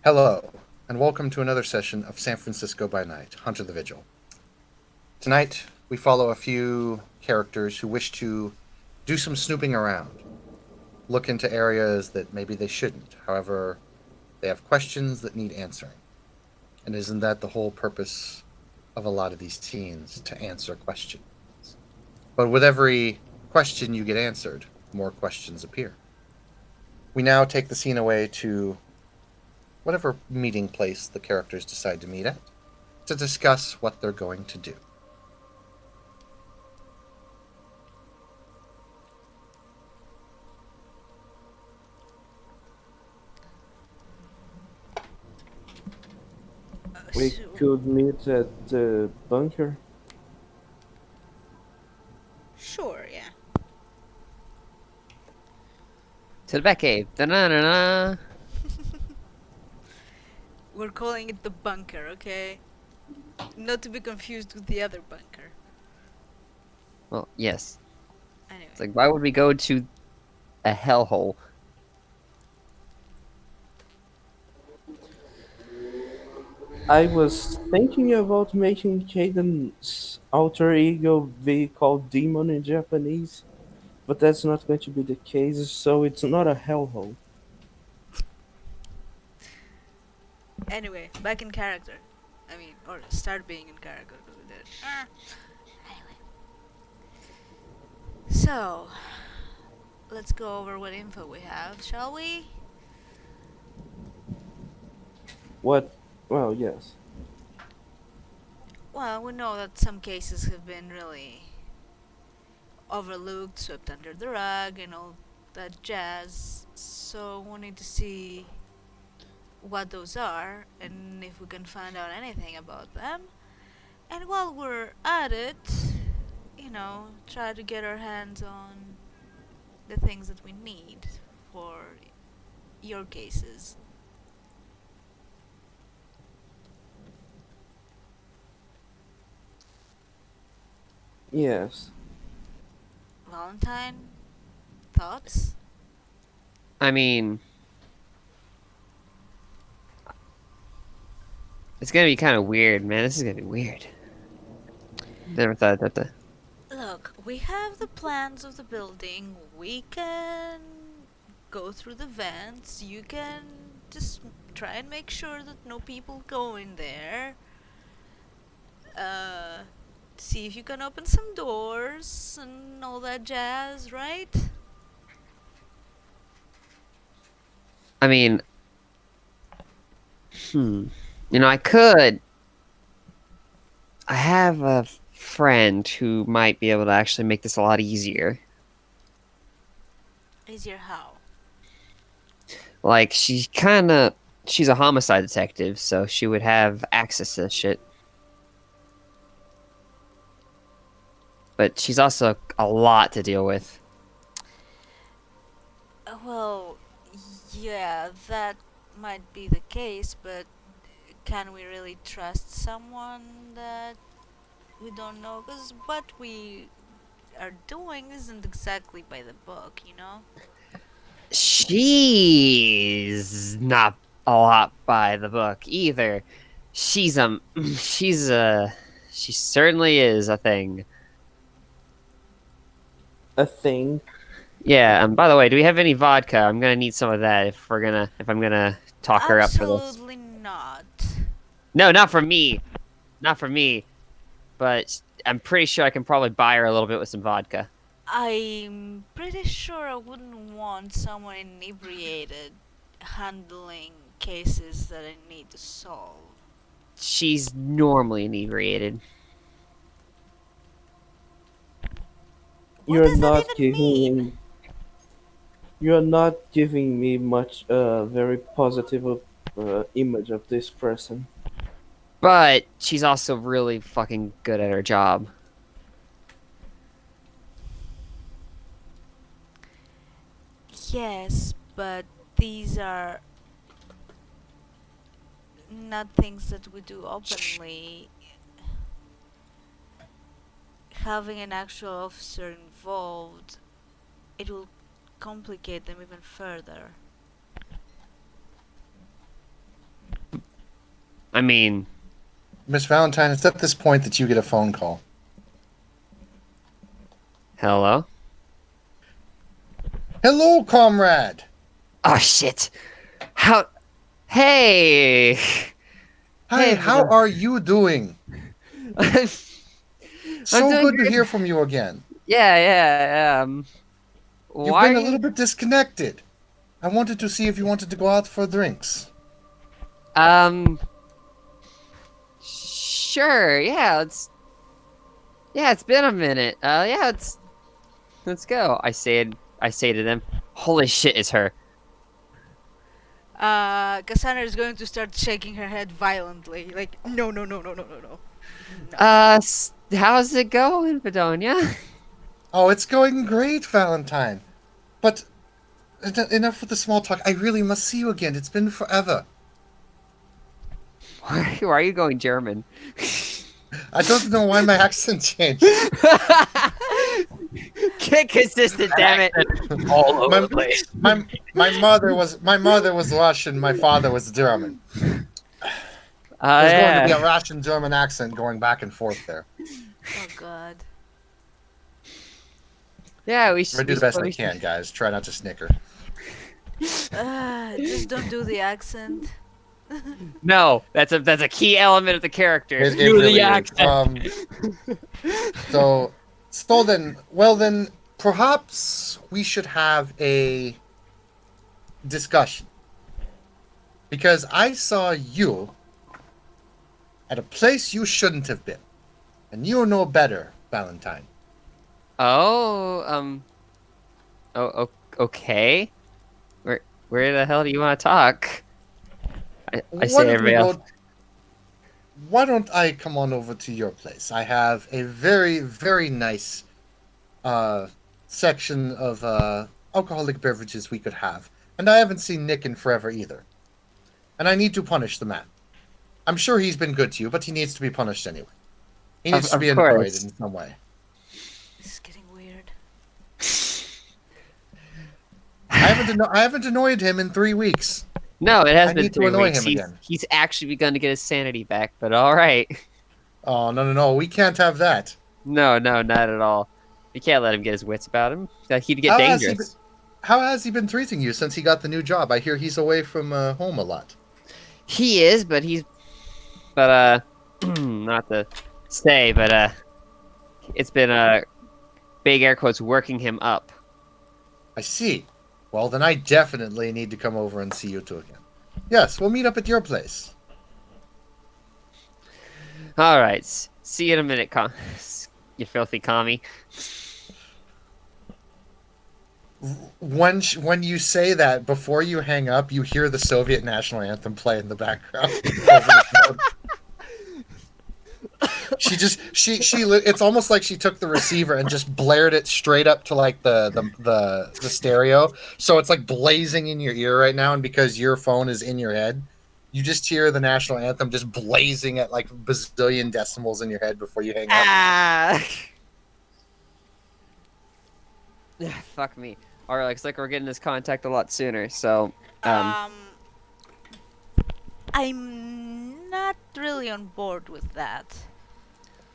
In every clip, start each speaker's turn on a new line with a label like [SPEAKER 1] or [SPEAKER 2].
[SPEAKER 1] Hello, and welcome to another session of San Francisco by Night, Hunter the Vigil. Tonight, we follow a few characters who wish to do some snooping around, look into areas that maybe they shouldn't. However, they have questions that need answering. And isn't that the whole purpose of a lot of these teens, to answer questions? But with every question you get answered, more questions appear. We now take the scene away to whatever meeting place the characters decide to meet at to discuss what they're going to do.
[SPEAKER 2] We
[SPEAKER 3] So,
[SPEAKER 2] could meet at the bunker.
[SPEAKER 3] sure, yeah.
[SPEAKER 4] To the Batcave. Da-na-na-na.
[SPEAKER 3] We're calling it the bunker, okay? Not to be confused with the other bunker.
[SPEAKER 4] Well, yes.
[SPEAKER 3] Anyway.
[SPEAKER 4] It's like, why would we go to a hellhole?
[SPEAKER 2] I was thinking about making Caden's alter ego be called Demon in Japanese, but that's not going to be the case, so it's not a hellhole.
[SPEAKER 3] Anyway, back in character. Or start being in character. Anyway. So, let's go over what info we have, shall we?
[SPEAKER 2] What? Well, yes.
[SPEAKER 3] Well, we know that some cases have been really overlooked, swept under the rug, and all that jazz. So, we need to see what those are and if we can find out anything about them. And while we're at it, try to get our hands on the things that we need for your cases.
[SPEAKER 2] Yes.
[SPEAKER 3] Valentine, thoughts?
[SPEAKER 4] I mean, it's gonna be kind of weird, man. This is gonna be weird. Never thought that.
[SPEAKER 3] Look, we have the plans of the building. We can go through the vents. You can just try and make sure that no people go in there. Uh, See if you can open some doors and all that jazz, right?
[SPEAKER 4] I mean, hmm. I could. I have a friend who might be able to actually make this a lot easier.
[SPEAKER 3] Easier how?
[SPEAKER 4] Like, she's a homicide detective, so she would have access to this shit. But she's also a lot to deal with.
[SPEAKER 3] Well, yeah, that might be the case, but can we really trust someone that we don't know? Because what we are doing isn't exactly by the book, you know?
[SPEAKER 4] She's not a lot by the book either. She's she's a she certainly is a thing.
[SPEAKER 2] A thing.
[SPEAKER 4] Yeah, by the way, do we have any vodka? I'm gonna need some of that if I'm gonna talk her up for this.
[SPEAKER 3] Absolutely not.
[SPEAKER 4] No, not for me. Not for me. But I'm pretty sure I can probably buy her a little bit with some vodka.
[SPEAKER 3] I'm pretty sure I wouldn't want someone inebriated handling cases that I need to solve.
[SPEAKER 4] She's normally inebriated.
[SPEAKER 3] What
[SPEAKER 2] You're
[SPEAKER 3] does that
[SPEAKER 2] not
[SPEAKER 3] even
[SPEAKER 2] giving
[SPEAKER 3] mean?
[SPEAKER 2] me. You're not giving me much very positive image of this person.
[SPEAKER 4] But she's also really fucking good at her job.
[SPEAKER 3] Yes, but these are not things that we do openly. Having an actual officer involved, it will complicate them even further.
[SPEAKER 4] I mean,
[SPEAKER 1] Miss Valentine, it's at this point that you get a phone call.
[SPEAKER 4] hello?
[SPEAKER 1] Hello, comrade.
[SPEAKER 4] Oh, shit. How... Hey!
[SPEAKER 1] Hi,
[SPEAKER 4] Hey,
[SPEAKER 1] how
[SPEAKER 4] Vidal.
[SPEAKER 1] are you doing? So
[SPEAKER 4] doing
[SPEAKER 1] good to
[SPEAKER 4] great.
[SPEAKER 1] hear from you again.
[SPEAKER 4] Yeah.
[SPEAKER 1] You've
[SPEAKER 4] Why
[SPEAKER 1] been
[SPEAKER 4] are
[SPEAKER 1] a little
[SPEAKER 4] you...
[SPEAKER 1] bit disconnected. I wanted to see if you wanted to go out for drinks.
[SPEAKER 4] Sure, yeah, it's been a minute. Yeah, let's go. I say to them, holy shit, it's her.
[SPEAKER 3] Cassandra is going to start shaking her head violently. Like, no, no, no, no, no, no, no.
[SPEAKER 4] How's it going, Bedonia?
[SPEAKER 1] Oh, it's going great, Valentine. But enough with the small talk. I really must see you again. It's been forever.
[SPEAKER 4] Why are you going German?
[SPEAKER 1] I don't know why my accent changed.
[SPEAKER 4] Get consistent, damn it.
[SPEAKER 5] All over
[SPEAKER 1] My,
[SPEAKER 5] the place.
[SPEAKER 1] my mother was Russian. My father was German.
[SPEAKER 4] Oh,
[SPEAKER 1] There's going to be a
[SPEAKER 4] yeah.
[SPEAKER 1] Russian German accent going back and forth there.
[SPEAKER 3] Oh god.
[SPEAKER 4] Yeah, we
[SPEAKER 1] I
[SPEAKER 4] should
[SPEAKER 1] do the best I
[SPEAKER 4] we
[SPEAKER 1] can, guys. Try not to snicker.
[SPEAKER 3] Just don't do the accent.
[SPEAKER 4] No, that's a key element of the character.
[SPEAKER 1] It
[SPEAKER 4] Do
[SPEAKER 1] really
[SPEAKER 4] the
[SPEAKER 1] is.
[SPEAKER 4] accent.
[SPEAKER 1] So then, perhaps we should have a discussion. Because I saw you at a place you shouldn't have been. And you know better, Valentine.
[SPEAKER 4] Oh, okay. Where the hell do you want to talk? I
[SPEAKER 1] Why
[SPEAKER 4] say
[SPEAKER 1] don't we
[SPEAKER 4] everybody else.
[SPEAKER 1] go- Why don't I come on over to your place? I have a very, very nice section of alcoholic beverages we could have. And I haven't seen Nick in forever either. And I need to punish the man. I'm sure he's been good to you, but he needs to be punished anyway. He needs to
[SPEAKER 4] Of
[SPEAKER 1] be annoyed
[SPEAKER 4] course.
[SPEAKER 1] in some way.
[SPEAKER 3] This is getting weird.
[SPEAKER 1] I haven't annoyed him in 3 weeks.
[SPEAKER 4] No, it has
[SPEAKER 1] I
[SPEAKER 4] been
[SPEAKER 1] need to
[SPEAKER 4] 3
[SPEAKER 1] annoy
[SPEAKER 4] weeks.
[SPEAKER 1] him
[SPEAKER 4] He's,
[SPEAKER 1] again.
[SPEAKER 4] he's actually begun to get his sanity back, but all right.
[SPEAKER 1] Oh, no. We can't have that.
[SPEAKER 4] No, not at all. You can't let him get his wits about him. He'd get
[SPEAKER 1] How has he
[SPEAKER 4] dangerous.
[SPEAKER 1] How has he been treating you since he got the new job? I hear he's away from home a lot.
[SPEAKER 4] He is, but not to say, but it's been big air quotes working him up.
[SPEAKER 1] I see. Well, then I definitely need to come over and see you two again. Yes, we'll meet up at your place.
[SPEAKER 4] All right, see you in a minute, you filthy commie.
[SPEAKER 1] When you say that, before you hang up, you hear the Soviet national anthem play in the background. Over the phone. It's almost like she took the receiver and just blared it straight up to like the stereo. So it's like blazing in your ear right now, and because your phone is in your head, you just hear the national anthem just blazing at like bazillion decimals in your head before you hang up.
[SPEAKER 4] Ah! Fuck me. All right, looks like we're getting this contact a lot sooner. So,
[SPEAKER 3] I'm not really on board with that.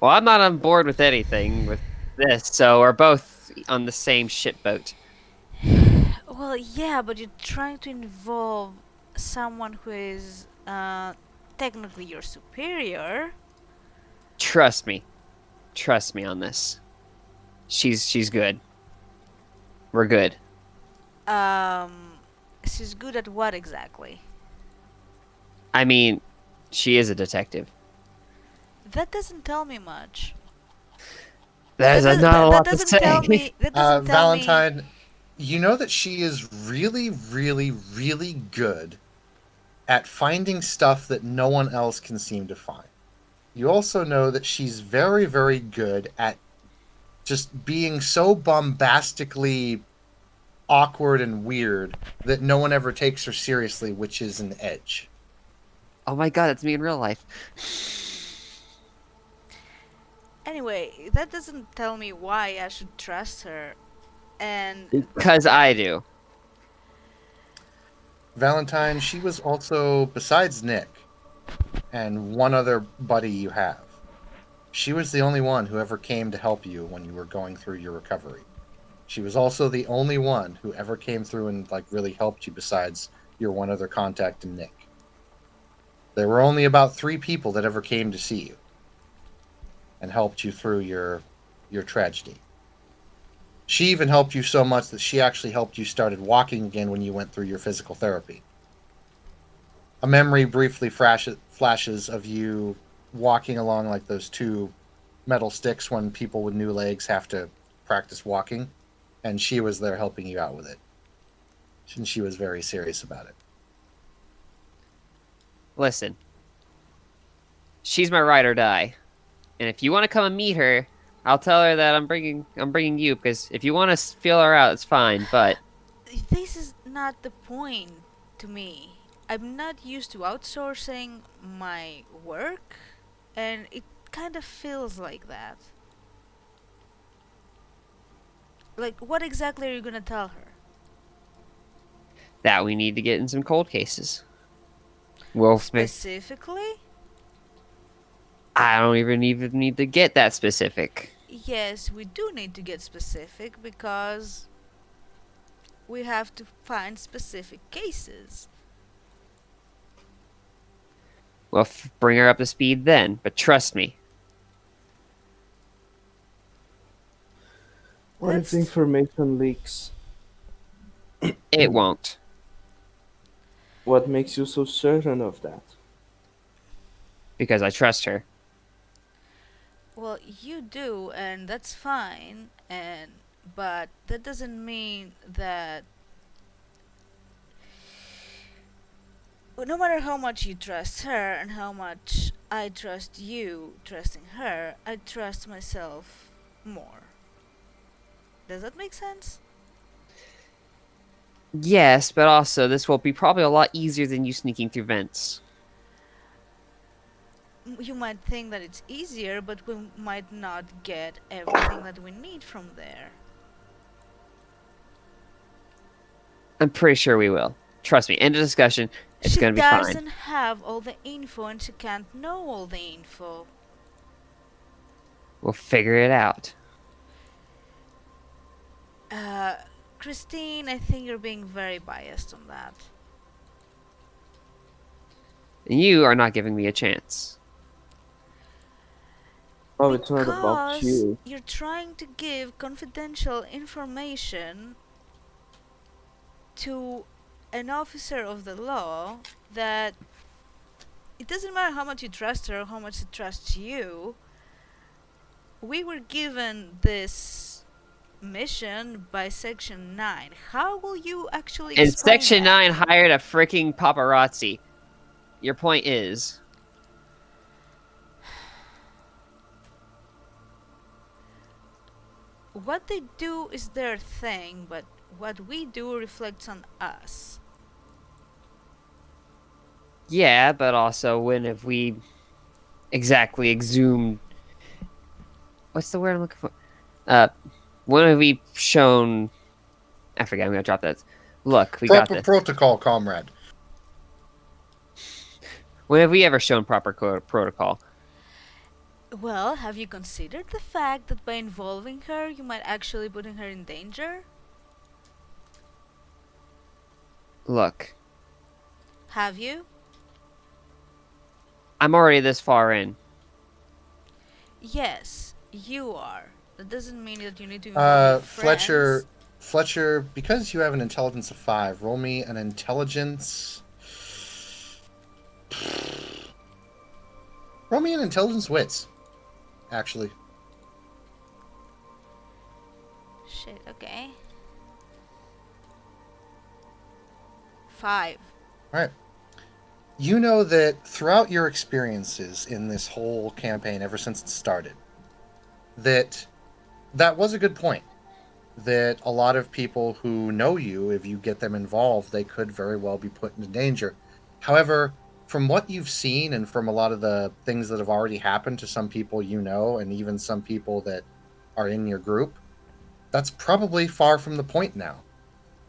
[SPEAKER 4] well, I'm not on board with anything with this, so we're both on the same shitboat.
[SPEAKER 3] Well, yeah, but you're trying to involve someone who is technically your superior.
[SPEAKER 4] Trust me on this. She's good. We're good.
[SPEAKER 3] She's good at what exactly?
[SPEAKER 4] I mean, she is a detective.
[SPEAKER 3] That doesn't tell me much.
[SPEAKER 4] There's
[SPEAKER 3] That
[SPEAKER 4] not a lot to
[SPEAKER 3] doesn't
[SPEAKER 4] say.
[SPEAKER 3] tell me. That doesn't tell me.
[SPEAKER 1] Valentine, you know that she is really, really, really good at finding stuff that no one else can seem to find. You also know that she's very, very good at just being so bombastically awkward and weird that no one ever takes her seriously, which is an edge.
[SPEAKER 4] Oh my god, it's me in real life.
[SPEAKER 3] Anyway, that doesn't tell me why I should trust her. And
[SPEAKER 4] Because I do.
[SPEAKER 1] Valentine, she was also, besides Nick, and one other buddy you have. She was the only one who ever came to help you when you were going through your recovery. She was also the only one who ever came through and like really helped you besides your one other contact in Nick. There were only about 3 people that ever came to see you and helped you through your tragedy. She even helped you so much that she actually helped you started walking again when you went through your physical therapy. A memory briefly flashes of you walking along like those 2 metal sticks when people with new legs have to practice walking, and she was there helping you out with it. And she was very serious about it.
[SPEAKER 4] Listen, she's my ride or die, and if you want to come and meet her, I'll tell her that I'm bringing you, because if you want to feel her out, it's fine. But
[SPEAKER 3] This is not the point to me. I'm not used to outsourcing my work, and it kind of feels like that. Like, what exactly are you gonna tell her?
[SPEAKER 4] that we need to get in some cold cases. Well,
[SPEAKER 3] Specifically?
[SPEAKER 4] I don't even need to get that specific.
[SPEAKER 3] Yes, we do need to get specific because we have to find specific cases.
[SPEAKER 4] Well, bring her up to speed then. But trust me,
[SPEAKER 2] What if the information leaks?
[SPEAKER 4] it won't.
[SPEAKER 2] What makes you so certain of that?
[SPEAKER 4] Because I trust her.
[SPEAKER 3] Well, you do, and that's fine, but that doesn't mean that no matter how much you trust her and how much I trust you trusting her, I trust myself more. Does that make sense?
[SPEAKER 4] Yes, but also this will be probably a lot easier than you sneaking through vents.
[SPEAKER 3] You might think that it's easier, but we might not get everything that we need from there.
[SPEAKER 4] I'm pretty sure we will. Trust me. End of discussion. It's
[SPEAKER 3] She
[SPEAKER 4] gonna be fine.
[SPEAKER 3] doesn't have all the info and she can't know all the info.
[SPEAKER 4] We'll figure it out.
[SPEAKER 3] Christine, I think you're being very biased on that.
[SPEAKER 4] And you are not giving me a chance.
[SPEAKER 2] Oh, it's not about
[SPEAKER 3] Because
[SPEAKER 2] you.
[SPEAKER 3] you're trying to give confidential information to an officer of the law that it doesn't matter how much you trust her or how much she trusts you. We were given this mission by Section 9. How will you actually
[SPEAKER 4] And
[SPEAKER 3] explain
[SPEAKER 4] Section
[SPEAKER 3] that?
[SPEAKER 4] 9 hired a freaking paparazzi. Your point is...
[SPEAKER 3] What they do is their thing, but what we do reflects on us.
[SPEAKER 4] Yeah, but also when have we exactly exhumed... What's the word I'm looking for? When have we shown... I forget, I'm gonna drop that. Look, we got
[SPEAKER 1] Proper
[SPEAKER 4] this.
[SPEAKER 1] protocol, comrade.
[SPEAKER 4] When have we ever shown proper protocol?
[SPEAKER 3] Well, have you considered the fact that by involving her, you might actually putting her in danger?
[SPEAKER 4] Look,
[SPEAKER 3] Have you?
[SPEAKER 4] I'm already this far in.
[SPEAKER 3] Yes, you are. That doesn't mean that you need to involve your friends.
[SPEAKER 1] Fletcher, because you have an intelligence of 5, roll me an intelligence. Roll me an intelligence wits. Actually,
[SPEAKER 3] Shit, okay. 5.
[SPEAKER 1] all right. You know that throughout your experiences in this whole campaign, ever since it started, that was a good point. That a lot of people who know you, if you get them involved, they could very well be put into danger. However, from what you've seen and from a lot of the things that have already happened to some people you know, and even some people that are in your group, that's probably far from the point now.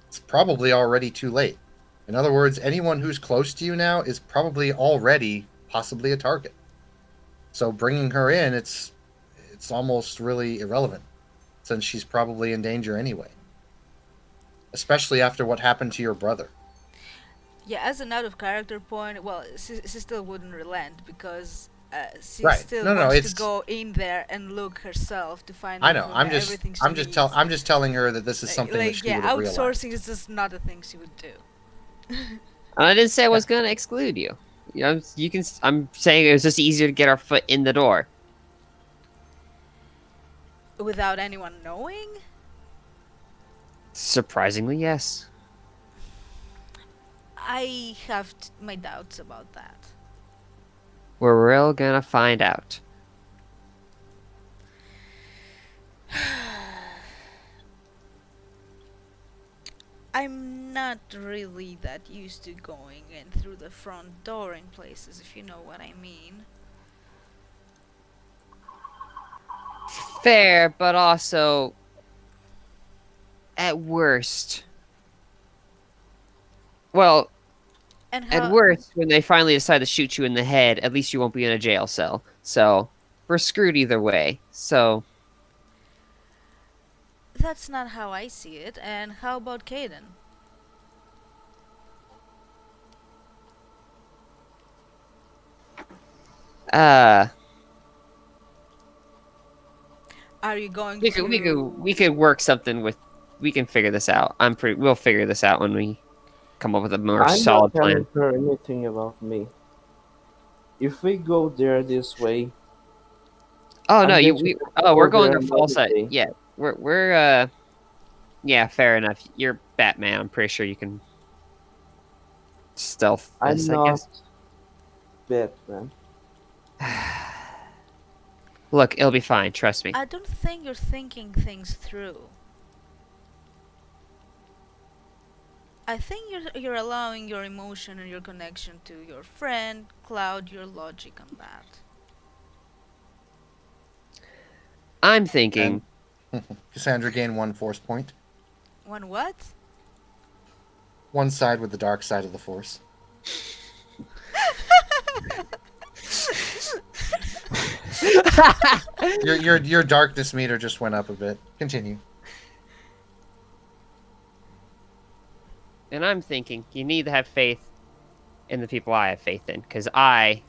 [SPEAKER 1] It's probably already too late. In other words, anyone who's close to you now is probably already possibly a target. So bringing her in, it's almost really irrelevant, since she's probably in danger anyway. Especially after what happened to your brother.
[SPEAKER 3] Yeah, as an out of character point, well, she still wouldn't relent because she
[SPEAKER 1] Right.
[SPEAKER 3] still
[SPEAKER 1] No,
[SPEAKER 3] wants to
[SPEAKER 1] it's.
[SPEAKER 3] go in there and look herself to find
[SPEAKER 1] I know.
[SPEAKER 3] everything she needs.
[SPEAKER 1] I'm just telling her that this is something that she
[SPEAKER 3] yeah,
[SPEAKER 1] would have realized.
[SPEAKER 3] outsourcing is just not a thing she would do.
[SPEAKER 4] I didn't say I was gonna exclude you. You know, you can. I'm saying it was just easier to get our foot in the door.
[SPEAKER 3] Without anyone knowing?
[SPEAKER 4] Surprisingly, yes.
[SPEAKER 3] I have my doubts about that.
[SPEAKER 4] We're real gonna find out.
[SPEAKER 3] I'm not really that used to going in through the front door in places, if you know what I mean.
[SPEAKER 4] Fair, but also, at worst. Well,
[SPEAKER 3] And
[SPEAKER 4] at worst, when they finally decide to shoot you in the head, at least you won't be in a jail cell. So, we're screwed either way. So,
[SPEAKER 3] that's not how I see it. And how about Caden?
[SPEAKER 4] uh,
[SPEAKER 3] Are you going
[SPEAKER 4] we
[SPEAKER 3] to?
[SPEAKER 4] could work something with. We can figure this out. We'll figure this out when we come up with a more
[SPEAKER 2] I'm
[SPEAKER 4] solid
[SPEAKER 2] not telling
[SPEAKER 4] plan.
[SPEAKER 2] her anything about me. If we go there this way,
[SPEAKER 4] Oh no,
[SPEAKER 2] I'm
[SPEAKER 4] you
[SPEAKER 2] going to
[SPEAKER 4] we're
[SPEAKER 2] go
[SPEAKER 4] going
[SPEAKER 2] there
[SPEAKER 4] a full
[SPEAKER 2] another
[SPEAKER 4] set.
[SPEAKER 2] day.
[SPEAKER 4] Yeah, yeah, fair enough. You're Batman. I'm pretty sure you can stealth
[SPEAKER 2] I'm
[SPEAKER 4] this, I
[SPEAKER 2] not
[SPEAKER 4] guess.
[SPEAKER 2] Batman.
[SPEAKER 4] Look, it'll be fine. Trust me.
[SPEAKER 3] I don't think you're thinking things through. I think you're allowing your emotion and your connection to your friend cloud your logic on that.
[SPEAKER 4] I'm thinking.
[SPEAKER 1] Cassandra gained 1 force point.
[SPEAKER 3] One what?
[SPEAKER 1] One side with the dark side of the force. Your darkness meter just went up a bit. Continue.
[SPEAKER 4] And I'm thinking you need to have faith in the people I have faith in, because I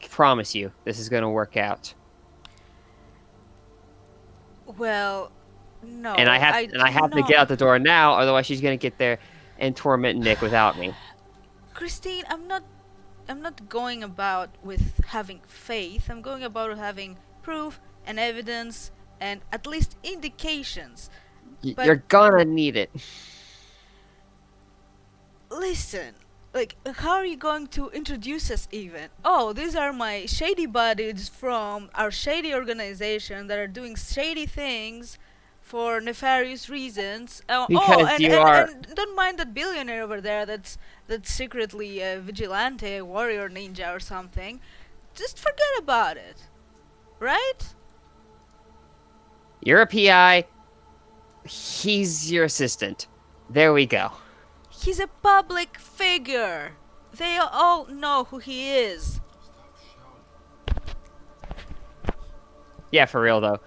[SPEAKER 4] promise you this is going to work out.
[SPEAKER 3] Well, no.
[SPEAKER 4] And I have to get out the door now, otherwise she's going to get there and torment Nick without me.
[SPEAKER 3] Christine, I'm not going about with having faith. I'm going about having proof and evidence and at least indications. But-
[SPEAKER 4] You're gonna need it.
[SPEAKER 3] Listen, like, how are you going to introduce us even? Oh, these are my shady buddies from our shady organization that are doing shady things for nefarious reasons.
[SPEAKER 4] Because you are-
[SPEAKER 3] and don't mind that billionaire over there that's secretly a vigilante, a warrior ninja or something. Just forget about it. Right?
[SPEAKER 4] You're a PI. He's your assistant. There we go.
[SPEAKER 3] He's a public figure. They all know who he is.
[SPEAKER 4] Yeah, for real though.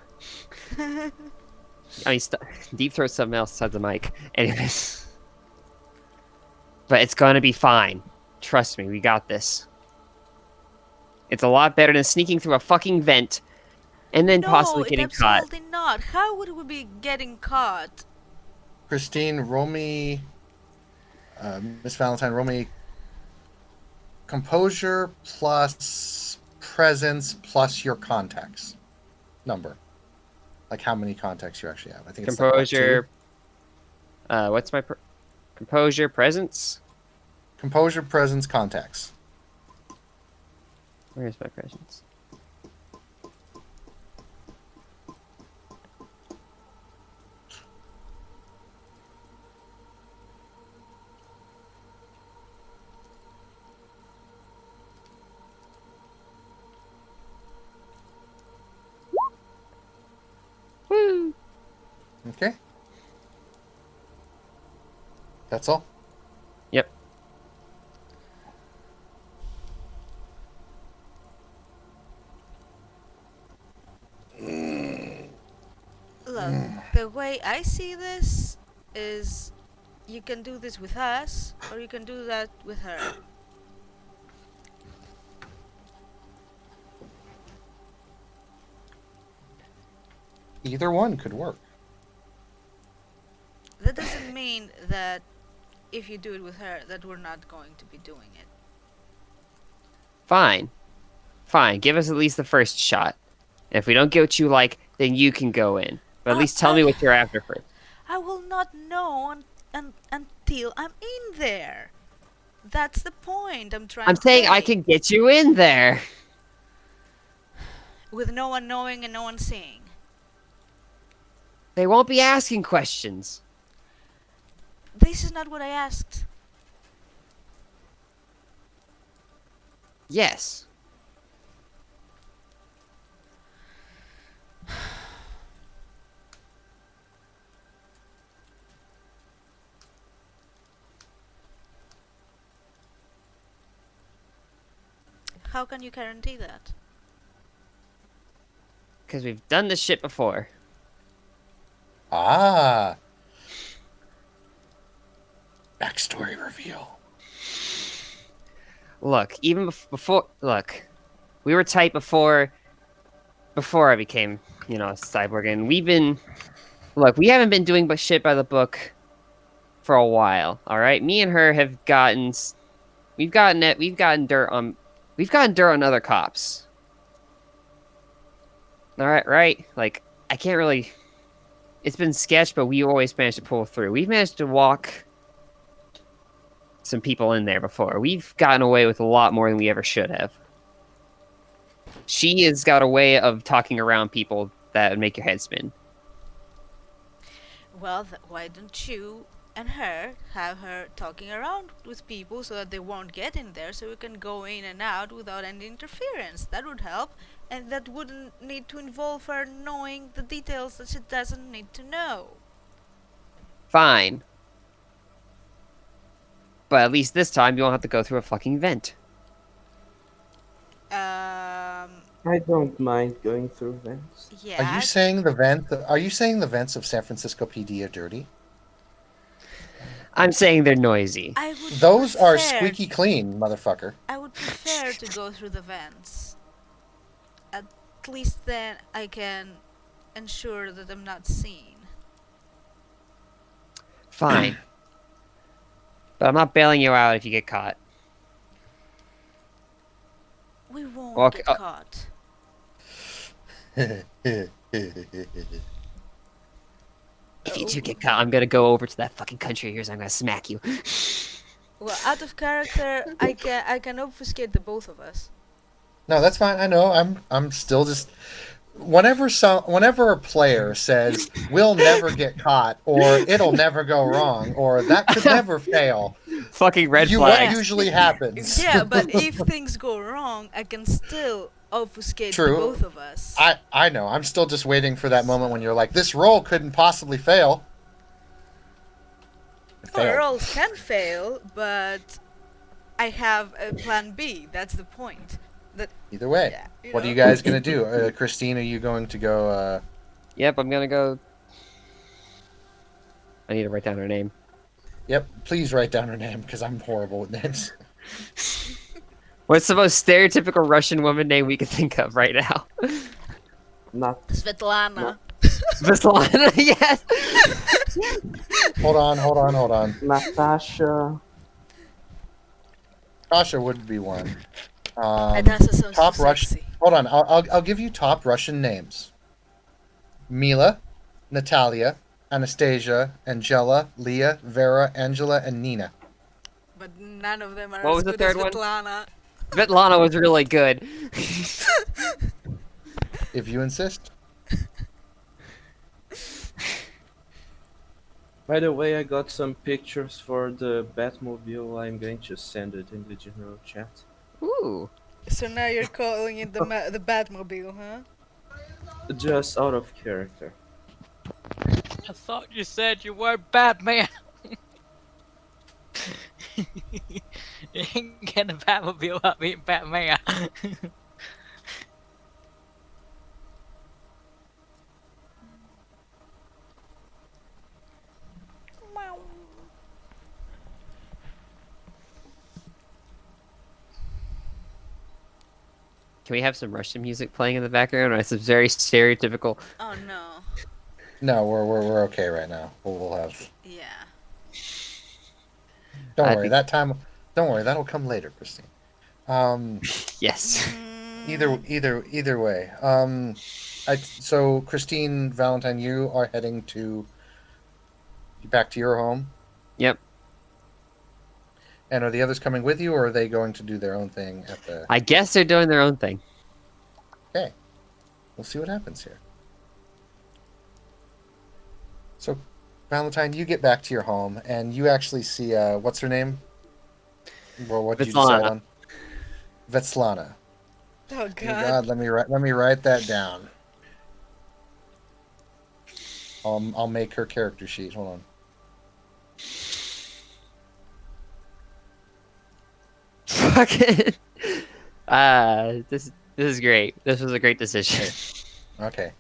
[SPEAKER 4] I mean, Deep Throat's something else besides the mic. Anyways. But it's gonna be fine. Trust me, we got this. It's a lot better than sneaking through a fucking vent and then possibly getting
[SPEAKER 3] it's
[SPEAKER 4] caught.
[SPEAKER 3] absolutely not. How would we be getting caught?
[SPEAKER 1] Christine, roll me. Miss Valentine, roll me composure plus presence plus your contacts number. Like how many contacts you actually have. I think it's like, what,
[SPEAKER 4] Composure.
[SPEAKER 1] two?
[SPEAKER 4] What's my composure? Presence?
[SPEAKER 1] Composure, presence, contacts.
[SPEAKER 4] Where's my presence? Woo!
[SPEAKER 1] Okay. That's all.
[SPEAKER 4] Yep.
[SPEAKER 3] Look, the way I see this is you can do this with us, or you can do that with her.
[SPEAKER 1] Either one could work.
[SPEAKER 3] That doesn't mean that if you do it with her, that we're not going to be doing it.
[SPEAKER 4] Fine. Fine. Give us at least the first shot. If we don't get what you like, then you can go in. But at least tell me what you're after first.
[SPEAKER 3] I will not know until I'm in there. That's the point I'm trying
[SPEAKER 4] I'm
[SPEAKER 3] to
[SPEAKER 4] saying I
[SPEAKER 3] make.
[SPEAKER 4] can get you in there.
[SPEAKER 3] With no one knowing and no one seeing.
[SPEAKER 4] They won't be asking questions.
[SPEAKER 3] This is not what I asked.
[SPEAKER 4] Yes.
[SPEAKER 3] How can you guarantee that?
[SPEAKER 4] Because we've done this shit before.
[SPEAKER 1] Ah. Backstory reveal.
[SPEAKER 4] Look, even before... Look. We were tight before I became, a cyborg. And we've been... Look, we haven't been doing but shit by the book for a while, alright? Me and her have gotten... We've gotten dirt on other cops. Alright, right? Like, I can't really... It's been sketch, but we always managed to pull through. We've managed to walk some people in there before. We've gotten away with a lot more than we ever should have. She has got a way of talking around people that would make your head spin.
[SPEAKER 3] Well, why don't you and her have her talking around with people so that they won't get in there, so we can go in and out without any interference? That would help, and that wouldn't need to involve her knowing the details that she doesn't need to know.
[SPEAKER 4] Fine. But at least this time you won't have to go through a fucking vent.
[SPEAKER 2] I don't mind going through vents.
[SPEAKER 3] Yeah.
[SPEAKER 1] Are you saying the vents of San Francisco PD are dirty?
[SPEAKER 4] I'm saying they're noisy.
[SPEAKER 3] I would
[SPEAKER 1] Those are
[SPEAKER 3] prefer-
[SPEAKER 1] squeaky clean, motherfucker.
[SPEAKER 3] I would prefer to go through the vents. At least then I can ensure that I'm not seen.
[SPEAKER 4] Fine. But I'm not bailing you out if you get caught.
[SPEAKER 3] We won't
[SPEAKER 4] Okay,
[SPEAKER 3] get caught.
[SPEAKER 4] If you do get caught, I'm gonna go over to that fucking country of yours and I'm gonna smack you.
[SPEAKER 3] Well, out of character, I can obfuscate the both of us.
[SPEAKER 1] No, that's fine. I know. I'm still just. Whenever a player says we'll never get caught, or it'll never go wrong, or that could never fail,
[SPEAKER 4] Fucking red
[SPEAKER 1] what
[SPEAKER 4] flag.
[SPEAKER 1] usually happens.
[SPEAKER 3] Yeah, but if things go wrong, I can still obfuscate
[SPEAKER 1] True.
[SPEAKER 3] both of us.
[SPEAKER 1] I know. I'm still just waiting for that moment when you're like, this roll couldn't possibly fail. It
[SPEAKER 3] Well,
[SPEAKER 1] failed.
[SPEAKER 3] rolls can fail, but I have a plan B. That's the point.
[SPEAKER 1] Either way.
[SPEAKER 3] Yeah,
[SPEAKER 1] What are you guys gonna do? Christine, are you going to go?
[SPEAKER 4] Yep, I'm gonna go. I need to write down her name.
[SPEAKER 1] Yep. Please write down her name because I'm horrible with names.
[SPEAKER 4] What's the most stereotypical Russian woman name we can think of right now?
[SPEAKER 2] Not
[SPEAKER 3] Svetlana.
[SPEAKER 4] Svetlana, yes.
[SPEAKER 1] Hold on.
[SPEAKER 2] Natasha.
[SPEAKER 1] Tasha would be one.
[SPEAKER 3] Adassa sounds
[SPEAKER 1] Top
[SPEAKER 3] so
[SPEAKER 1] Russian.
[SPEAKER 3] sexy.
[SPEAKER 1] Hold on. I'll give you top Russian names. Mila, Natalia, Anastasia, Angela, Leah, Vera, Angela, and Nina.
[SPEAKER 3] But none of them are
[SPEAKER 4] What
[SPEAKER 3] as
[SPEAKER 4] was the
[SPEAKER 3] good
[SPEAKER 4] third
[SPEAKER 3] as
[SPEAKER 4] one?
[SPEAKER 3] Svetlana.
[SPEAKER 4] Svetlana was really good.
[SPEAKER 1] If you insist.
[SPEAKER 2] By the way, I got some pictures for the Batmobile. I'm going to send it in the general chat.
[SPEAKER 4] Ooh.
[SPEAKER 3] So now you're calling it the Batmobile, huh?
[SPEAKER 2] Just out of character.
[SPEAKER 5] I thought you said you were Batman. You ain't getting a Batmobile up being Batman.
[SPEAKER 4] Can we have some Russian music playing in the background, or some very stereotypical?
[SPEAKER 3] Oh no.
[SPEAKER 1] No, we're okay right now. We'll have.
[SPEAKER 3] Yeah.
[SPEAKER 1] Don't
[SPEAKER 4] I
[SPEAKER 1] worry.
[SPEAKER 4] think
[SPEAKER 1] That time. Don't worry. That'll come later, Christine. Um.
[SPEAKER 4] yes.
[SPEAKER 1] Either way. So Christine Valentine, you are heading to back to your home,
[SPEAKER 4] Yep.
[SPEAKER 1] and are the others coming with you, or are they going to do their own thing at the?
[SPEAKER 4] I guess they're doing their own thing.
[SPEAKER 1] Okay, we'll see what happens here. So, Valentine, you get back to your home, and you actually see what's her name? Well, what did you decide
[SPEAKER 4] Svetlana.
[SPEAKER 1] on? Vetslana.
[SPEAKER 3] Oh
[SPEAKER 1] Dear God, let me write that down. I'll make her character sheet. Hold on.
[SPEAKER 4] Fucking. This is great. This was a great decision.
[SPEAKER 1] Okay.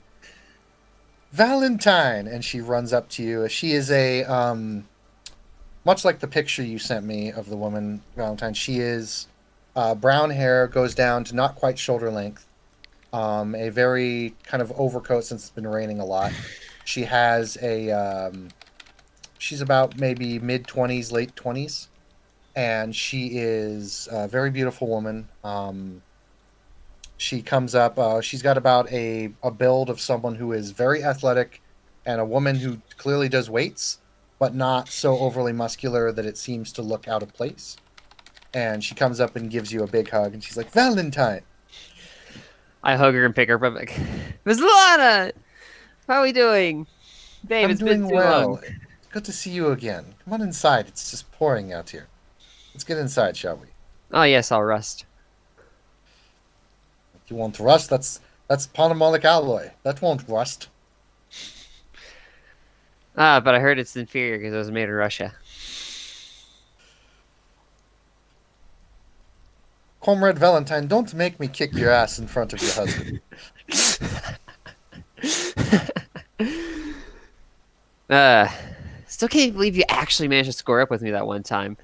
[SPEAKER 1] Valentine, and she runs up to you. She is a much like the picture you sent me of the woman Valentine. She is brown hair, goes down to not quite shoulder length. A very kind of overcoat since it's been raining a lot. She has a she's about maybe mid-20s, late 20s, and she is a very beautiful woman. She comes up. She's got about a build of someone who is very athletic, and a woman who clearly does weights, but not so overly muscular that it seems to look out of place. And she comes up and gives you a big hug, and she's like, "Valentine."
[SPEAKER 4] I hug her and pick her up. I'm like, Miss Lana, how are we doing? Babe,
[SPEAKER 1] I'm
[SPEAKER 4] it's been
[SPEAKER 1] doing
[SPEAKER 4] too
[SPEAKER 1] well.
[SPEAKER 4] long.
[SPEAKER 1] Good to see you again. Come on inside. It's just pouring out here. Let's get inside, shall we?
[SPEAKER 4] Oh yes, I'll rust.
[SPEAKER 1] If you want rust, that's polymetallic alloy. That won't rust.
[SPEAKER 4] Ah, but I heard it's inferior because it was made in Russia.
[SPEAKER 1] Comrade Valentine, don't make me kick your ass in front of your husband.
[SPEAKER 4] Uh, Still can't believe you actually managed to score up with me that one time.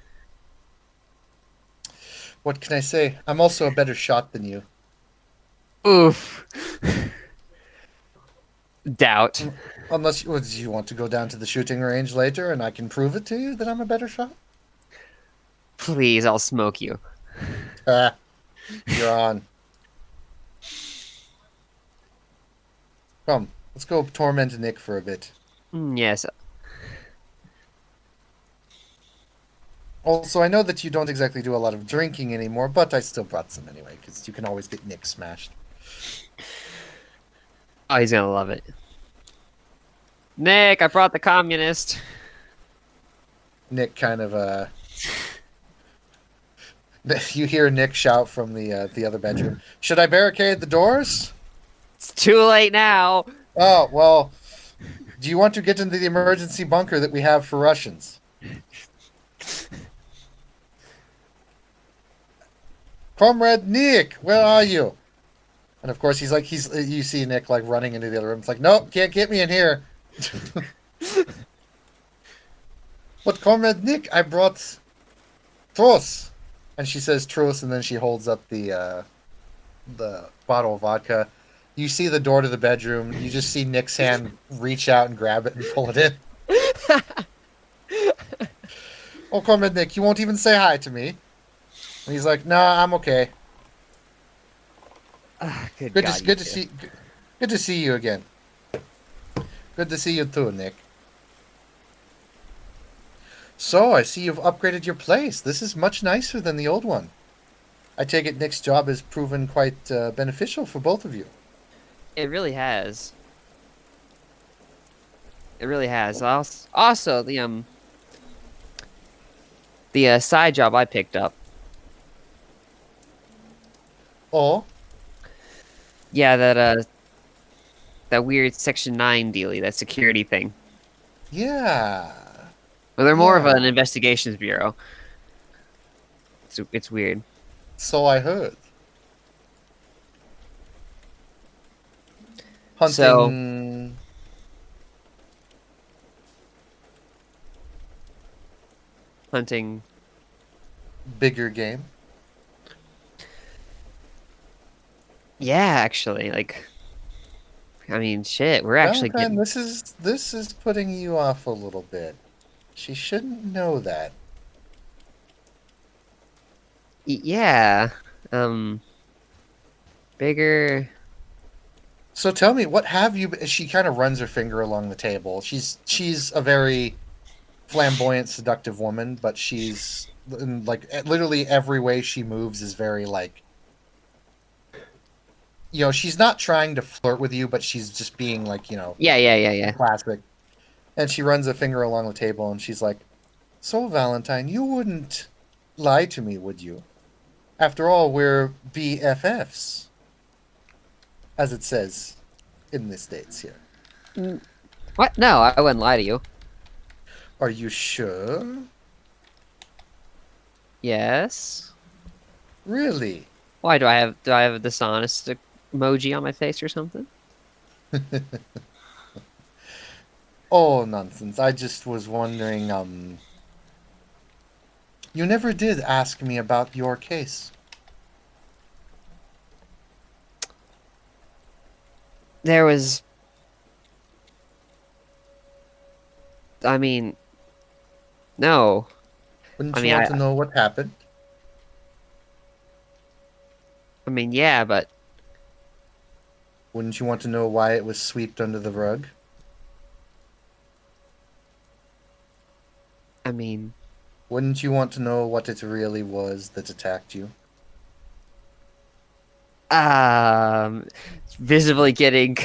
[SPEAKER 1] What can I say? I'm also a better shot than you.
[SPEAKER 4] Oof. Doubt.
[SPEAKER 1] Unless you want to go down to the shooting range later and I can prove it to you that I'm a better shot.
[SPEAKER 4] Please, I'll smoke you.
[SPEAKER 1] Ah, you're on. Come, let's go torment Nick for a bit.
[SPEAKER 4] Yes.
[SPEAKER 1] Also, I know that you don't exactly do a lot of drinking anymore, but I still brought some anyway, because you can always get Nick smashed.
[SPEAKER 4] Oh, he's gonna love it. Nick, I brought the communist.
[SPEAKER 1] Nick kind of you hear Nick shout from the other bedroom. Should I barricade the doors?
[SPEAKER 4] It's too late now.
[SPEAKER 1] Oh well. Do you want to get into the emergency bunker that we have for Russians? Comrade Nick, where are you? And of course he's you see Nick like running into the other room. It's like, nope, can't get me in here. But Comrade Nick, I brought Trost. And she says Trost, and then she holds up the bottle of vodka. You see the door to the bedroom. You just see Nick's hand reach out and grab it and pull it in. Oh, Comrade Nick, you won't even say hi to me. And he's like, "Nah, I'm okay.
[SPEAKER 4] Good
[SPEAKER 1] Good
[SPEAKER 4] God,
[SPEAKER 1] to
[SPEAKER 4] you
[SPEAKER 1] good
[SPEAKER 4] two.
[SPEAKER 1] to see good to see you again. Good to see you too, Nick." So, I see you've upgraded your place. This is much nicer than the old one. I take it Nick's job has proven quite beneficial for both of you.
[SPEAKER 4] It really has. It really has. Also, the side job I picked up.
[SPEAKER 1] Oh,
[SPEAKER 4] Yeah, that weird Section 9 dealie, that security thing.
[SPEAKER 1] yeah.
[SPEAKER 4] Well, they're more of
[SPEAKER 1] Yeah.
[SPEAKER 4] an investigations bureau. It's weird.
[SPEAKER 1] So I heard.
[SPEAKER 4] So-
[SPEAKER 1] Hunting.
[SPEAKER 4] Hunting.
[SPEAKER 1] Bigger game.
[SPEAKER 4] Yeah, actually, like, I mean, shit, we're actually
[SPEAKER 1] Valentine,
[SPEAKER 4] getting.
[SPEAKER 1] this is putting you off a little bit. She shouldn't know that.
[SPEAKER 4] Yeah. Um, bigger.
[SPEAKER 1] So tell me, what have you? She kind of runs her finger along the table. She's a very flamboyant, seductive woman, but she's like literally every way she moves is very like, she's not trying to flirt with you, but she's just being like,
[SPEAKER 4] Yeah, yeah, yeah, yeah.
[SPEAKER 1] classic. And she runs a finger along the table and she's like, "So Valentine, you wouldn't lie to me, would you? After all, we're BFFs, as it says in the States here.
[SPEAKER 4] What? No, I wouldn't lie to you.
[SPEAKER 1] Are you sure?
[SPEAKER 4] Yes.
[SPEAKER 1] Really?"
[SPEAKER 4] Why do I have a dishonest emoji on my face or something?
[SPEAKER 1] Oh, nonsense. I just was wondering, you never did ask me about your case.
[SPEAKER 4] There was. I mean, no.
[SPEAKER 1] Wouldn't
[SPEAKER 4] I
[SPEAKER 1] you
[SPEAKER 4] mean,
[SPEAKER 1] want to know what happened?
[SPEAKER 4] I mean, yeah, but
[SPEAKER 1] Wouldn't you want to know why it was swept under the rug?
[SPEAKER 4] I mean,
[SPEAKER 1] Wouldn't you want to know what it really was that attacked you?
[SPEAKER 4] um, visibly getting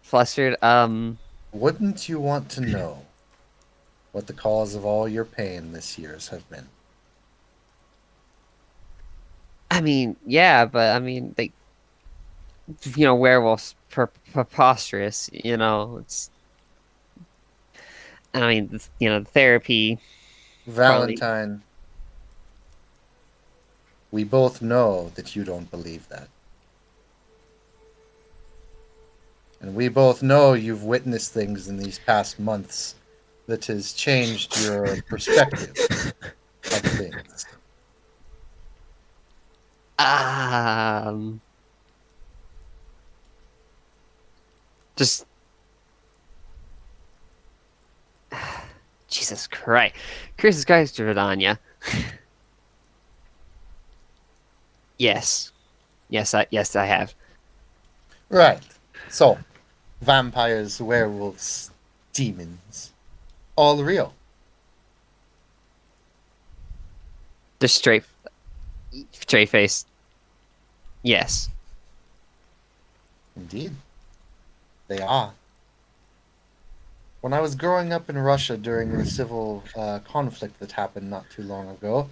[SPEAKER 4] flustered.
[SPEAKER 1] Wouldn't you want to know what the cause of all your pain this year's have been?
[SPEAKER 4] I mean, yeah, but I mean, they, werewolves preposterous. It's. I mean, therapy probably.
[SPEAKER 1] Valentine, we both know that you don't believe that. And we both know you've witnessed things in these past months that has changed your perspective of things.
[SPEAKER 4] Um, just Jesus Christ, Jesus Christ, Jordania. Yes, yes, I have.
[SPEAKER 1] Right. So, vampires, werewolves, demons, all real.
[SPEAKER 4] Just straight face. Yes.
[SPEAKER 1] Indeed, they are. When I was growing up in Russia during the civil conflict that happened not too long ago,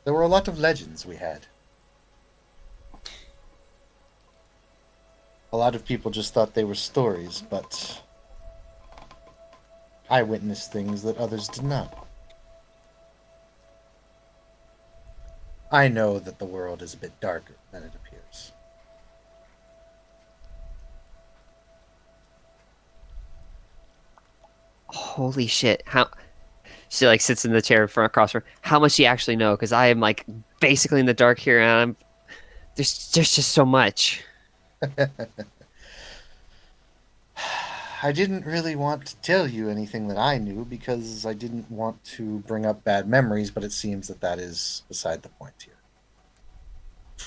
[SPEAKER 1] there were a lot of legends we had. A lot of people just thought they were stories, but I witnessed things that others did not. I know that the world is a bit darker than it appears.
[SPEAKER 4] Holy shit! How she like sits in the chair in front across from her. How much she actually know? Because I am like basically in the dark here, and there's just so much.
[SPEAKER 1] I didn't really want to tell you anything that I knew because I didn't want to bring up bad memories, but it seems that that is beside the point here.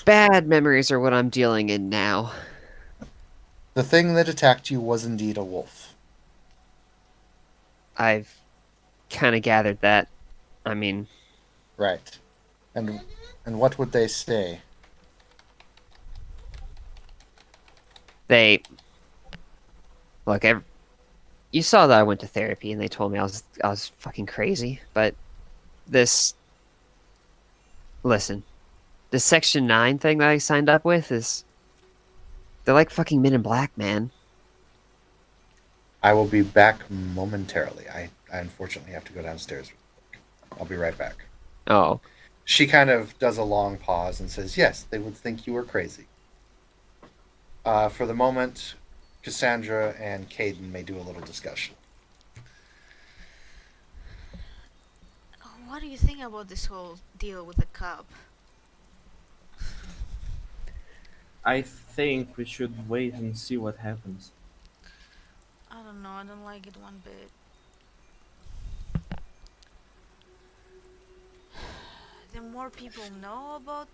[SPEAKER 4] Bad memories are what I'm dealing in now.
[SPEAKER 1] The thing that attacked you was indeed a wolf.
[SPEAKER 4] I've kind of gathered that. I mean,
[SPEAKER 1] Right. And what would they say?
[SPEAKER 4] they look. You saw that I went to therapy, and they told me I was fucking crazy. But this, listen, this Section 9 thing that I signed up with is they're like fucking Men in Black, man.
[SPEAKER 1] I will be back momentarily. I unfortunately have to go downstairs. I'll be right back.
[SPEAKER 4] Oh,
[SPEAKER 1] She kind of does a long pause and says, "Yes, they would think you were crazy." For the moment, Cassandra and Caden may do a little discussion.
[SPEAKER 3] What do you think about this whole deal with the cop?
[SPEAKER 2] I think we should wait and see what happens.
[SPEAKER 3] I don't know, I don't like it one bit. The more people know about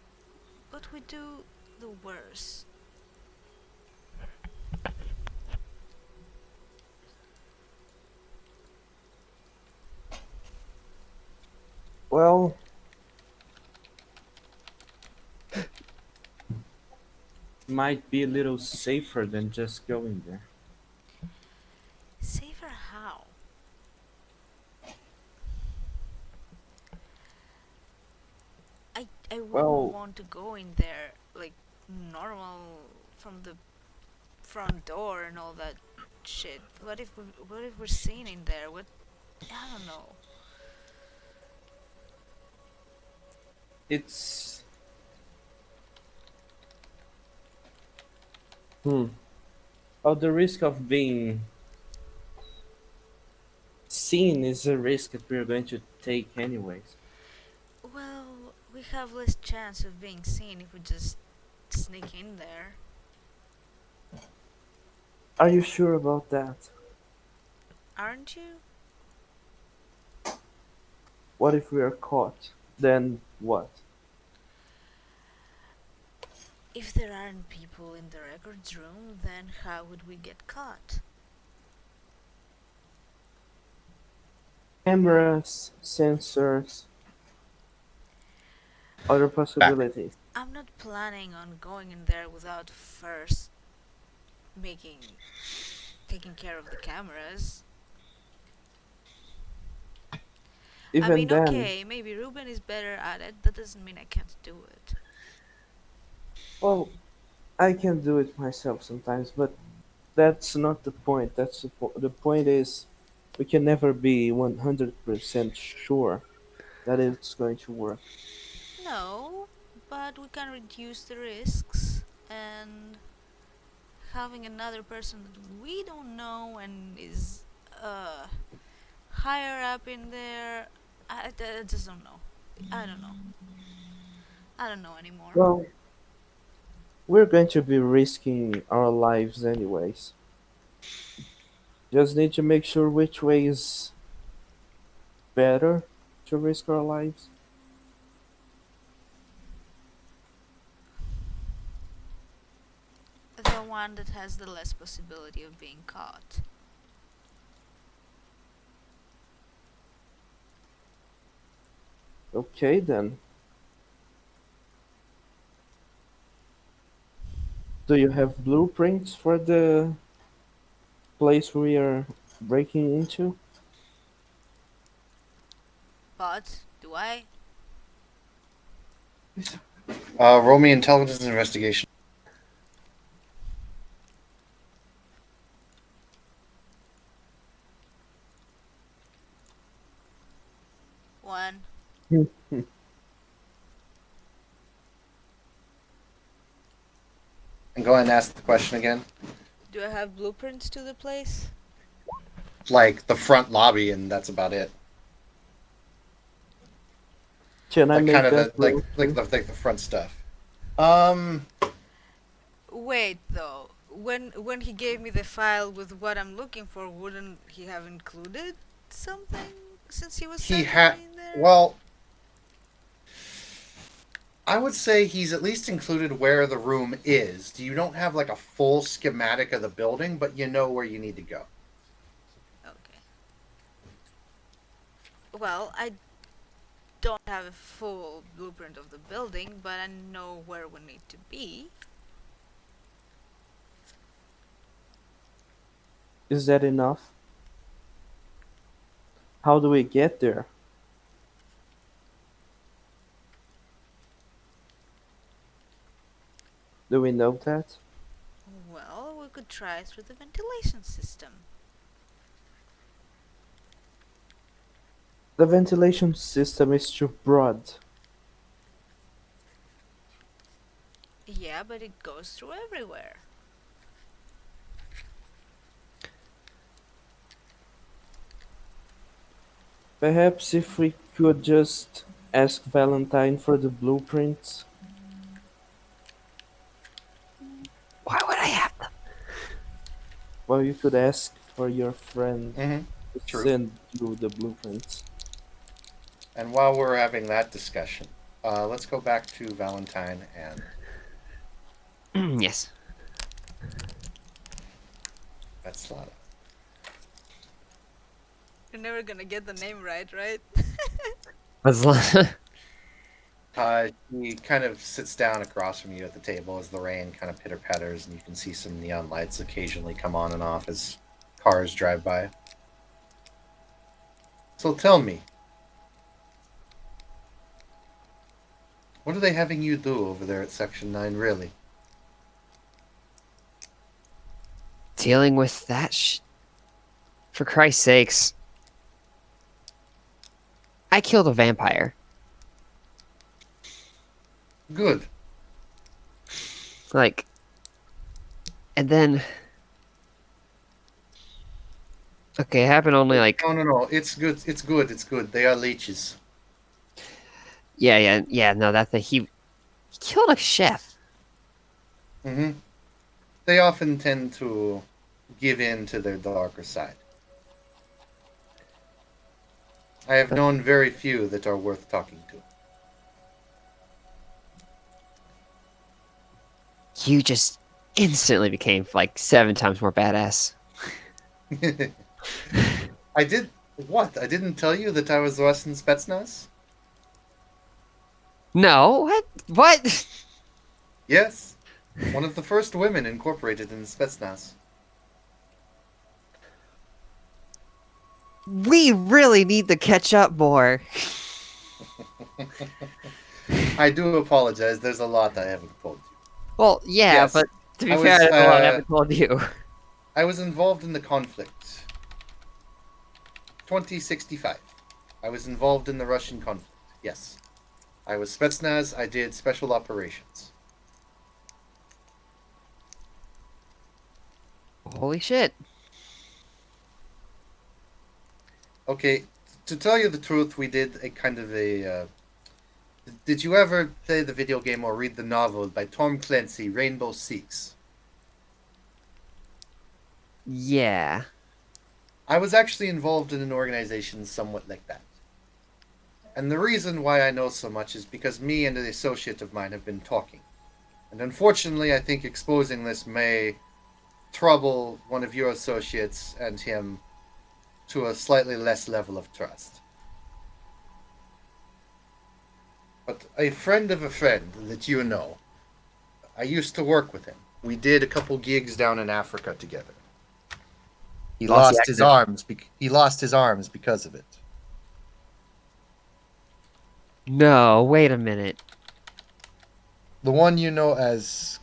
[SPEAKER 3] what we do, the worse.
[SPEAKER 2] Well, might be a little safer than just going there.
[SPEAKER 3] Safer how? I wouldn't
[SPEAKER 2] Well,
[SPEAKER 3] want to go in there like normal from the front door and all that shit. What if we're seen in there? What I don't know.
[SPEAKER 2] it's hmm. Oh, the risk of being seen is a risk that we're going to take anyways.
[SPEAKER 3] Well, we have less chance of being seen if we just sneak in there.
[SPEAKER 2] Are you sure about that?
[SPEAKER 3] Aren't you?
[SPEAKER 2] What if we are caught? Then what?
[SPEAKER 3] If there aren't people in the records room, then how would we get caught?
[SPEAKER 2] Cameras, sensors, other
[SPEAKER 1] Back.
[SPEAKER 2] possibilities.
[SPEAKER 3] I'm not planning on going in there without first making taking care of the cameras. I
[SPEAKER 2] Even
[SPEAKER 3] mean,
[SPEAKER 2] then,
[SPEAKER 3] okay, maybe Ruben is better at it. That doesn't mean I can't do it.
[SPEAKER 2] well, I can do it myself sometimes, but that's not the point. The point is we can never be 100% sure that it's going to work.
[SPEAKER 3] No, but we can reduce the risks and having another person that we don't know and is uh higher up in there. I just don't know. I don't know. I don't know anymore.
[SPEAKER 2] Well, we're going to be risking our lives anyways. Just need to make sure which way is better to risk our lives.
[SPEAKER 3] The one that has the less possibility of being caught.
[SPEAKER 2] Okay then. Do you have blueprints for the place we are breaking into?
[SPEAKER 3] But do I?
[SPEAKER 1] Roll me intelligence investigation.
[SPEAKER 3] One.
[SPEAKER 1] And go ahead and ask the question again.
[SPEAKER 3] Do I have blueprints to the place?
[SPEAKER 1] Like the front lobby, and that's about it.
[SPEAKER 2] Can I
[SPEAKER 1] Like
[SPEAKER 2] make
[SPEAKER 1] kind of
[SPEAKER 2] that
[SPEAKER 1] like the front stuff. Um,
[SPEAKER 3] Wait though. When he gave me the file with what I'm looking for, wouldn't he have included something since he was
[SPEAKER 1] he
[SPEAKER 3] sending
[SPEAKER 1] had.
[SPEAKER 3] me in there?
[SPEAKER 1] Well, I would say he's at least included where the room is. You don't have like a full schematic of the building, but you know where you need to go.
[SPEAKER 3] Okay. Well, I don't have a full blueprint of the building, but I know where we need to be.
[SPEAKER 2] Is that enough? How do we get there? Do we know that?
[SPEAKER 3] Well, we could try through the ventilation system.
[SPEAKER 2] The ventilation system is too broad.
[SPEAKER 3] Yeah, but it goes through everywhere.
[SPEAKER 2] Perhaps if we could just ask Valentine for the blueprints. Well, you could ask for your friend
[SPEAKER 1] Mm-hmm.
[SPEAKER 2] to
[SPEAKER 1] True.
[SPEAKER 2] send you the blueprints.
[SPEAKER 1] And while we're having that discussion, let's go back to Valentine and
[SPEAKER 4] Yes.
[SPEAKER 1] Vetslata.
[SPEAKER 3] You're never gonna get the name right, right?
[SPEAKER 1] He kind of sits down across from you at the table as the rain kind of pitter patters, and you can see some neon lights occasionally come on and off as cars drive by. So tell me, what are they having you do over there at Section 9, really?
[SPEAKER 4] Dealing with that For Christ's sakes. I killed a vampire.
[SPEAKER 1] Good.
[SPEAKER 4] Like, and then... Okay, it happened only like...
[SPEAKER 1] No. It's good. It's good. It's good. They are leeches.
[SPEAKER 4] Yeah, no, he killed a chef.
[SPEAKER 1] Mm-hmm. They often tend to give in to their darker side. I have known very few that are worth talking
[SPEAKER 4] You just instantly became like 7 times more badass.
[SPEAKER 1] to. I did what? I didn't tell you that I was Russian Spetsnaz?
[SPEAKER 4] No, what? What?
[SPEAKER 1] Yes. One of the first women incorporated in Spetsnaz.
[SPEAKER 4] We really need to catch up more.
[SPEAKER 1] I do apologize. There's a lot I haven't told you.
[SPEAKER 4] Well, yeah,
[SPEAKER 1] Yes,
[SPEAKER 4] but to be
[SPEAKER 1] I
[SPEAKER 4] fair,
[SPEAKER 1] was,
[SPEAKER 4] I haven't told you.
[SPEAKER 1] I was involved in the conflict. 2065. I was involved in the Russian conflict. Yes. I was Spetsnaz. I did special operations.
[SPEAKER 4] Holy shit.
[SPEAKER 1] Okay, to tell you the truth, we did a kind of a... did you ever play the video game or read the novel by Tom Clancy, Rainbow Six?
[SPEAKER 4] Yeah.
[SPEAKER 1] I was actually involved in an organization somewhat like that. And the reason why I know so much is because me and an associate of mine have been talking. And unfortunately, I think exposing this may trouble one of your associates and him to a slightly less level of trust. But a friend of a friend that you know, I used to work with him. We did a couple gigs down in Africa together. He
[SPEAKER 4] Lost
[SPEAKER 1] lost
[SPEAKER 4] the
[SPEAKER 1] his
[SPEAKER 4] actor.
[SPEAKER 1] arms. He lost his arms because of it.
[SPEAKER 4] No, wait a minute.
[SPEAKER 1] The one you know as...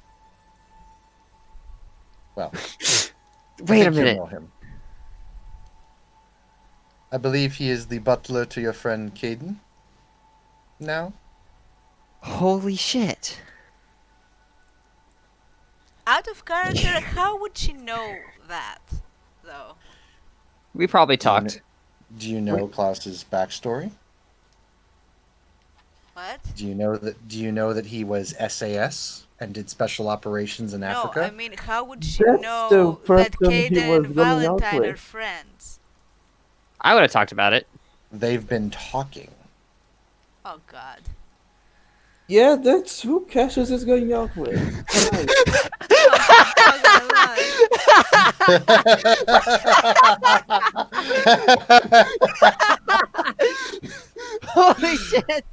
[SPEAKER 1] Well,
[SPEAKER 4] Wait a
[SPEAKER 1] think you
[SPEAKER 4] minute.
[SPEAKER 1] know him. I believe he is the butler to your friend Caden. Now?
[SPEAKER 4] Holy shit.
[SPEAKER 3] Out of character, how would she know that, though?
[SPEAKER 4] We probably
[SPEAKER 1] Do you
[SPEAKER 4] talked.
[SPEAKER 1] Do you know Klaus's backstory?
[SPEAKER 3] What?
[SPEAKER 1] Do you know that he was SAS and did special operations in
[SPEAKER 3] No,
[SPEAKER 1] Africa?
[SPEAKER 3] I mean, how would she
[SPEAKER 2] That's
[SPEAKER 3] know
[SPEAKER 2] the
[SPEAKER 3] that
[SPEAKER 2] person he
[SPEAKER 3] Caden
[SPEAKER 2] was
[SPEAKER 3] and
[SPEAKER 2] going out
[SPEAKER 3] Valentine are
[SPEAKER 2] with.
[SPEAKER 3] friends?
[SPEAKER 4] I would have talked about it.
[SPEAKER 1] They've been talking.
[SPEAKER 3] Oh God.
[SPEAKER 2] Yeah, that's who Cassius is going out with. Tonight.
[SPEAKER 3] I'm not gonna lie.
[SPEAKER 4] Holy shit.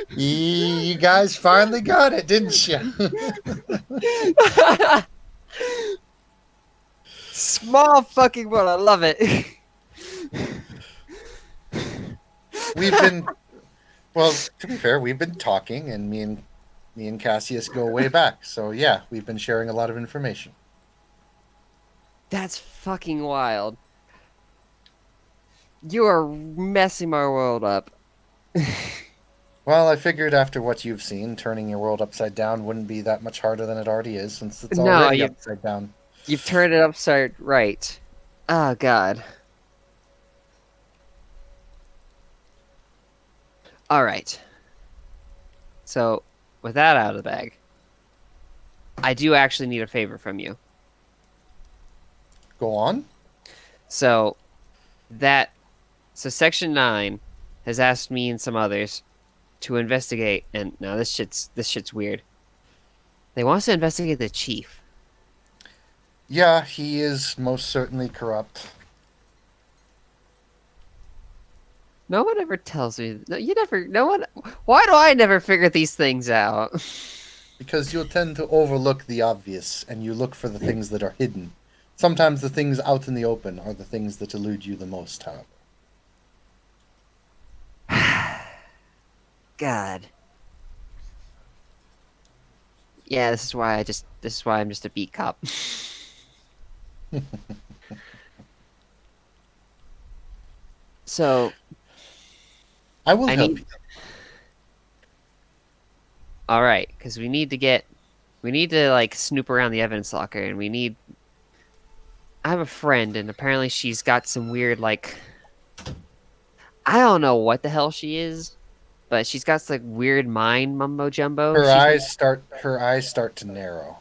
[SPEAKER 1] You guys finally got it, didn't you?
[SPEAKER 4] Small fucking world. I love it.
[SPEAKER 1] We've been, well, to be fair, we've been talking, and me and Cassius go way back. So yeah, we've been sharing a lot of information.
[SPEAKER 4] That's fucking wild. You are messing my world up.
[SPEAKER 1] Well, I figured after what you've seen, turning your world upside down wouldn't be that much harder than it already is, since it's
[SPEAKER 4] No,
[SPEAKER 1] already
[SPEAKER 4] you-
[SPEAKER 1] upside down.
[SPEAKER 4] You've turned it upside right. Oh god. Alright. So, with that out of the bag, I do actually need a favor from you.
[SPEAKER 1] Go on.
[SPEAKER 4] So so Section 9 has asked me and some others to investigate, and now this shit's weird. They want us to investigate the chief.
[SPEAKER 1] Yeah, he is most certainly corrupt.
[SPEAKER 4] No one ever tells me. No, you never. No one. Why do I never figure these things out?
[SPEAKER 1] Because you'll tend to overlook the obvious and you look for the things that are hidden. Sometimes the things out in the open are the things that elude you the most, however.
[SPEAKER 4] God. Yeah, this is why I'm just a beat cop. So,
[SPEAKER 1] I will
[SPEAKER 4] I
[SPEAKER 1] help
[SPEAKER 4] need
[SPEAKER 1] you.
[SPEAKER 4] all right, because we need to like snoop around the evidence locker, and I have a friend, and apparently she's got some weird like I don't know what the hell she is, but she's got some like weird mind mumbo jumbo.
[SPEAKER 1] Her eyes start to narrow.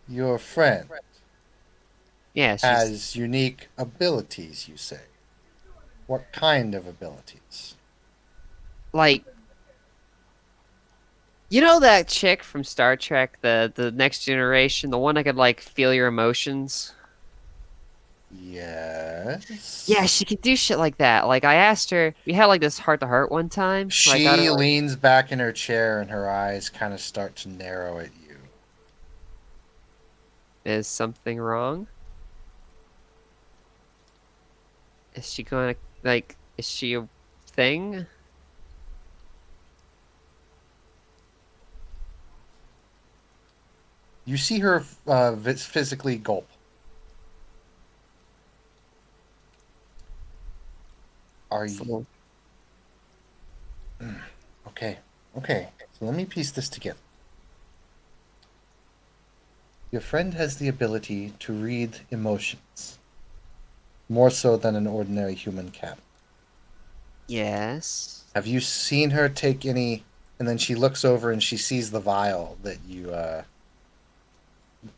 [SPEAKER 1] Your friend
[SPEAKER 4] Yeah, she's
[SPEAKER 1] has unique abilities, you say. What kind of abilities?
[SPEAKER 4] like you know that chick from Star Trek, the Next Generation, the one that could like feel your emotions.
[SPEAKER 1] Yes.
[SPEAKER 4] Yeah, she could do shit like that. Like I asked her, we had like this heart to heart one time. Where I got her
[SPEAKER 1] She
[SPEAKER 4] like,
[SPEAKER 1] leans back in her chair and her eyes kind of start to narrow at you.
[SPEAKER 4] is something wrong? Is she going to like? Is she a thing?
[SPEAKER 1] You see her physically gulp. Are you okay? Okay. So let me piece this together. Your friend has the ability to read emotions, more so than an ordinary human can.
[SPEAKER 4] Yes.
[SPEAKER 1] Have you seen her take any? And then she looks over and she sees the vial that you,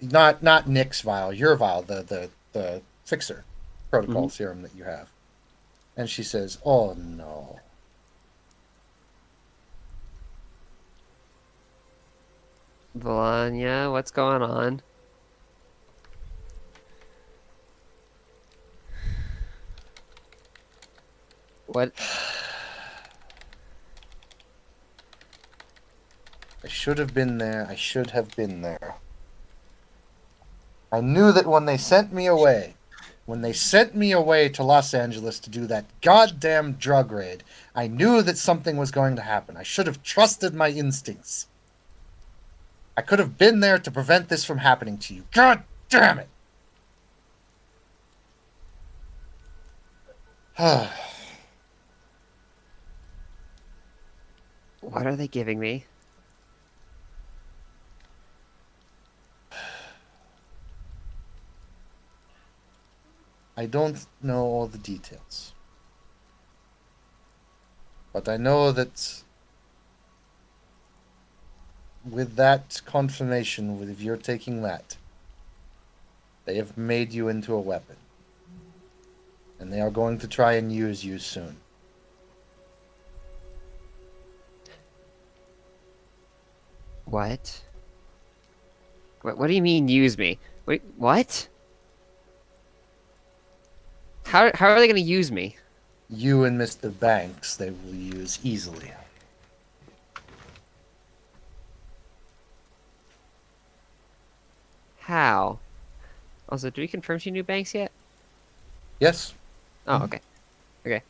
[SPEAKER 1] not Nick's vial, your vial, the fixer protocol
[SPEAKER 4] Mhm.
[SPEAKER 1] serum that you have. And she says, "Oh no."
[SPEAKER 4] Volanya, what's going on? What?
[SPEAKER 1] I should have been there. I should have been there. I knew that when they sent me away to Los Angeles to do that goddamn drug raid, I knew that something was going to happen. I should have trusted my instincts. I could have been there to prevent this from happening to you. God damn it!
[SPEAKER 4] What are they giving me?
[SPEAKER 1] I don't know all the details. But I know that with that confirmation, if you're taking that, they have made you into a weapon. And they are going to try and use you soon.
[SPEAKER 4] What? What do you mean use me? Wait, what? How are they gonna use me?
[SPEAKER 1] You and Mr. Banks, they will use easily.
[SPEAKER 4] How? Also, do we confirm she knew Banks yet?
[SPEAKER 1] Yes?
[SPEAKER 4] Oh,
[SPEAKER 1] Mhm.
[SPEAKER 4] okay. Okay.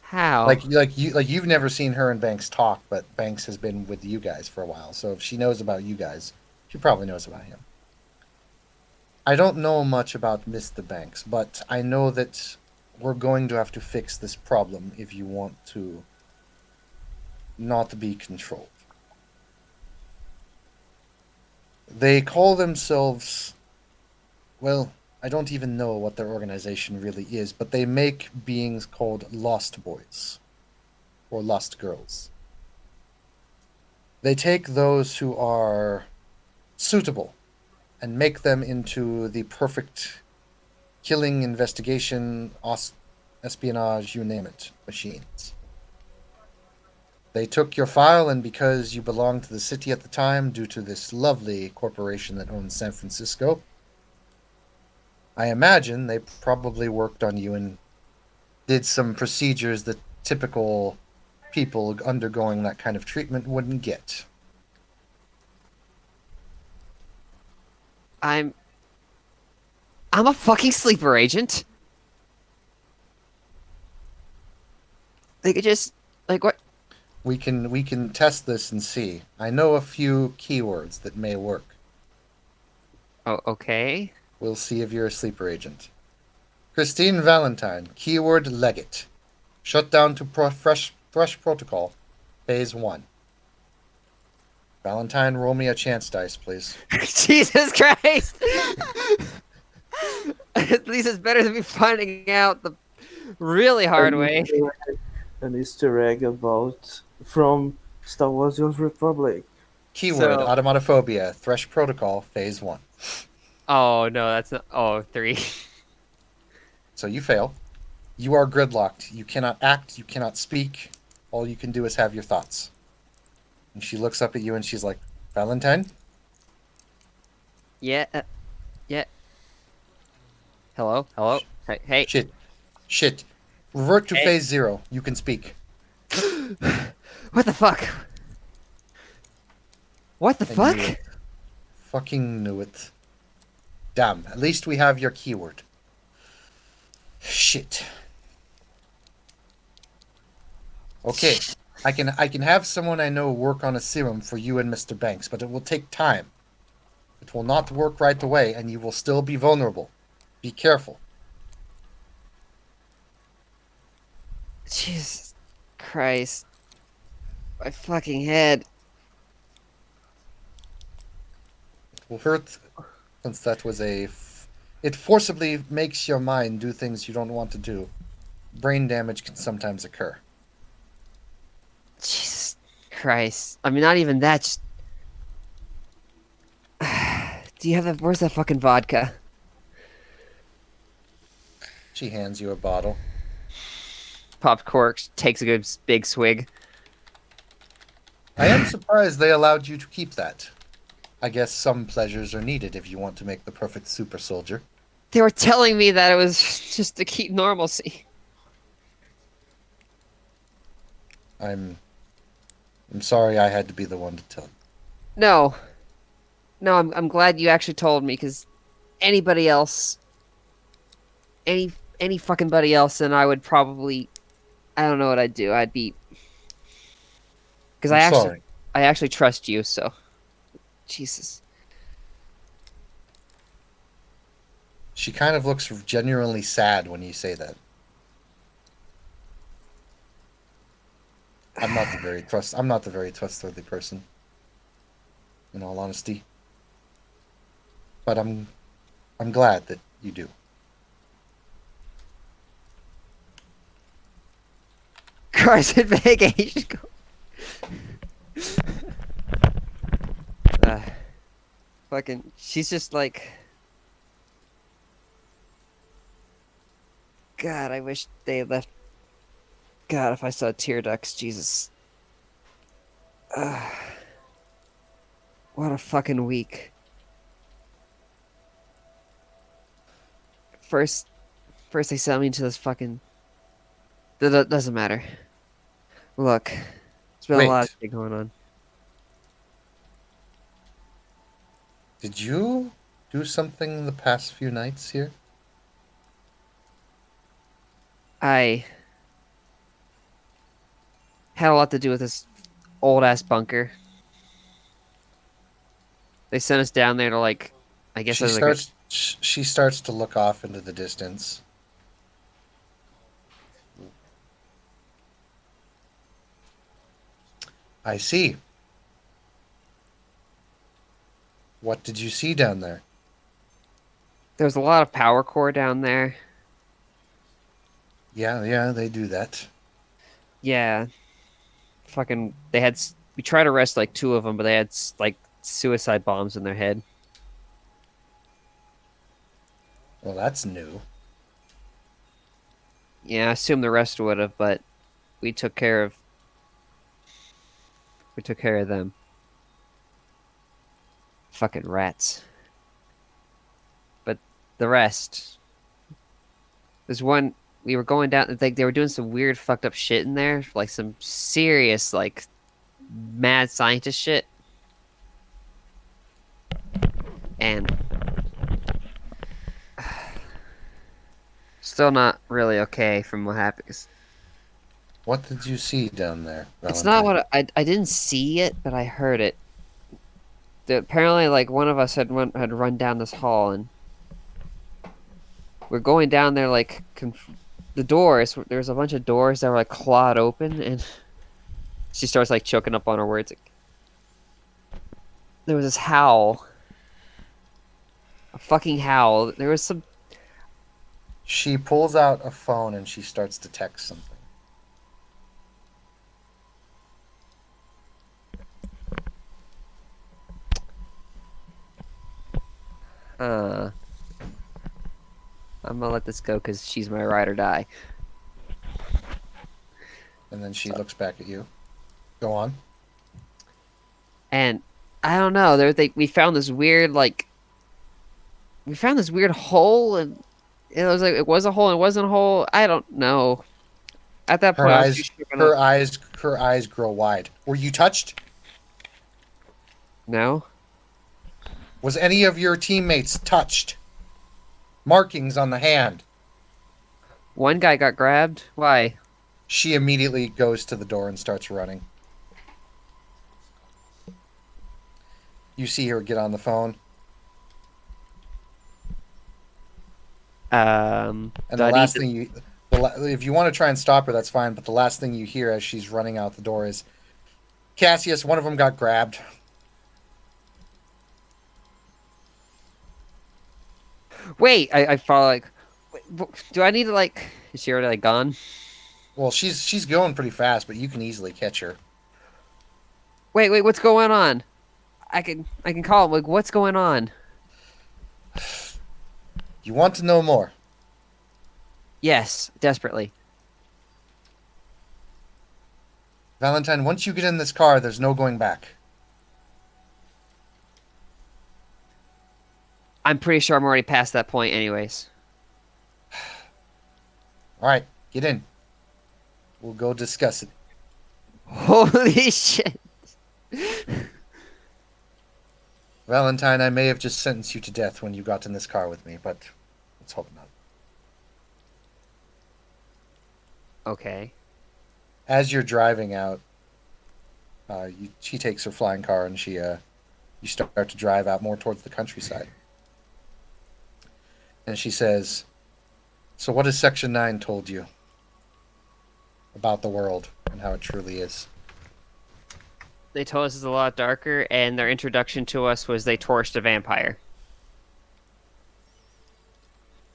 [SPEAKER 4] How?
[SPEAKER 1] Like you've never seen her and Banks talk, but Banks has been with you guys for a while. So if she knows about you guys, she probably knows about him. I don't know much about Mr. Banks, but I know that we're going to have to fix this problem if you want to not be controlled. They call themselves, well, I don't even know what their organization really is, but they make beings called Lost Boys or Lost Girls. They take those who are suitable and make them into the perfect killing, investigation, espionage, you name it, machines. They took your file, and because you belonged to the city at the time, due to this lovely corporation that owns San Francisco, I imagine they probably worked on you and did some procedures that typical people undergoing that kind of treatment wouldn't get.
[SPEAKER 4] I'm a fucking sleeper agent. They could just like what?
[SPEAKER 1] We can test this and see. I know a few keywords that may work.
[SPEAKER 4] Oh, okay.
[SPEAKER 1] We'll see if you're a sleeper agent. Christine Valentine, keyword legate. Shut down to Thresh Protocol, Phase 1. Valentine, roll me a chance dice, please.
[SPEAKER 4] Jesus Christ! At least it's better than me finding out the really hard way.
[SPEAKER 2] An Easter egg about from Star Wars: The Old Republic.
[SPEAKER 1] Keyword,
[SPEAKER 4] So-
[SPEAKER 1] automotophobia, Thresh Protocol, Phase 1.
[SPEAKER 4] Oh no, that's not. Oh, 3.
[SPEAKER 1] So you fail. You are gridlocked. You cannot act, you cannot speak. All you can do is have your thoughts. And she looks up at you and she's like, Valentine?
[SPEAKER 4] Yeah. Yeah. Hello. Hello. Hey. Hey.
[SPEAKER 1] Shit. Revert to
[SPEAKER 4] Hey.
[SPEAKER 1] Phase 0. You can speak.
[SPEAKER 4] What the fuck? What the
[SPEAKER 1] I
[SPEAKER 4] fuck?
[SPEAKER 1] knew it. Fucking knew it. Damn, at least we have your keyword. Shit. Okay, I can have someone I know work on a serum for you and Mr. Banks, but it will take time. It will not work right away, and you will still be vulnerable. Be careful.
[SPEAKER 4] Jesus Christ. My fucking head.
[SPEAKER 1] It will hurt, since that was it forcibly makes your mind do things you don't want to do. Brain damage can sometimes occur.
[SPEAKER 4] Jesus Christ. I mean, not even that. Just... Do you have that? Where's that fucking vodka?
[SPEAKER 1] She hands you a bottle.
[SPEAKER 4] Pops cork, takes a good big swig.
[SPEAKER 1] I am surprised they allowed you to keep that. I guess some pleasures are needed if you want to make the perfect super soldier.
[SPEAKER 4] They were telling me that it was just to keep normalcy.
[SPEAKER 1] I'm sorry I had to be the one to tell.
[SPEAKER 4] No. No, I'm glad you actually told me, because anybody else, any fucking buddy else, and I would probably, I don't know what I'd do. I'd be, because
[SPEAKER 1] Sorry.
[SPEAKER 4] I actually trust you. So, Jesus.
[SPEAKER 1] She kind of looks genuinely sad when you say that. I'm not the very trustworthy person. In all honesty. But I'm glad that you do.
[SPEAKER 4] Carson vacation. Fucking, she's just like, God, I wish they had left. God, if I saw tear ducts, Jesus. What a fucking week. First they sent me to this fucking. That doesn't matter. Look, there's been a lot of
[SPEAKER 1] Wait.
[SPEAKER 4] shit going on.
[SPEAKER 1] Did you do something the past few nights here?
[SPEAKER 4] I had a lot to do with this old ass bunker. They sent us down there to like, I guess
[SPEAKER 1] She starts to look off into the distance. I see. What did you see down there?
[SPEAKER 4] there's a lot of power core down there.
[SPEAKER 1] Yeah, they do that.
[SPEAKER 4] Yeah, fucking. We tried to arrest like 2 of them, but they had like suicide bombs in their head.
[SPEAKER 1] Well, that's new.
[SPEAKER 4] Yeah, I assume the rest would have, but we took care of them. Fucking rats. But the rest. There's one we were going down like they were doing some weird fucked up shit in there, like some serious like mad scientist shit. And still not really okay from what happened.
[SPEAKER 1] What did you see down there?
[SPEAKER 4] It's not
[SPEAKER 1] Valentine?
[SPEAKER 4] what I didn't see it, but I heard it. Apparently, like one of us had run down this hall, and we're going down there like the doors. There's a bunch of doors that were like clawed open, and she starts like choking up on her words. Like, there was this howl, a fucking howl. There was some.
[SPEAKER 1] She pulls out a phone and she starts to text something.
[SPEAKER 4] I'm gonna let this go because she's my ride or die.
[SPEAKER 1] And then she looks back at you. Go on.
[SPEAKER 4] And I don't know. We found this weird hole, and it was like it was a hole and it wasn't a hole. I don't know. At that
[SPEAKER 1] Her
[SPEAKER 4] point, I was
[SPEAKER 1] eyes,
[SPEAKER 4] just shook
[SPEAKER 1] her
[SPEAKER 4] up.
[SPEAKER 1] eyes, her eyes grow wide. Were you touched?
[SPEAKER 4] No.
[SPEAKER 1] Was any of your teammates touched? Markings on the hand.
[SPEAKER 4] One guy got grabbed. Why?
[SPEAKER 1] She immediately goes to the door and starts running. You see her get on the phone,
[SPEAKER 4] Um.
[SPEAKER 1] and
[SPEAKER 4] do I
[SPEAKER 1] the
[SPEAKER 4] need
[SPEAKER 1] last
[SPEAKER 4] to-
[SPEAKER 1] thing you, if you want to try and stop her, that's fine. But the last thing you hear as she's running out the door is, "Cassius, one of them got grabbed."
[SPEAKER 4] Wait, I follow like. Do I need to like? Is she already like gone?
[SPEAKER 1] Well, she's going pretty fast, but you can easily catch her.
[SPEAKER 4] Wait, what's going on? I can call him. Like, what's going on?
[SPEAKER 1] You want to know more?
[SPEAKER 4] Yes, desperately.
[SPEAKER 1] Valentine, once you get in this car, there's no going back.
[SPEAKER 4] I'm pretty sure I'm already past that point, anyways.
[SPEAKER 1] All right, get in. We'll go discuss it.
[SPEAKER 4] Holy shit!
[SPEAKER 1] Valentine, I may have just sentenced you to death when you got in this car with me, but let's hope not.
[SPEAKER 4] Okay.
[SPEAKER 1] As you're driving out, she takes her flying car and you start to drive out more towards the countryside. And she says, "So what has Section 9 told you about the world and how it truly is?"
[SPEAKER 4] They told us it's a lot darker, and their introduction to us was they torched a vampire.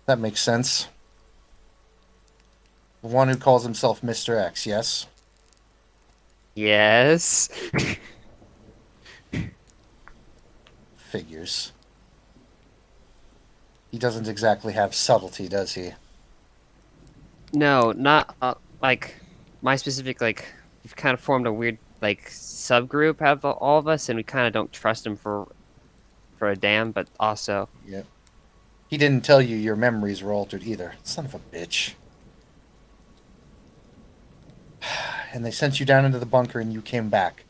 [SPEAKER 1] That makes sense. The one who calls himself Mr. X, yes?
[SPEAKER 4] Yes.
[SPEAKER 1] Figures. He doesn't exactly have subtlety, does he?
[SPEAKER 4] No, not like my specific like. We've kind of formed a weird like subgroup out of all of us, and we kind of don't trust him for a damn. But also,
[SPEAKER 1] Yep. He didn't tell you your memories were altered either. Son of a bitch. And they sent you down into the bunker and you came back,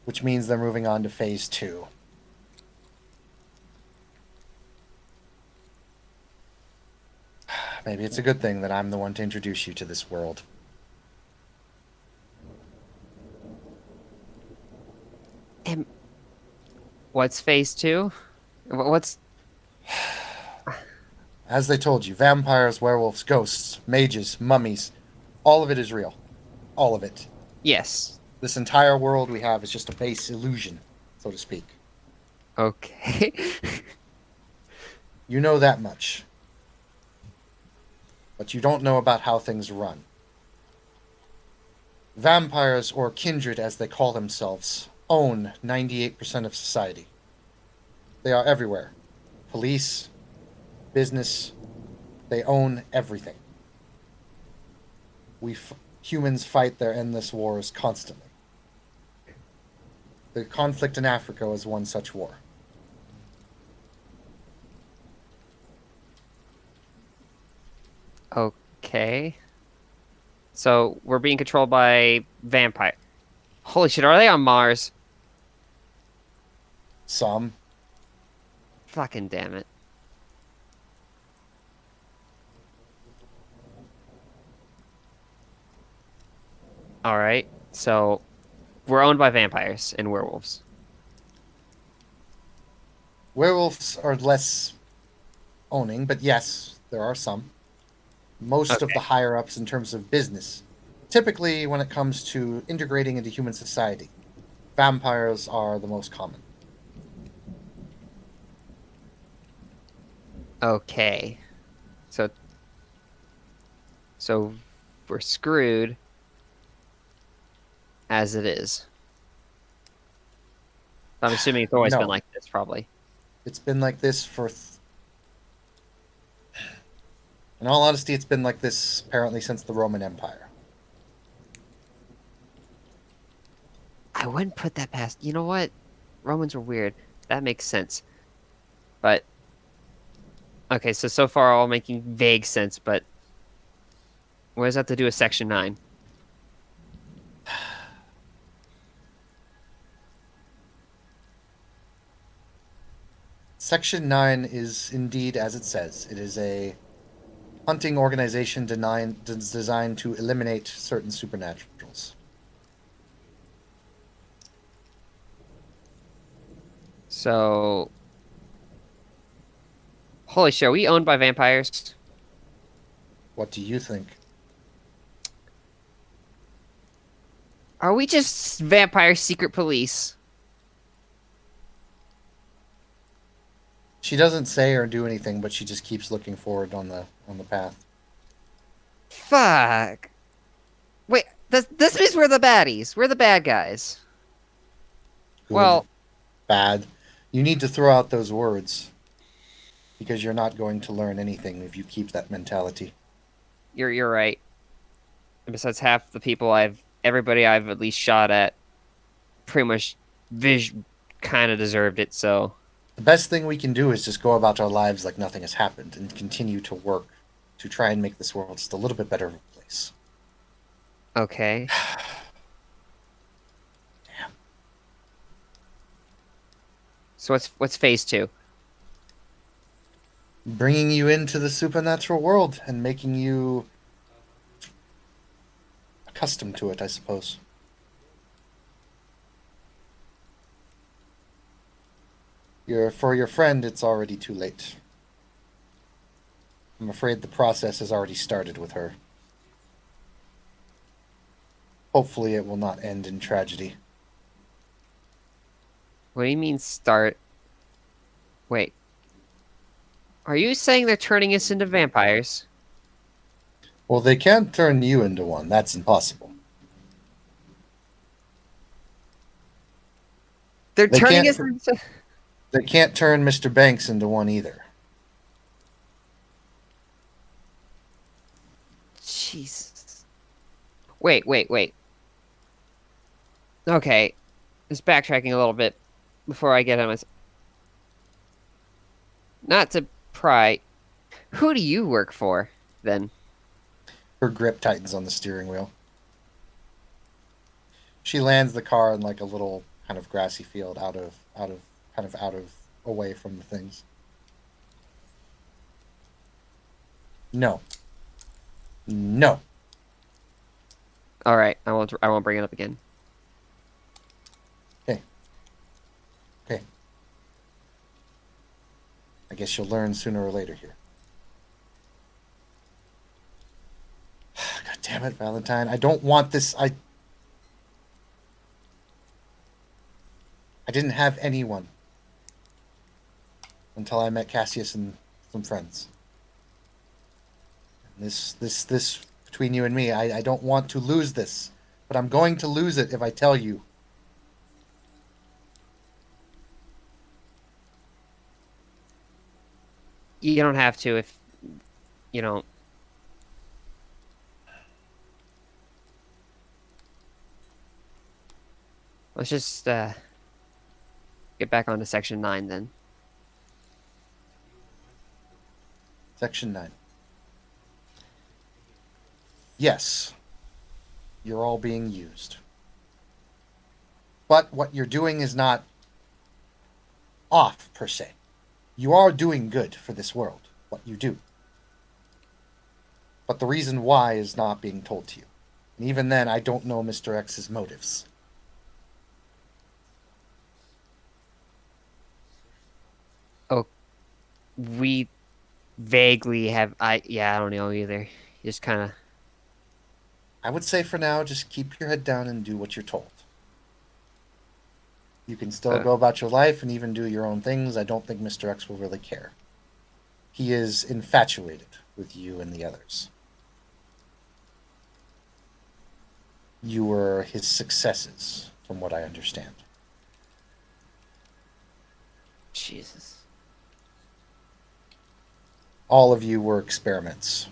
[SPEAKER 1] which means they're moving on to phase 2. Maybe it's a good thing that I'm the one to introduce you to this world.
[SPEAKER 4] and what's phase 2? What's
[SPEAKER 1] As they told you, vampires, werewolves, ghosts, mages, mummies, all of it is real. All of it.
[SPEAKER 4] yes?
[SPEAKER 1] This entire world we have is just a base illusion, so to speak.
[SPEAKER 4] Okay.
[SPEAKER 1] You know that much. But you don't know about how things run. Vampires, or kindred as they call themselves, own 98% of society. They are everywhere. Police, business, they own everything. Humans fight their endless wars constantly. The conflict in Africa was one such war.
[SPEAKER 4] Okay. So we're being controlled by vampire. Holy shit, are they on Mars?
[SPEAKER 1] Some.
[SPEAKER 4] Fucking damn it. Alright, so we're owned by vampires and werewolves.
[SPEAKER 1] Werewolves are less owning, but yes, there are some. Most of
[SPEAKER 4] Okay.
[SPEAKER 1] the higher ups in terms of business. Typically, when it comes to integrating into human society, vampires are the most common.
[SPEAKER 4] Okay. So we're screwed as it is. I'm assuming it's always
[SPEAKER 1] No.
[SPEAKER 4] been like this, probably.
[SPEAKER 1] It's been like this for. In all honesty, it's been like this apparently since the Roman Empire.
[SPEAKER 4] I wouldn't put that past. You know what? Romans were weird. That makes sense. But okay, so far all making vague sense, but what does that have to do with Section 9?
[SPEAKER 1] Section 9 is indeed, as it says, it is a hunting organization designed to eliminate certain supernaturals.
[SPEAKER 4] So holy shit, are we owned by vampires?
[SPEAKER 1] What do you think?
[SPEAKER 4] Are we just vampire secret police?
[SPEAKER 1] She doesn't say or do anything, but she just keeps looking forward on the path.
[SPEAKER 4] Fuck. Wait, this means we're the baddies. We're the bad guys.
[SPEAKER 1] Good,
[SPEAKER 4] Well,
[SPEAKER 1] bad. You need to throw out those words because you're not going to learn anything if you keep that mentality.
[SPEAKER 4] you're right. And besides, half the people everybody I've at least shot at, pretty much, kind of deserved it. So
[SPEAKER 1] The best thing we can do is just go about our lives like nothing has happened and continue to work to try and make this world just a little bit better of a place.
[SPEAKER 4] okay.
[SPEAKER 1] Damn.
[SPEAKER 4] So what's phase 2?
[SPEAKER 1] Bringing you into the supernatural world and making you accustomed to it, I suppose. For your friend, it's already too late. I'm afraid the process has already started with her. Hopefully, it will not end in tragedy.
[SPEAKER 4] What do you mean start? Wait. Are you saying they're turning us into vampires?
[SPEAKER 1] Well, they can't turn you into one. That's impossible.
[SPEAKER 4] They're
[SPEAKER 1] They
[SPEAKER 4] turning
[SPEAKER 1] can't-
[SPEAKER 4] us into...
[SPEAKER 1] They can't turn Mr. Banks into one either.
[SPEAKER 4] Jesus. Wait. Okay. Just backtracking a little bit before I get on this. Not to pry. Who do you work for, then?
[SPEAKER 1] Her grip tightens on the steering wheel. She lands the car in like a little kind of grassy field out of away from the things. No. No.
[SPEAKER 4] Alright, I won't bring it up again.
[SPEAKER 1] Okay. I guess you'll learn sooner or later here. God damn it, Valentine. I don't want this. I didn't have anyone until I met Cassius and some friends. And this between you and me, I don't want to lose this, but I'm going to lose it if I tell you.
[SPEAKER 4] You don't have to if you don't. Let's just get back onto section 9 then.
[SPEAKER 1] Section 9. Yes, you're all being used. But what you're doing is not off, per se. You are doing good for this world, what you do. But the reason why is not being told to you. And even then, I don't know Mr. X's motives.
[SPEAKER 4] We vaguely have. I don't know either. Just kind of.
[SPEAKER 1] I would say for now, just keep your head down and do what you're told. You can still go about your life and even do your own things. I don't think Mr. X will really care. He is infatuated with you and the others. You were his successes, from what I understand.
[SPEAKER 4] Jesus.
[SPEAKER 1] All of you were experiments.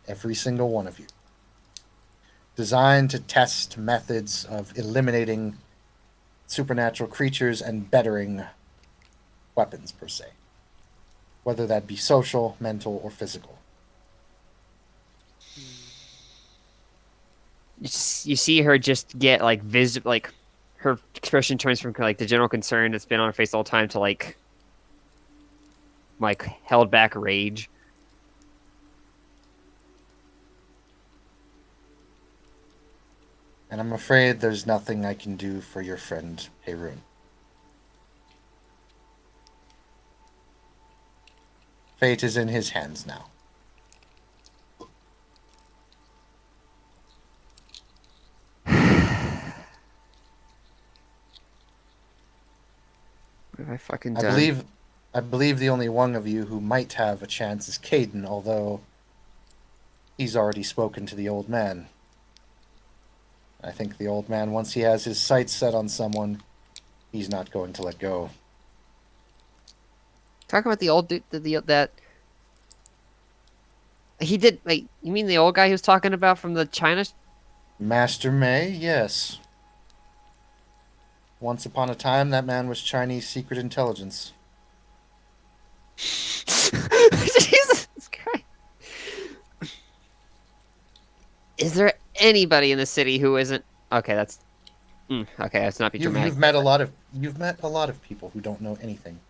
[SPEAKER 1] Every single one of you. Designed to test methods of eliminating supernatural creatures and bettering weapons, per se. Whether that be social, mental, or physical.
[SPEAKER 4] You see her just get like like her expression turns from like the general concern that's been on her face the whole time to like held back rage.
[SPEAKER 1] And I'm afraid there's nothing I can do for your friend Perun. Fate is in his hands now.
[SPEAKER 4] What have I fucking
[SPEAKER 1] I
[SPEAKER 4] done?
[SPEAKER 1] believe the only one of you who might have a chance is Caden, although he's already spoken to the old man. I think the old man, once he has his sights set on someone, he's not going to let go.
[SPEAKER 4] Talk about the old dude, that he did. Wait, you mean the old guy he was talking about from the China?
[SPEAKER 1] Master May, yes. Once upon a time, that man was Chinese secret intelligence.
[SPEAKER 4] Jesus Christ! Is there anybody in the city who isn't? Okay, that's okay. Let's not be dramatic.
[SPEAKER 1] You've met a lot of people who don't know anything.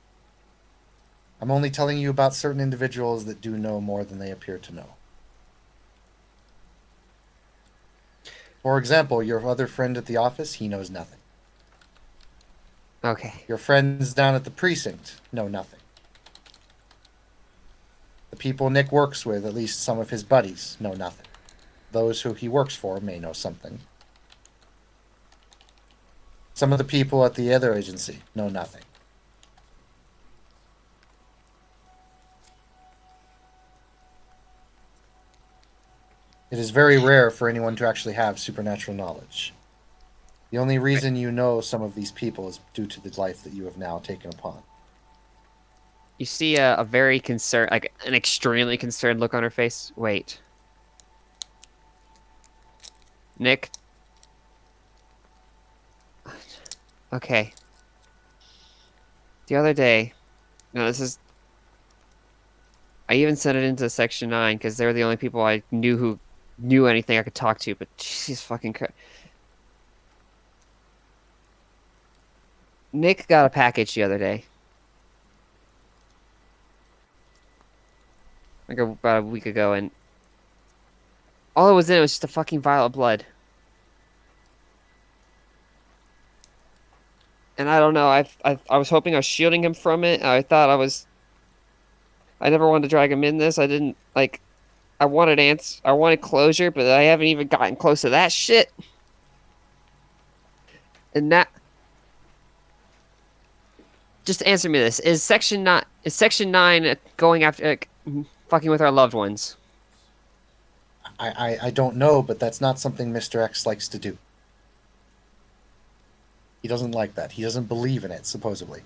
[SPEAKER 1] I'm only telling you about certain individuals that do know more than they appear to know. For example, your other friend at the office, he knows nothing.
[SPEAKER 4] Okay.
[SPEAKER 1] Your friends down at the precinct know nothing. The people Nick works with, at least some of his buddies, know nothing. Those who he works for may know something. Some of the people at the other agency know nothing. It is very rare for anyone to actually have supernatural knowledge. The only reason you know some of these people is due to the life that you have now taken upon.
[SPEAKER 4] You see a very concerned, like an extremely concerned look on her face. Wait. Nick. Okay. The other day, no, this is. I even sent it into Section 9 because they were the only people I knew who knew anything I could talk to. But Jesus fucking Christ. Nick got a package the other day. Like about a week ago, and all it was in it was just a fucking vial of blood. And I don't know. I was hoping I was shielding him from it. I thought I was. I never wanted to drag him in this. I didn't like. I wanted closure, but I haven't even gotten close to that shit. And that. Just answer me this: Is Section 9 going after fucking with our loved ones?
[SPEAKER 1] I don't know, but that's not something Mr. X likes to do. He doesn't like that. He doesn't believe in it, supposedly.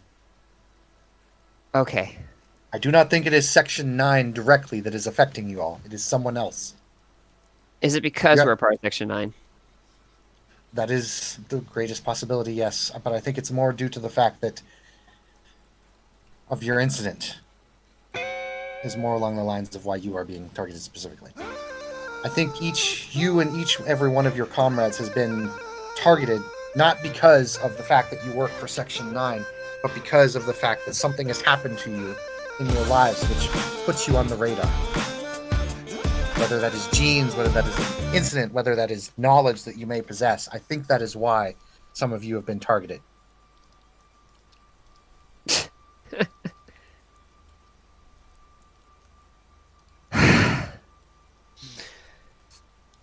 [SPEAKER 4] Okay.
[SPEAKER 1] I do not think it is Section 9 directly that is affecting you all. It is someone else.
[SPEAKER 4] Is it because
[SPEAKER 1] Yep.
[SPEAKER 4] we're a part of Section 9?
[SPEAKER 1] That is the greatest possibility, yes. But I think it's more due to the fact that of your incident is more along the lines of why you are being targeted specifically. I think you and every one of your comrades has been targeted not because of the fact that you work for Section 9, but because of the fact that something has happened to you in your lives which puts you on the radar. Whether that is genes, whether that is an incident, whether that is knowledge that you may possess. I think that is why some of you have been targeted.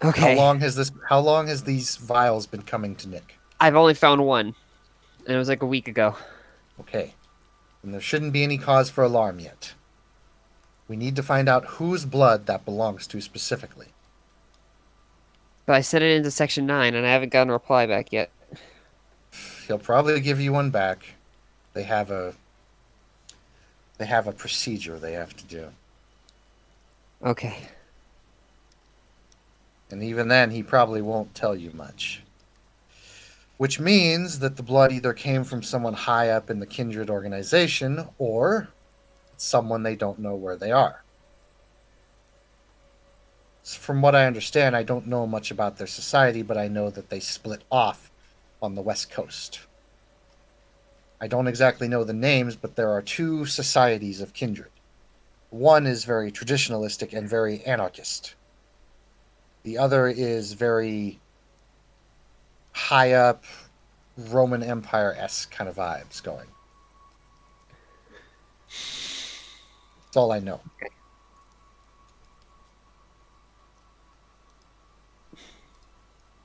[SPEAKER 4] Okay.
[SPEAKER 1] How long has these vials been coming to Nick?
[SPEAKER 4] I've only found one, and it was like a week ago.
[SPEAKER 1] Okay. And there shouldn't be any cause for alarm yet. We need to find out whose blood that belongs to specifically.
[SPEAKER 4] But I sent it into Section 9, and I haven't gotten a reply back yet.
[SPEAKER 1] He'll probably give you one back. They have a procedure they have to do.
[SPEAKER 4] Okay.
[SPEAKER 1] And even then, he probably won't tell you much. Which means that the blood either came from someone high up in the Kindred organization, or someone they don't know where they are. From what I understand, I don't know much about their society, but I know that they split off on the West Coast. I don't exactly know the names, but there are two societies of Kindred. One is very traditionalistic and very anarchist. The other is very high up, Roman Empire-esque kind of vibes going. That's all I know.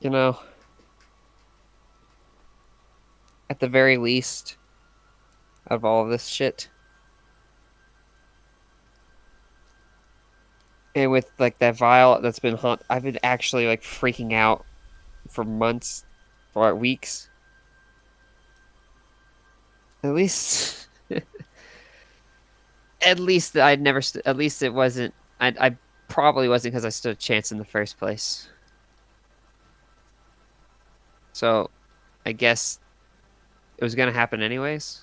[SPEAKER 4] You know, at the very least, of all of this shit, and with like that vial that's been I've been actually like freaking out for months or weeks. At least, at least I'd never. At least it wasn't. I probably wasn't because I stood a chance in the first place. So, I guess it was gonna happen anyways.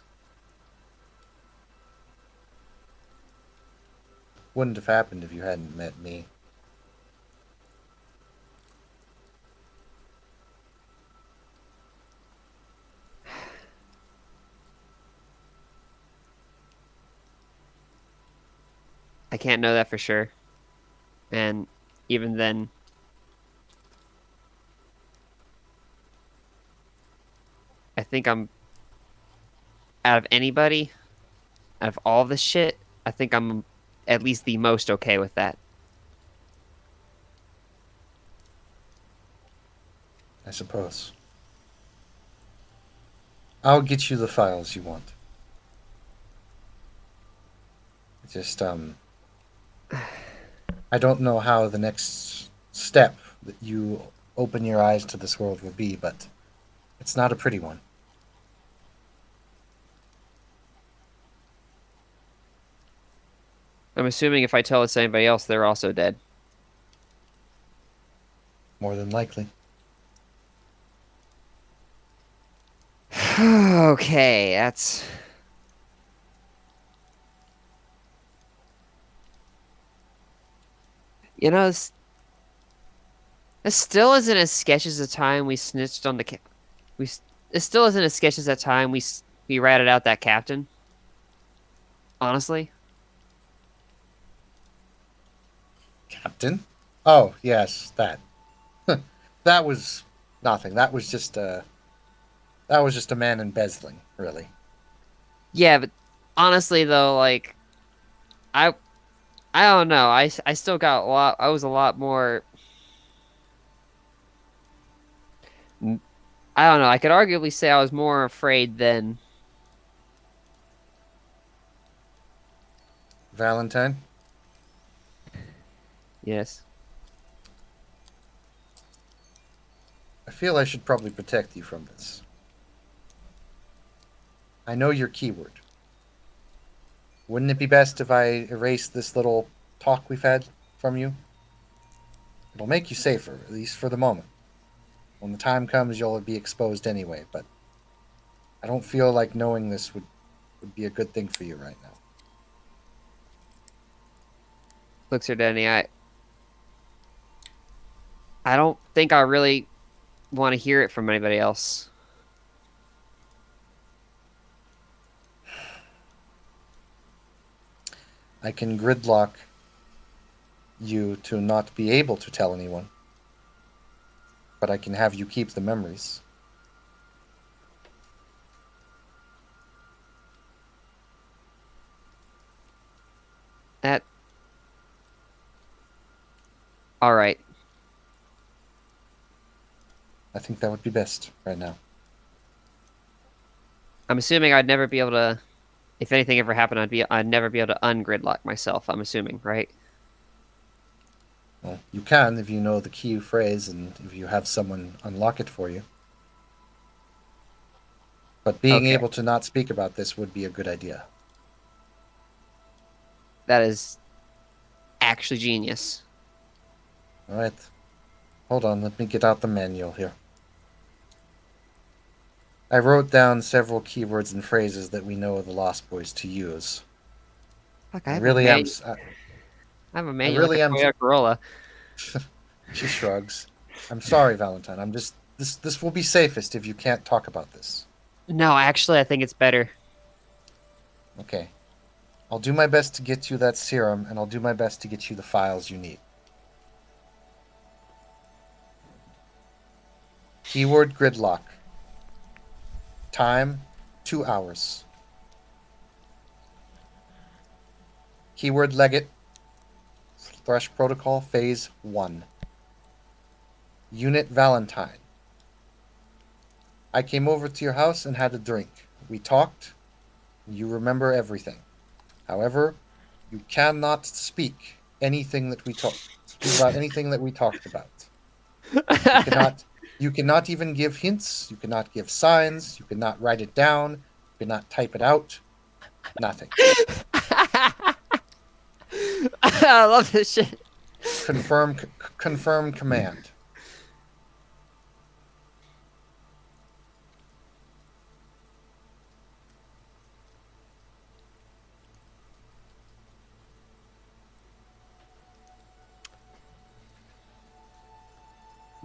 [SPEAKER 1] Wouldn't have happened if you hadn't met me.
[SPEAKER 4] I can't know that for sure. And even then, I think I'm out of anybody, out of all this shit, I think I'm at least the most okay with that.
[SPEAKER 1] I suppose. I'll get you the files you want. Just, I don't know how the next step that you open your eyes to this world will be, but it's not a pretty one.
[SPEAKER 4] I'm assuming if I tell this to anybody else, they're also dead.
[SPEAKER 1] More than likely.
[SPEAKER 4] Okay, that's... You know, this still isn't as sketchy as the time we snitched on the it still isn't as sketchy as that time we ratted out that captain. Honestly.
[SPEAKER 1] Captain? Oh, yes, that. That was nothing. That was just a man embezzling, really.
[SPEAKER 4] Yeah, but honestly though, like I I don't know. I still got a lot. I was a lot more. I don't know. I could arguably say I was more afraid than.
[SPEAKER 1] Valentine?
[SPEAKER 4] Yes.
[SPEAKER 1] I feel I should probably protect you from this. I know your keyword. Wouldn't it be best if I erase this little talk we've had from you? It'll make you safer, at least for the moment. When the time comes, you'll be exposed anyway, but I don't feel like knowing this would be a good thing for you right now.
[SPEAKER 4] Looks her Denny. I don't think I really want to hear it from anybody else.
[SPEAKER 1] I can gridlock you to not be able to tell anyone, but I can have you keep the memories.
[SPEAKER 4] That. All right.
[SPEAKER 1] I think that would be best right now.
[SPEAKER 4] I'm assuming I'd never be able to. If anything ever happened, I'd never be able to ungridlock myself. I'm assuming, right?
[SPEAKER 1] Well, you can if you know the key phrase and if you have someone unlock it for you. But being
[SPEAKER 4] Okay.
[SPEAKER 1] able to not speak about this would be a good idea.
[SPEAKER 4] That is actually genius.
[SPEAKER 1] All right. Hold on, let me get out the manual here. I wrote down several keywords and phrases that we know the Lost Boys to use.
[SPEAKER 4] Fuck,
[SPEAKER 1] I really am.
[SPEAKER 4] I have a manual.
[SPEAKER 1] really
[SPEAKER 4] like a
[SPEAKER 1] am-
[SPEAKER 4] Toyota Corolla.
[SPEAKER 1] She shrugs. I'm sorry, Valentine. I'm just. This will be safest if you can't talk about this.
[SPEAKER 4] No, actually, I think it's better.
[SPEAKER 1] Okay. I'll do my best to get you that serum, and I'll do my best to get you the files you need. Keyword gridlock. Time, 2 hours. Keyword Leggett. Thresh Protocol, Phase 1. Unit Valentine. I came over to your house and had a drink. We talked. You remember everything. However, you cannot speak anything that we talked about anything that we talked about. You cannot even give hints, you cannot give signs, you cannot write it down, you cannot type it out. Nothing.
[SPEAKER 4] I love this shit.
[SPEAKER 1] Confirm command.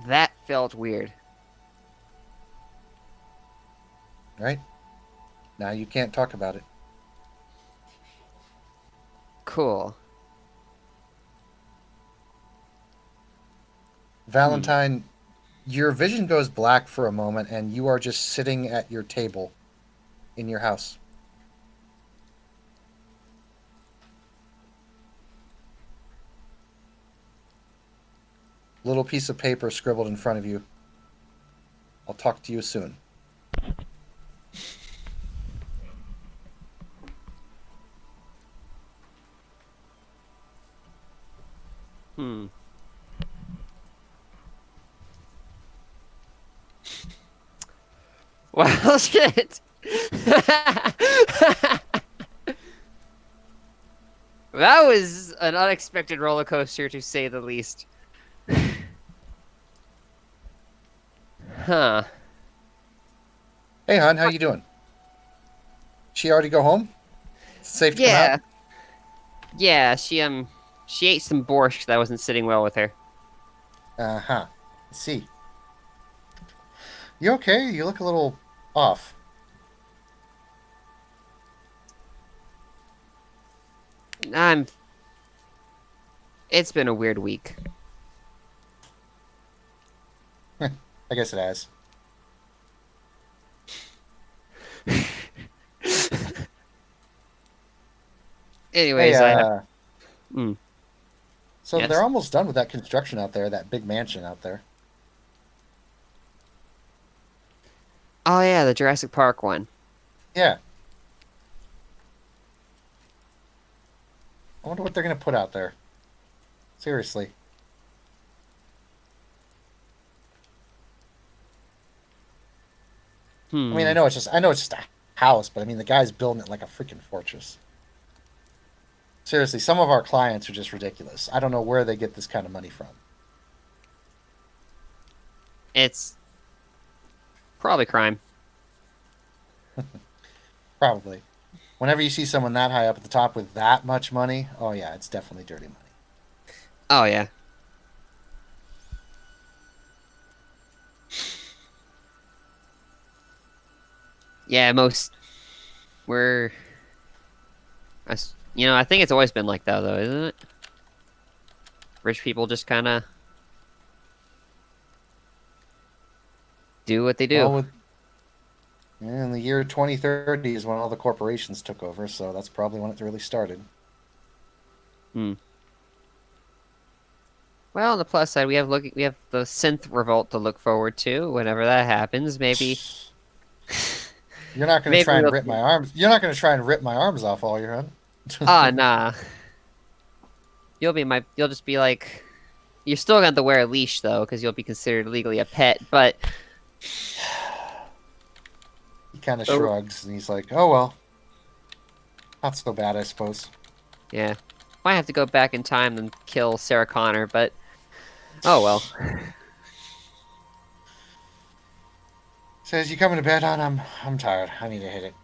[SPEAKER 4] That felt weird.
[SPEAKER 1] Right? Now you can't talk about it.
[SPEAKER 4] Cool.
[SPEAKER 1] Valentine, your vision goes black for a moment and you are just sitting at your table in your house. Little piece of paper scribbled in front of you. I'll talk to you soon.
[SPEAKER 4] Hmm. Well, shit. That was an unexpected roller coaster, to say the least. Huh.
[SPEAKER 1] Hey, hon, how you doing? She already go home? Safe to come
[SPEAKER 4] Yeah.
[SPEAKER 1] out?
[SPEAKER 4] Yeah, she ate some borscht that wasn't sitting well with her.
[SPEAKER 1] Uh-huh. I see. You okay? You look a little off.
[SPEAKER 4] It's been a weird week.
[SPEAKER 1] I guess it has.
[SPEAKER 4] Anyways,
[SPEAKER 1] Hey,
[SPEAKER 4] Mm.
[SPEAKER 1] so
[SPEAKER 4] Yes.
[SPEAKER 1] they're almost done with that construction out there, that big mansion out there.
[SPEAKER 4] Oh yeah, the Jurassic Park one.
[SPEAKER 1] Yeah. I wonder what they're gonna put out there. Seriously. I mean, I know it's just a house, but I mean the guy's building it like a freaking fortress. Seriously, some of our clients are just ridiculous. I don't know where they get this kind of money from.
[SPEAKER 4] It's probably crime.
[SPEAKER 1] Probably. Whenever you see someone that high up at the top with that much money, oh yeah, it's definitely dirty money.
[SPEAKER 4] Oh yeah. Yeah, most we're I think it's always been like that though, isn't it? Rich people just kind of do what they do.
[SPEAKER 1] Well, in the year 2030 is when all the corporations took over, so that's probably when it really started.
[SPEAKER 4] Well, on the plus side, we have the synth revolt to look forward to whenever that happens. Maybe
[SPEAKER 1] You're not going to
[SPEAKER 4] maybe
[SPEAKER 1] try and
[SPEAKER 4] we'll-
[SPEAKER 1] rip my arms. You're not going to try and rip my arms off all your own.
[SPEAKER 4] Nah. You'll just be like, you're still gonna have to wear a leash though, because you'll be considered legally a pet. But
[SPEAKER 1] He kind of
[SPEAKER 2] Oh.
[SPEAKER 1] shrugs and he's like, "Oh well, not so bad, I suppose."
[SPEAKER 4] yeah, might have to go back in time and kill Sarah Connor. But oh well.
[SPEAKER 1] Says, "You coming to bed, hon? I'm tired. I need to hit it."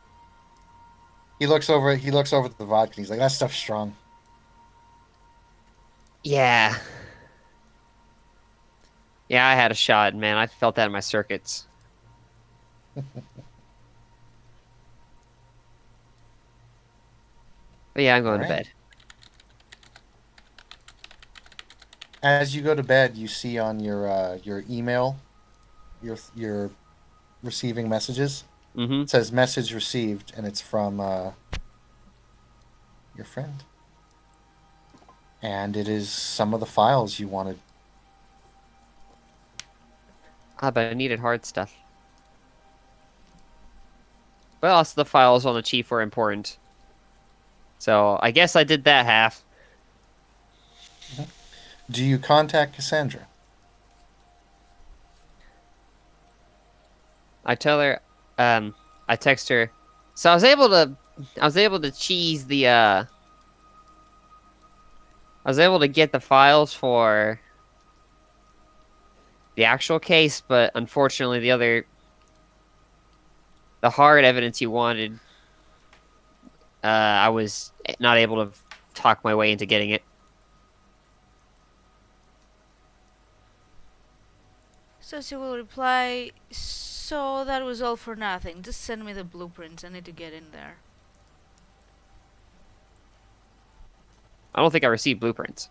[SPEAKER 1] He looks over. He looks over at the vodka. And he's like, "That stuff's strong."
[SPEAKER 4] Yeah. Yeah, I had a shot, man. I felt that in my circuits. But yeah, I'm going to
[SPEAKER 1] Alright.
[SPEAKER 4] bed.
[SPEAKER 1] As you go to bed, you see on your email, your receiving messages.
[SPEAKER 4] Mm-hmm.
[SPEAKER 1] It says message received, and it's from your friend. And it is some of the files you wanted.
[SPEAKER 4] Ah, but I needed hard stuff. But also the files on the chief were important. So I guess I did that half.
[SPEAKER 1] Do you contact Cassandra?
[SPEAKER 4] I tell her, I text her. So I was able to cheese the, I was able to get the files for the actual case, but unfortunately the hard evidence you wanted, I was not able to talk my way into getting it.
[SPEAKER 3] So she will reply, so that was all for nothing. Just send me the blueprints. I need to get in there.
[SPEAKER 4] I don't think I received blueprints.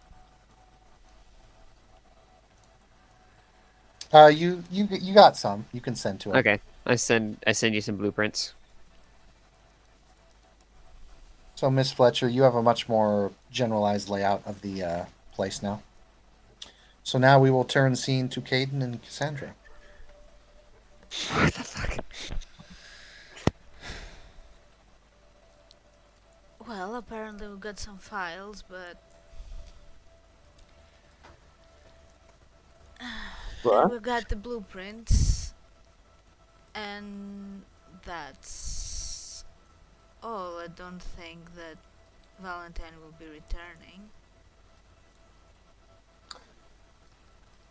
[SPEAKER 1] You got some. You can send to him.
[SPEAKER 4] Okay, I send you some blueprints.
[SPEAKER 1] So, Miss Fletcher, you have a much more generalized layout of the place now. So now we will turn scene to Caden and Cassandra.
[SPEAKER 4] What the fuck?
[SPEAKER 3] Well, apparently we got some files, but and
[SPEAKER 2] What?
[SPEAKER 3] we got the blueprints, and that's all. I don't think that Valentine will be returning.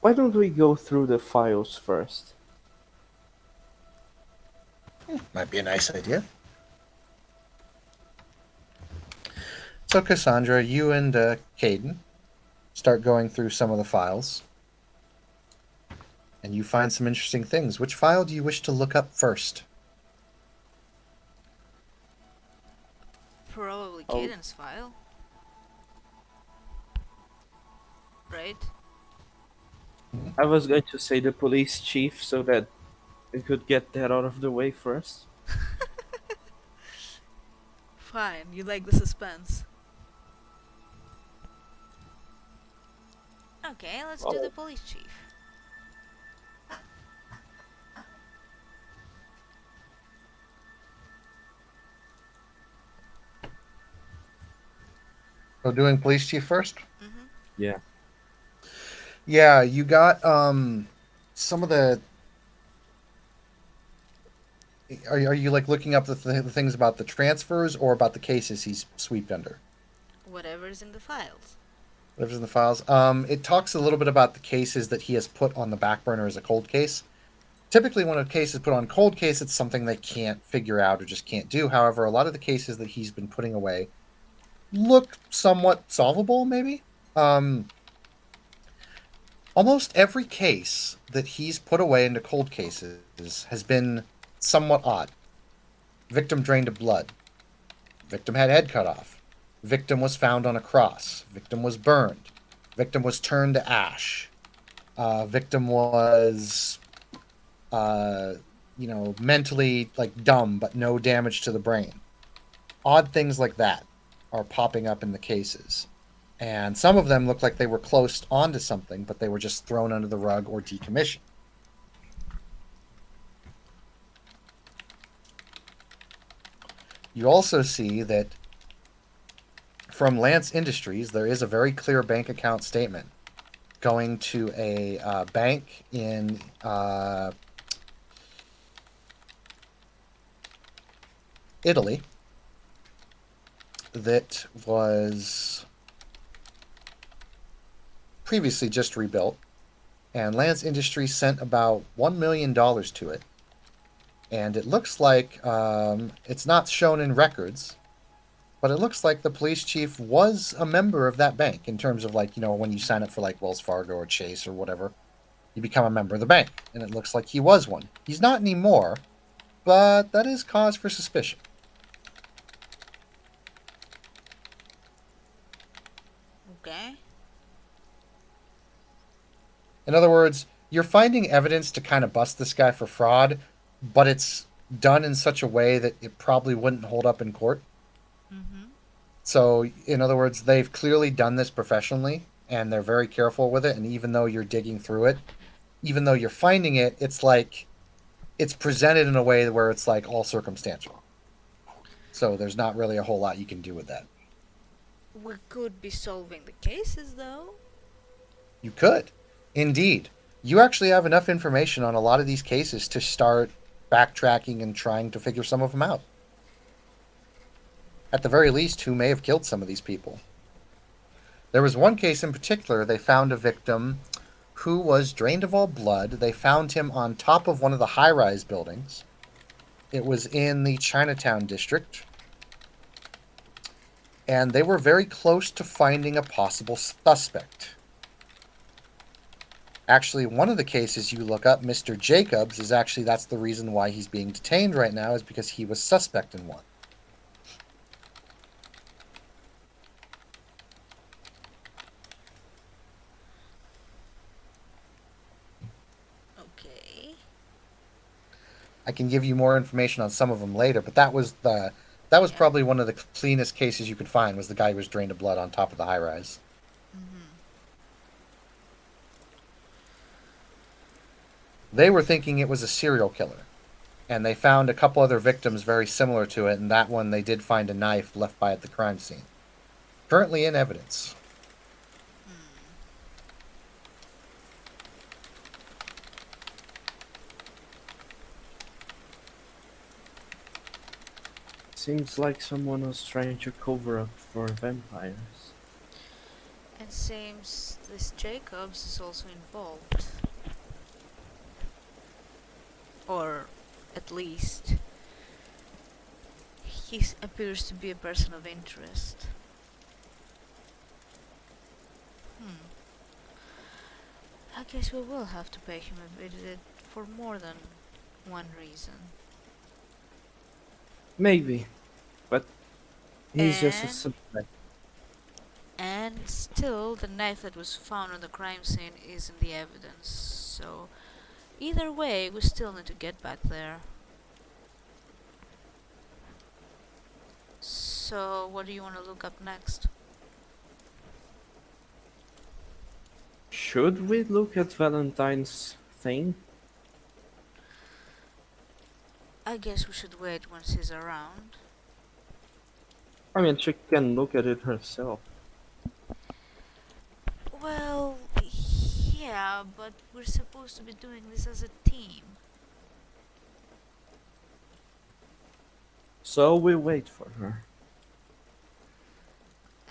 [SPEAKER 2] Why don't we go through the files first?
[SPEAKER 1] Might be a nice idea. So, Cassandra, you and Caden start going through some of the files. And you find some interesting things. Which file do you wish to look up first?
[SPEAKER 3] Probably
[SPEAKER 2] Oh.
[SPEAKER 3] Caden's file. Right?
[SPEAKER 2] I was going to say the police chief so that we could get that out of the way first.
[SPEAKER 3] Fine, you like the suspense. Okay, let's do
[SPEAKER 2] Oh.
[SPEAKER 3] the police chief.
[SPEAKER 1] So, doing police chief first?
[SPEAKER 3] Mm-hmm.
[SPEAKER 2] Yeah.
[SPEAKER 1] Yeah, you got some of the. Are you like looking up the things about the transfers or about the cases he's swept under?
[SPEAKER 3] whatever's in the files.
[SPEAKER 1] Whatever's in the files. It talks a little bit about the cases that he has put on the back burner as a cold case. Typically, when a case is put on cold case, it's something they can't figure out or just can't do. However, a lot of the cases that he's been putting away look somewhat solvable, maybe. Almost every case that he's put away into cold cases has been somewhat odd. Victim drained of blood. Victim had head cut off. Victim was found on a cross. Victim was burned. Victim was turned to ash. Victim was, mentally like dumb, but no damage to the brain. Odd things like that are popping up in the cases. And some of them look like they were close onto something, but they were just thrown under the rug or decommissioned. You also see that from Lance Industries, there is a very clear bank account statement going to a bank in Italy that was previously just rebuilt, and Lance Industries sent about $1 million to it. And it looks like it's not shown in records, but it looks like the police chief was a member of that bank in terms of when you sign up for Wells Fargo or Chase or whatever, you become a member of the bank. And it looks like he was one. He's not anymore, but that is cause for suspicion.
[SPEAKER 3] Okay.
[SPEAKER 1] In other words, you're finding evidence to kind of bust this guy for fraud, but it's done in such a way that it probably wouldn't hold up in court.
[SPEAKER 3] Mm-hmm.
[SPEAKER 1] So, in other words, they've clearly done this professionally, and they're very careful with it. And even though you're digging through it, even though you're finding it, it's like it's presented in a way where it's like all circumstantial. So there's not really a whole lot you can do with that.
[SPEAKER 3] We could be solving the cases, though.
[SPEAKER 1] You could. Indeed. You actually have enough information on a lot of these cases to start backtracking and trying to figure some of them out. At the very least, who may have killed some of these people. There was one case in particular, they found a victim who was drained of all blood. They found him on top of one of the high-rise buildings. It was in the Chinatown district. And they were very close to finding a possible suspect. Actually, one of the cases you look up, Mr. Jacobs, is actually that's the reason why he's being detained right now, is because he was suspect in one.
[SPEAKER 3] Okay.
[SPEAKER 1] I can give you more information on some of them later, but that was probably one of the cleanest cases you could find, was the guy who was drained of blood on top of the high rise. They were thinking it was a serial killer, and they found a couple other victims very similar to it, and that one they did find a knife left by at the crime scene. Currently in evidence.
[SPEAKER 2] Seems like someone was trying to cover up for vampires.
[SPEAKER 3] And seems this Jacobs is also involved. Or at least he appears to be a person of interest. I guess we will have to pay him a visit for more than one reason.
[SPEAKER 2] Maybe, but he's just a
[SPEAKER 3] And-
[SPEAKER 2] suspect.
[SPEAKER 3] And still, the knife that was found on the crime scene is in the evidence. So, either way, we still need to get back there. So, what do you want to look up next?
[SPEAKER 2] Should we look at Valentine's thing?
[SPEAKER 3] I guess we should wait once he's around.
[SPEAKER 2] I mean, she can look at it herself.
[SPEAKER 3] Well, yeah, but we're supposed to be doing this as a team.
[SPEAKER 2] So we wait for her.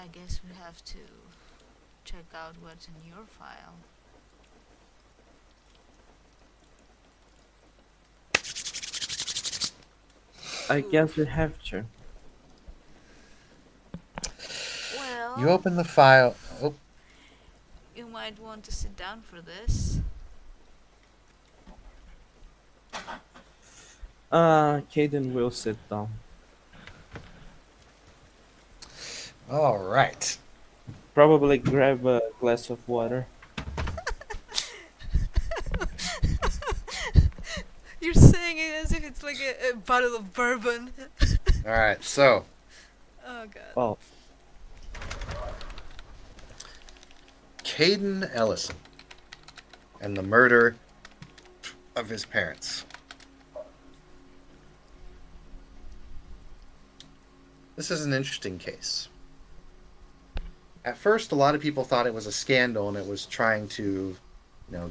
[SPEAKER 3] I guess we have to check out what's in your file.
[SPEAKER 2] I guess we have to.
[SPEAKER 3] Well,
[SPEAKER 1] You open the file. Oh,
[SPEAKER 3] you might want to sit down for this.
[SPEAKER 2] Caden will sit down.
[SPEAKER 1] all right.
[SPEAKER 2] Probably grab a glass of water.
[SPEAKER 3] You're saying it as if it's like a bottle of bourbon.
[SPEAKER 1] All right. So,
[SPEAKER 3] Oh god.
[SPEAKER 2] Well,
[SPEAKER 1] Caden Ellison and the murder of his parents. This is an interesting case. At first, a lot of people thought it was a scandal and it was trying to,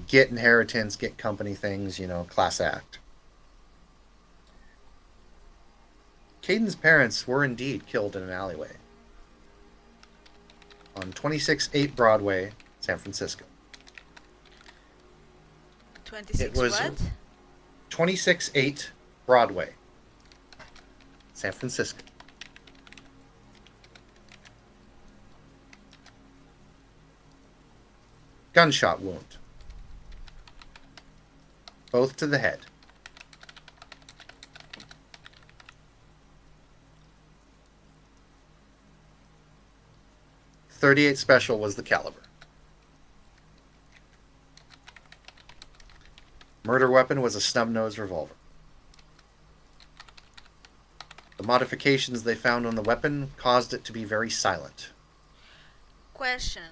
[SPEAKER 1] get inheritance, get company things, class act. Caden's parents were indeed killed in an alleyway on 26-8 Broadway, San Francisco.
[SPEAKER 3] 26
[SPEAKER 1] It was-
[SPEAKER 3] what?
[SPEAKER 1] 26-8 Broadway, San Francisco. Gunshot wound. Both to the head. .38 special was the caliber. Murder weapon was a snub-nosed revolver. The modifications they found on the weapon caused it to be very silent.
[SPEAKER 3] Question.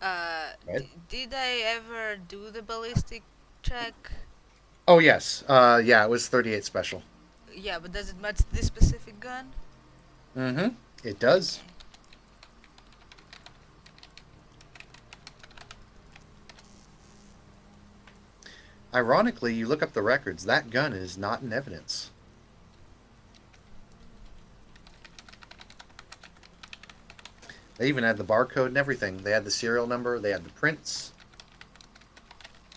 [SPEAKER 1] Right.
[SPEAKER 3] Did I ever do the ballistic check?
[SPEAKER 1] Oh yes, yeah, it was .38 special.
[SPEAKER 3] Yeah, but does it match this specific gun?
[SPEAKER 1] Mm-hmm. It does. Ironically, you look up the records, that gun is not in evidence. They even had the barcode and everything. They had the serial number, they had the prints.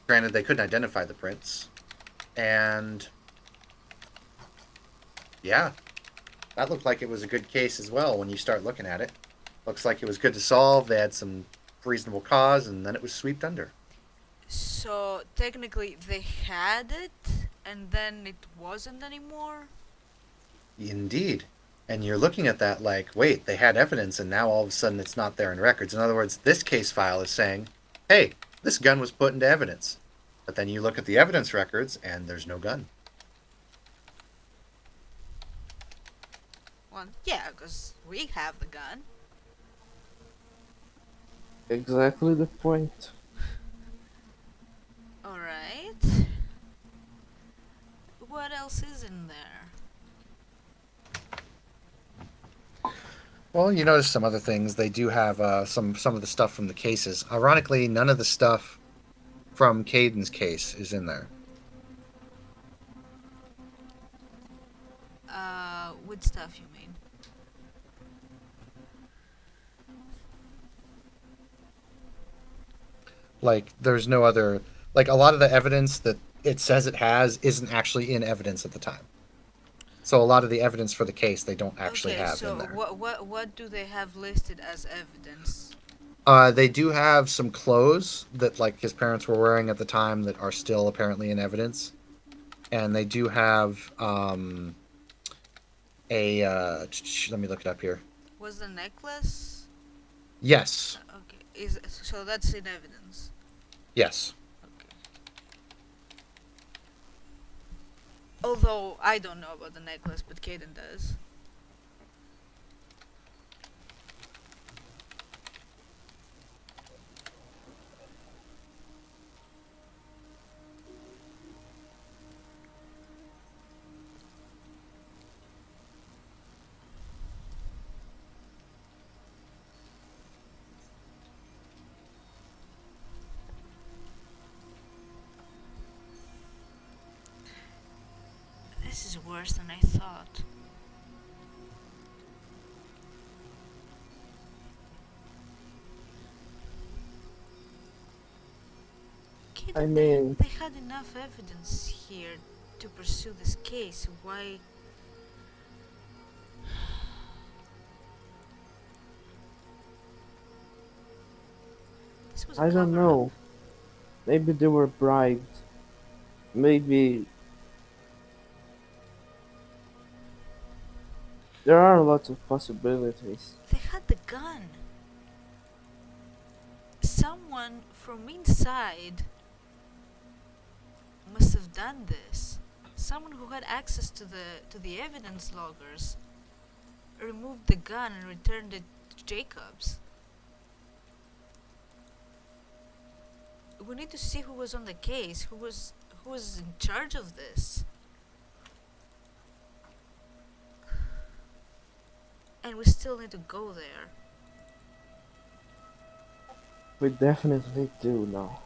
[SPEAKER 1] Granted, they couldn't identify the prints. And yeah, that looked like it was a good case as well when you start looking at it. Looks like it was good to solve. They had some reasonable cause, and then it was swept under.
[SPEAKER 3] So technically they had it and then it wasn't anymore?
[SPEAKER 1] Indeed. And you're looking at that like, wait, they had evidence and now all of a sudden it's not there in records. In other words, this case file is saying, hey, this gun was put into evidence. But then you look at the evidence records and there's no gun.
[SPEAKER 3] Well, yeah, because we have the gun.
[SPEAKER 2] exactly the point.
[SPEAKER 3] Alright. What else is in there?
[SPEAKER 1] Well, you notice some other things. They do have some of the stuff from the cases. Ironically, none of the stuff from Caden's case is in there.
[SPEAKER 3] What stuff you mean?
[SPEAKER 1] Like, there's no other... Like, a lot of the evidence that it says it has isn't actually in evidence at the time. So a lot of the evidence for the case they don't actually
[SPEAKER 3] okay,
[SPEAKER 1] have
[SPEAKER 3] so
[SPEAKER 1] in there.
[SPEAKER 3] what do they have listed as evidence?
[SPEAKER 1] They do have some clothes that like his parents were wearing at the time that are still apparently in evidence, and they do have let me look it up here.
[SPEAKER 3] Was the necklace?
[SPEAKER 1] Yes,
[SPEAKER 3] Okay, so that's in evidence.
[SPEAKER 1] yes.
[SPEAKER 3] Okay. Although I don't know about the necklace, but Caden does. This is worse than I thought.
[SPEAKER 2] I mean,
[SPEAKER 3] they had enough evidence here to pursue this case. Why? This was a
[SPEAKER 2] I don't
[SPEAKER 3] cover-up.
[SPEAKER 2] know. Maybe they were bribed. Maybe there are lots of possibilities.
[SPEAKER 3] They had the gun. Someone from inside must have done this. Someone who had access to the evidence loggers removed the gun and returned it to Jacobs. We need to see who was on the case, who was in charge of this. And we still need to go there.
[SPEAKER 2] We definitely do now.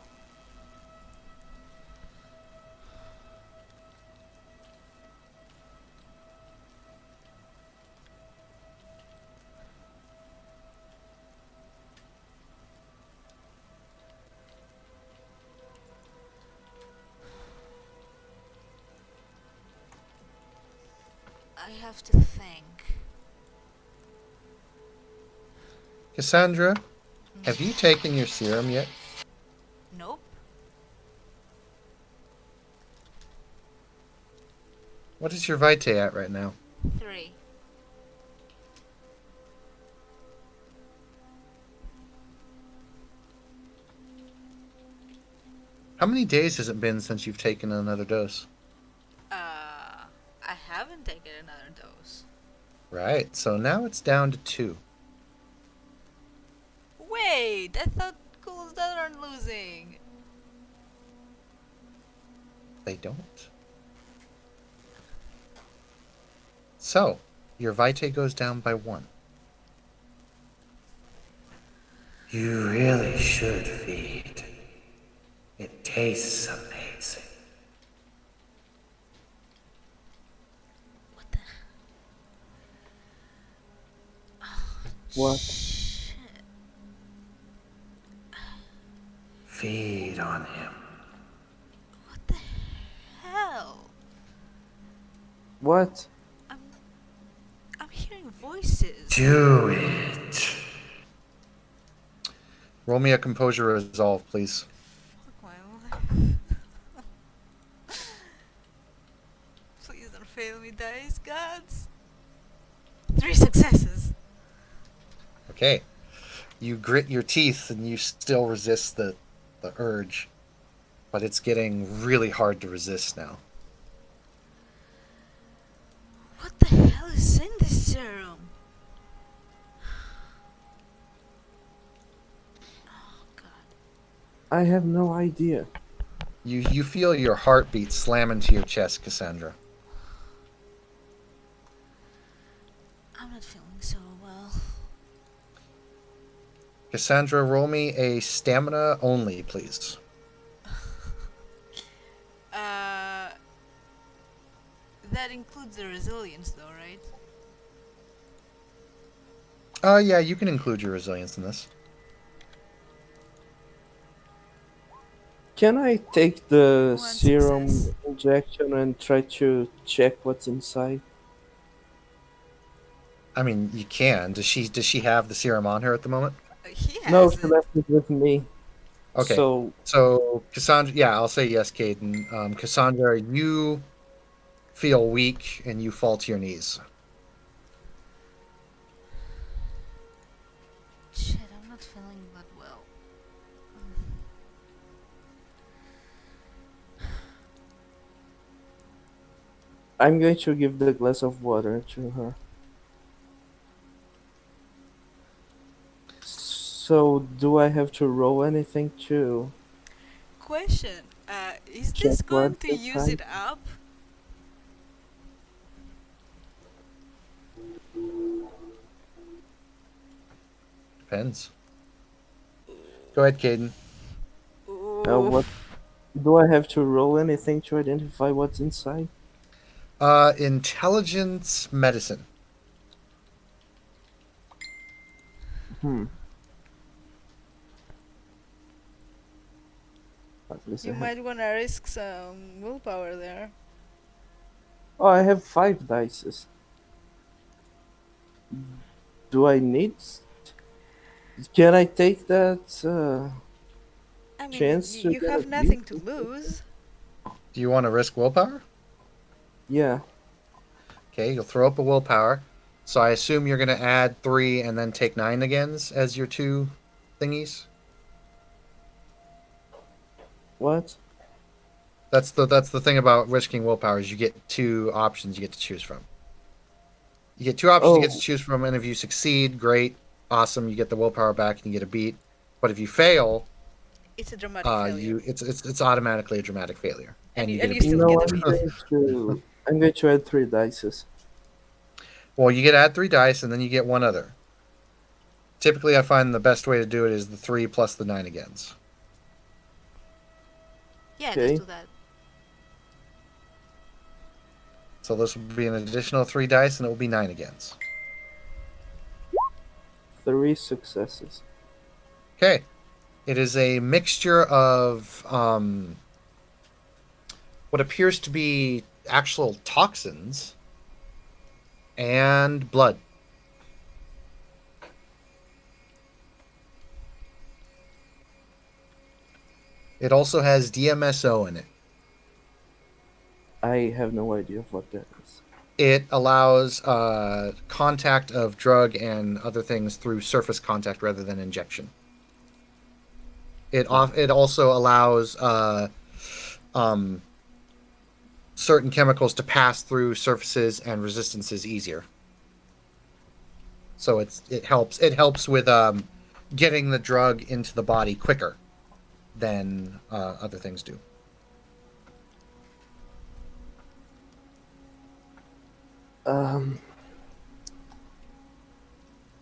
[SPEAKER 3] I have to think.
[SPEAKER 1] Cassandra, have you taken your serum yet?
[SPEAKER 3] Nope.
[SPEAKER 1] What is your vitae at right now?
[SPEAKER 3] 3.
[SPEAKER 1] How many days has it been since you've taken another dose?
[SPEAKER 3] I haven't taken another dose.
[SPEAKER 1] Right, so now it's down to 2.
[SPEAKER 3] Wait, I thought ghouls that aren't losing.
[SPEAKER 1] They don't. So, your vitae goes down by 1. You really should feed. It tastes amazing.
[SPEAKER 3] What the?
[SPEAKER 2] What?
[SPEAKER 3] Shit.
[SPEAKER 1] Feed on him.
[SPEAKER 3] What the hell?
[SPEAKER 2] What?
[SPEAKER 3] I'm hearing voices.
[SPEAKER 1] Do it. Roll me a composure resolve, please.
[SPEAKER 3] Fuck my life. Please don't fail me, dice gods. 3 successes.
[SPEAKER 1] Okay. You grit your teeth and you still resist the urge. But it's getting really hard to resist now.
[SPEAKER 3] What the hell is in this serum? Oh god.
[SPEAKER 2] I have no idea.
[SPEAKER 1] You feel your heartbeat slam into your chest, Cassandra.
[SPEAKER 3] I'm not feeling so well.
[SPEAKER 1] Cassandra, roll me a stamina only, please.
[SPEAKER 3] That includes the resilience though, right?
[SPEAKER 1] Yeah, you can include your resilience in this.
[SPEAKER 2] Can I take the
[SPEAKER 3] 1
[SPEAKER 2] serum
[SPEAKER 3] success.
[SPEAKER 2] injection and try to check what's inside?
[SPEAKER 1] I mean, you can. Does she have the serum on her at the moment?
[SPEAKER 3] He has
[SPEAKER 2] No,
[SPEAKER 3] it.
[SPEAKER 2] she left it with me.
[SPEAKER 1] Okay.
[SPEAKER 2] So
[SPEAKER 1] So, Cassandra, yeah, I'll say yes, Caden. Cassandra, you feel weak and you fall to your knees.
[SPEAKER 3] Shit, I'm not feeling that well.
[SPEAKER 2] I'm going to give the glass of water to her. So, do I have to roll anything to
[SPEAKER 3] Question, is
[SPEAKER 2] check
[SPEAKER 3] this going
[SPEAKER 2] what's
[SPEAKER 3] to use
[SPEAKER 2] inside?
[SPEAKER 3] it up?
[SPEAKER 1] Depends. Go ahead, Caden.
[SPEAKER 2] What do I have to roll anything to identify what's inside?
[SPEAKER 1] Intelligence medicine.
[SPEAKER 2] Hmm. At least
[SPEAKER 3] You
[SPEAKER 2] I have.
[SPEAKER 3] might want to risk some willpower there.
[SPEAKER 2] Oh, I have 5 dices. Do I need? Can I take that
[SPEAKER 3] I mean,
[SPEAKER 2] chance to
[SPEAKER 3] you
[SPEAKER 2] get a
[SPEAKER 3] have nothing
[SPEAKER 2] beat?
[SPEAKER 3] to lose.
[SPEAKER 1] Do you want to risk willpower?
[SPEAKER 2] Yeah.
[SPEAKER 1] Okay, you'll throw up a willpower. So I assume you're going to add 3 and then take 9 agains as your 2 thingies.
[SPEAKER 2] What?
[SPEAKER 1] That's the thing about risking willpower is you get 2 options you get to choose from. You get 2 options you get to
[SPEAKER 2] Oh.
[SPEAKER 1] choose from, and if you succeed, great, awesome, you get the willpower back and you get a beat. But if you fail,
[SPEAKER 3] It's a dramatic failure.
[SPEAKER 1] it's automatically a dramatic failure,
[SPEAKER 3] And
[SPEAKER 1] and
[SPEAKER 3] you,
[SPEAKER 1] you
[SPEAKER 3] and
[SPEAKER 1] get a
[SPEAKER 3] you
[SPEAKER 1] beat.
[SPEAKER 3] still
[SPEAKER 2] No,
[SPEAKER 3] get a
[SPEAKER 2] I'm
[SPEAKER 3] beat.
[SPEAKER 2] going to add 3 dices.
[SPEAKER 1] Well, you get add 3 dice, and then you get 1 other. Typically, I find the best way to do it is the 3 plus the 9 agains.
[SPEAKER 3] Yeah,
[SPEAKER 2] Okay.
[SPEAKER 3] just do that.
[SPEAKER 1] So this will be an additional 3 dice, and it will be 9 agains.
[SPEAKER 2] 3 successes.
[SPEAKER 1] Okay. It is a mixture of what appears to be actual toxins and blood. It also has DMSO in it.
[SPEAKER 2] I have no idea what that is.
[SPEAKER 1] It allows contact of drug and other things through surface contact rather than injection. It also allows certain chemicals to pass through surfaces and resistances easier. So it helps with getting the drug into the body quicker than other things do.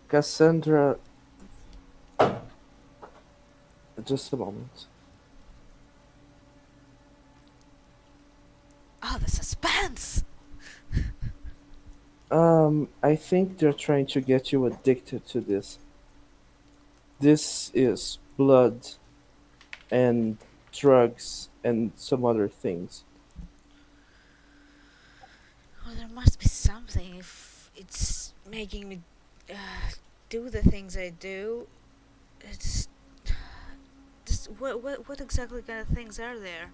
[SPEAKER 2] Cassandra. Just a moment.
[SPEAKER 3] Oh, the suspense!
[SPEAKER 2] I think they're trying to get you addicted to this. This is blood and drugs and some other things.
[SPEAKER 3] Well, there must be something if it's making me do the things I do. It's just what exactly kind of things are there?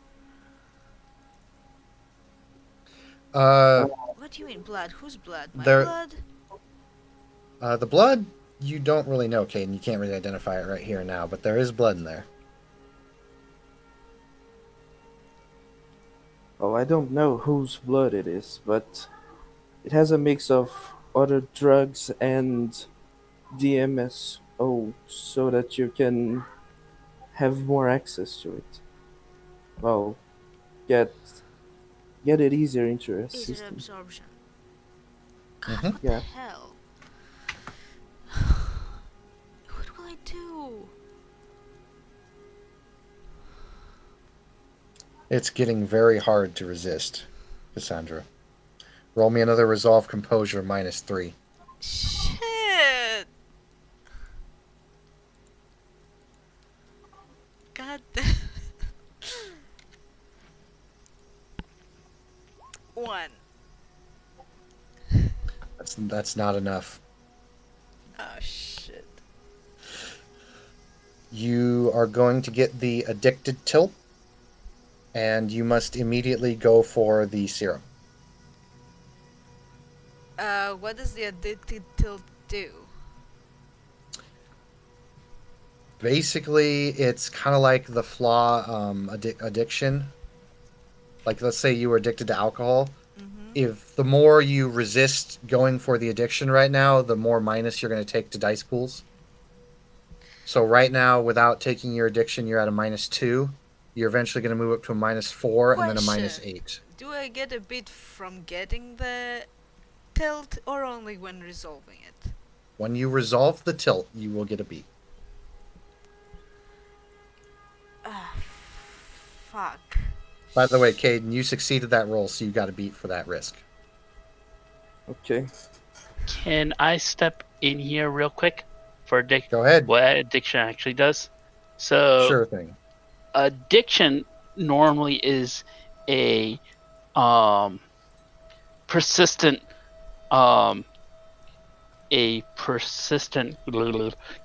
[SPEAKER 3] What do you mean blood? Whose blood? My
[SPEAKER 1] There-
[SPEAKER 3] blood?
[SPEAKER 1] The blood, you don't really know, Caden. You can't really identify it right here and now, but there is blood in there.
[SPEAKER 2] Oh, I don't know whose blood it is, but it has a mix of other drugs and DMSO so that you can have more access to it. Well, get it easier into your
[SPEAKER 3] Is it
[SPEAKER 2] system.
[SPEAKER 3] absorption? God,
[SPEAKER 1] Mhm.
[SPEAKER 3] what
[SPEAKER 2] Yeah.
[SPEAKER 3] the hell? What will I do?
[SPEAKER 1] It's getting very hard to resist, Cassandra. Roll me another Resolve Composure -3.
[SPEAKER 3] Shit! God damn. 1.
[SPEAKER 1] That's not enough.
[SPEAKER 3] Oh shit.
[SPEAKER 1] You are going to get the Addicted Tilt, and you must immediately go for the serum.
[SPEAKER 3] What does the addicted tilt do?
[SPEAKER 1] Basically, it's kind of like the flaw addiction. Like, let's say you were addicted to alcohol.
[SPEAKER 3] Mm-hmm.
[SPEAKER 1] If the more you resist going for the addiction right now, the more minus you're going to take to dice pools. So right now, without taking your addiction, you're at a -2. You're eventually going to move up to a -4 and then a
[SPEAKER 3] Question.
[SPEAKER 1] -8.
[SPEAKER 3] Do I get a bit from getting the tilt or only when resolving it?
[SPEAKER 1] When you resolve the tilt, you will get a beat.
[SPEAKER 3] Ah, fuck.
[SPEAKER 1] By the way, Caden, you succeeded that roll, so you got a beat for that risk.
[SPEAKER 2] Okay.
[SPEAKER 6] Can I step in here real quick for
[SPEAKER 1] Go ahead.
[SPEAKER 6] what addiction actually does? So
[SPEAKER 1] Sure thing.
[SPEAKER 6] addiction normally is a um, persistent um,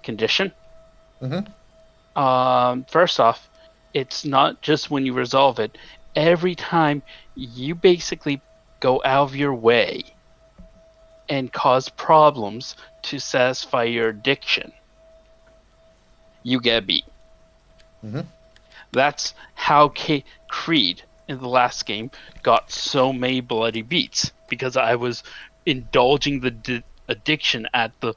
[SPEAKER 6] condition.
[SPEAKER 1] Mhm.
[SPEAKER 6] First off, it's not just when you resolve it. Every time you basically go out of your way and cause problems to satisfy your addiction, you get beat.
[SPEAKER 1] Mhm.
[SPEAKER 6] That's how Creed in the last game got so many bloody beats, because I was indulging the addiction at the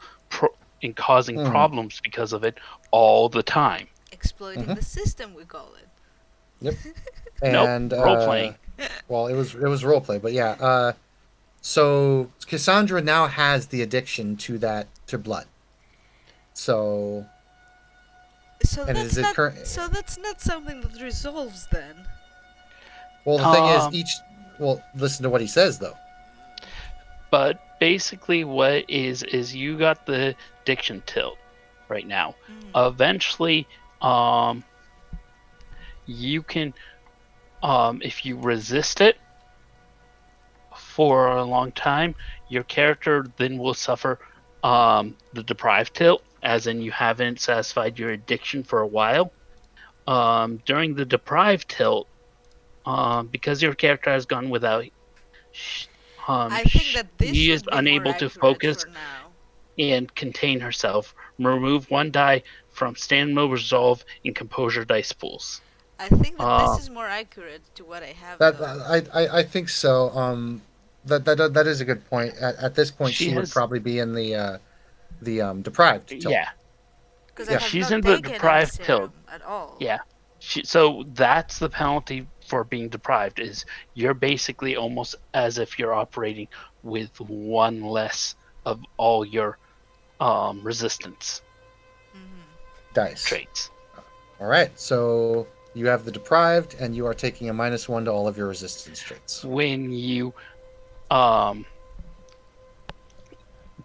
[SPEAKER 6] and causing
[SPEAKER 1] Hmm.
[SPEAKER 6] problems because of it all the time.
[SPEAKER 3] Exploiting
[SPEAKER 1] Mhm.
[SPEAKER 3] the system, we call it.
[SPEAKER 1] Yep.
[SPEAKER 6] Nope,
[SPEAKER 1] And
[SPEAKER 6] role playing.
[SPEAKER 1] well, it was role play, but yeah. So Cassandra now has the addiction to blood. So
[SPEAKER 3] So
[SPEAKER 1] and is
[SPEAKER 3] that's
[SPEAKER 1] it
[SPEAKER 3] not.
[SPEAKER 1] current?
[SPEAKER 3] So that's not something that resolves then.
[SPEAKER 1] Well, the thing is,
[SPEAKER 6] Um,
[SPEAKER 1] well, listen to what he says though.
[SPEAKER 6] but basically, what is you got the addiction tilt right now.
[SPEAKER 3] Mm.
[SPEAKER 6] Eventually, you can, if you resist it for a long time, your character then will suffer the deprived tilt, as in you haven't satisfied your addiction for a while. During the deprived tilt, because your character has gone without,
[SPEAKER 3] I think that this
[SPEAKER 6] she is
[SPEAKER 3] should be more
[SPEAKER 6] unable to
[SPEAKER 3] accurate
[SPEAKER 6] focus
[SPEAKER 3] for now.
[SPEAKER 6] and contain herself. Remove one die from stand mode resolve and composure dice pools.
[SPEAKER 3] I think that this
[SPEAKER 6] Uh,
[SPEAKER 3] is more accurate to what I have
[SPEAKER 1] That
[SPEAKER 3] though.
[SPEAKER 1] I think so. That is a good point. At this point,
[SPEAKER 6] she
[SPEAKER 1] she would
[SPEAKER 6] has,
[SPEAKER 1] probably be in the deprived tilt.
[SPEAKER 6] yeah,
[SPEAKER 3] Because I
[SPEAKER 1] Yeah.
[SPEAKER 3] have
[SPEAKER 6] she's
[SPEAKER 3] not
[SPEAKER 6] in the
[SPEAKER 3] taken any
[SPEAKER 6] deprived tilt.
[SPEAKER 3] serum at all.
[SPEAKER 6] Yeah, so that's the penalty for being deprived, is you're basically almost as if you're operating with one less of all your resistance
[SPEAKER 3] Hmm.
[SPEAKER 1] Dice.
[SPEAKER 6] traits.
[SPEAKER 1] All right. So you have the deprived, and you are taking a -1 to all of your resistance traits.
[SPEAKER 6] When you um,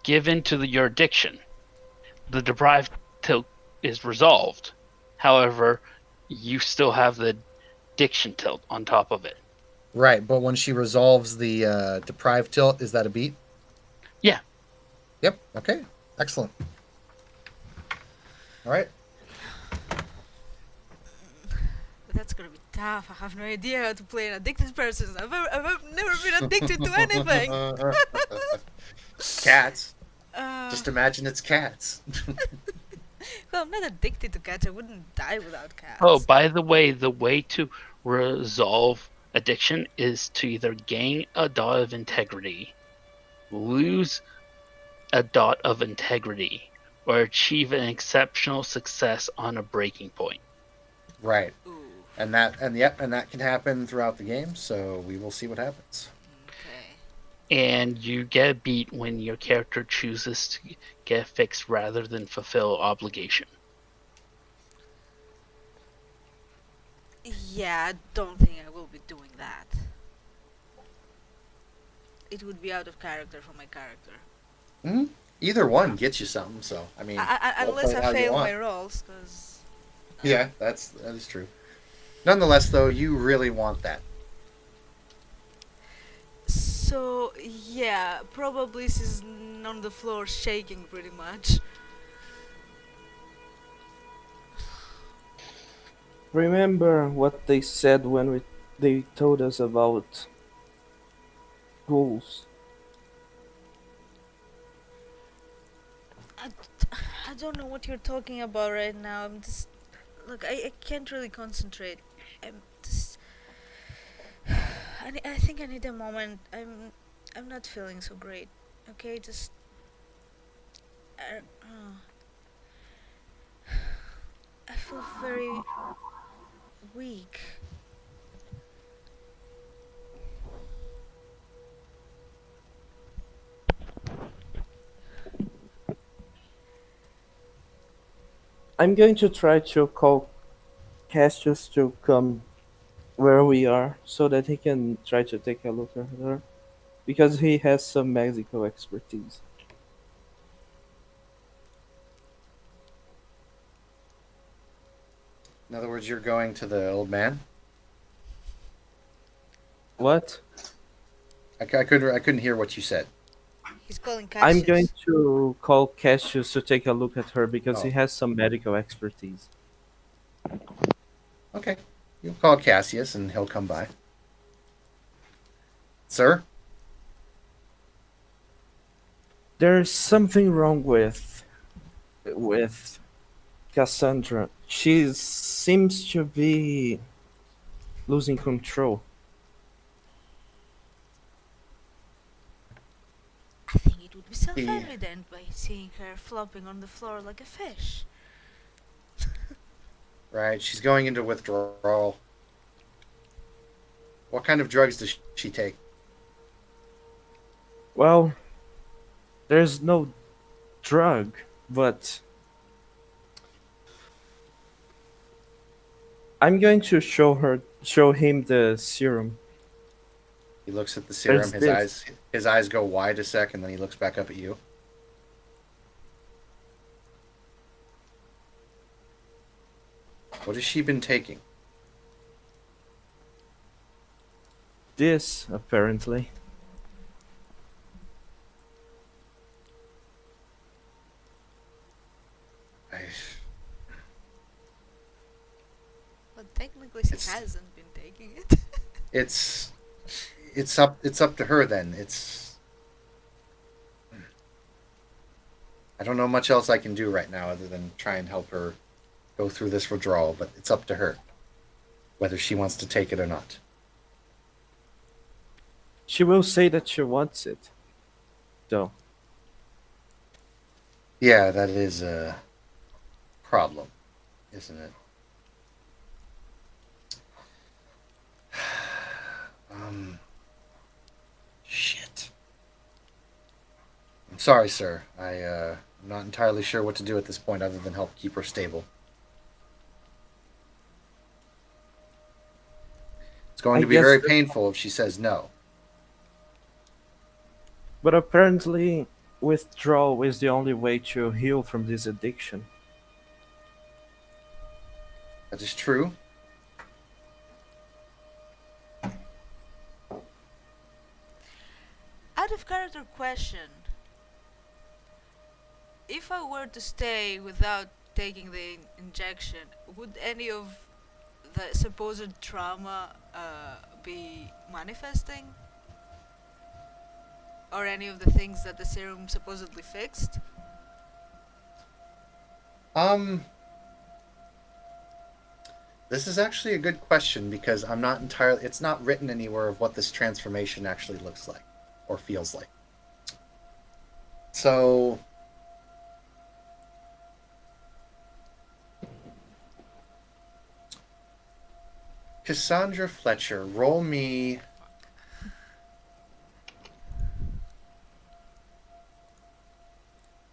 [SPEAKER 6] give in to your addiction, the deprived tilt is resolved. However, you still have the addiction tilt on top of it.
[SPEAKER 1] Right. But when she resolves the deprived tilt, is that a beat?
[SPEAKER 6] Yeah.
[SPEAKER 1] Yep. Okay. Excellent. All right.
[SPEAKER 3] But that's gonna be tough. I have no idea how to play an addicted person. I've never been addicted to anything.
[SPEAKER 1] Cats.
[SPEAKER 3] Uh,
[SPEAKER 1] Just imagine it's cats.
[SPEAKER 3] well, I'm not addicted to cats. I wouldn't die without cats.
[SPEAKER 6] Oh, by the way to resolve addiction is to either gain a dot of integrity, lose a dot of integrity, or achieve an exceptional success on a breaking point.
[SPEAKER 1] Right.
[SPEAKER 3] Ooh.
[SPEAKER 1] And that can happen throughout the game. So we will see what happens.
[SPEAKER 3] Okay.
[SPEAKER 6] And you get beat when your character chooses to get fixed rather than fulfill obligation.
[SPEAKER 3] Yeah, I don't think I will be doing that. It would be out of character for my character.
[SPEAKER 1] Hmm. Either one gets you something. So I mean, we'll
[SPEAKER 3] Unless
[SPEAKER 1] play it
[SPEAKER 3] I
[SPEAKER 1] how you
[SPEAKER 3] fail
[SPEAKER 1] want.
[SPEAKER 3] my rolls, because.
[SPEAKER 1] Yeah, that is true. Nonetheless, though, you really want that.
[SPEAKER 3] So yeah, probably she's on the floor shaking pretty much.
[SPEAKER 2] Remember what they said when they told us about rules.
[SPEAKER 3] I, I don't know what you're talking about right now. I'm just look. I can't really concentrate. I'm just. I think I need a moment. I'm not feeling so great. Okay, just. I feel very weak.
[SPEAKER 2] I'm going to try to call Cassius to come where we are so that he can try to take a look at her because he has some magical expertise.
[SPEAKER 1] In other words, you're going to the old man.
[SPEAKER 2] What?
[SPEAKER 1] I couldn't hear what you said.
[SPEAKER 3] He's calling
[SPEAKER 2] I'm going
[SPEAKER 3] Cassius.
[SPEAKER 2] to call Cassius to take a look at her because he
[SPEAKER 1] Oh,
[SPEAKER 2] has some medical expertise.
[SPEAKER 1] okay. You call Cassius and he'll come by. Sir?
[SPEAKER 2] There's something wrong with Cassandra. She seems to be losing control.
[SPEAKER 3] I think it would be
[SPEAKER 1] He,
[SPEAKER 3] self-evident by seeing her flopping on the floor like a fish.
[SPEAKER 1] right, she's going into withdrawal. What kind of drugs does she take?
[SPEAKER 2] Well, there's no drug, but I'm going to show him the serum.
[SPEAKER 1] He looks at the
[SPEAKER 2] There's
[SPEAKER 1] serum.
[SPEAKER 2] this.
[SPEAKER 1] His eyes go wide a sec, and then he looks back up at you. What has she been taking?
[SPEAKER 2] This, apparently.
[SPEAKER 1] I,
[SPEAKER 3] But technically she
[SPEAKER 1] It's-
[SPEAKER 3] hasn't been taking it.
[SPEAKER 1] it's it's up to her then. I don't know much else I can do right now other than try and help her go through this withdrawal, but it's up to her whether she wants to take it or not.
[SPEAKER 2] She will say that she wants it, though.
[SPEAKER 1] Yeah, that is a problem, isn't it? Shit. I'm sorry, sir. I'm not entirely sure what to do at this point other than help keep her stable. It's going
[SPEAKER 2] I
[SPEAKER 1] to be
[SPEAKER 2] guess
[SPEAKER 1] very
[SPEAKER 2] that-
[SPEAKER 1] painful if she says no.
[SPEAKER 2] But apparently, withdrawal is the only way to heal from this addiction.
[SPEAKER 1] That is true.
[SPEAKER 3] Out of character question. If I were to stay without taking the injection, would any of the supposed trauma be manifesting? Or any of the things that the serum supposedly fixed?
[SPEAKER 1] Um, this is actually a good question because I'm not entirely. It's not written anywhere of what this transformation actually looks like or feels like. So, Cassandra Fletcher, roll me.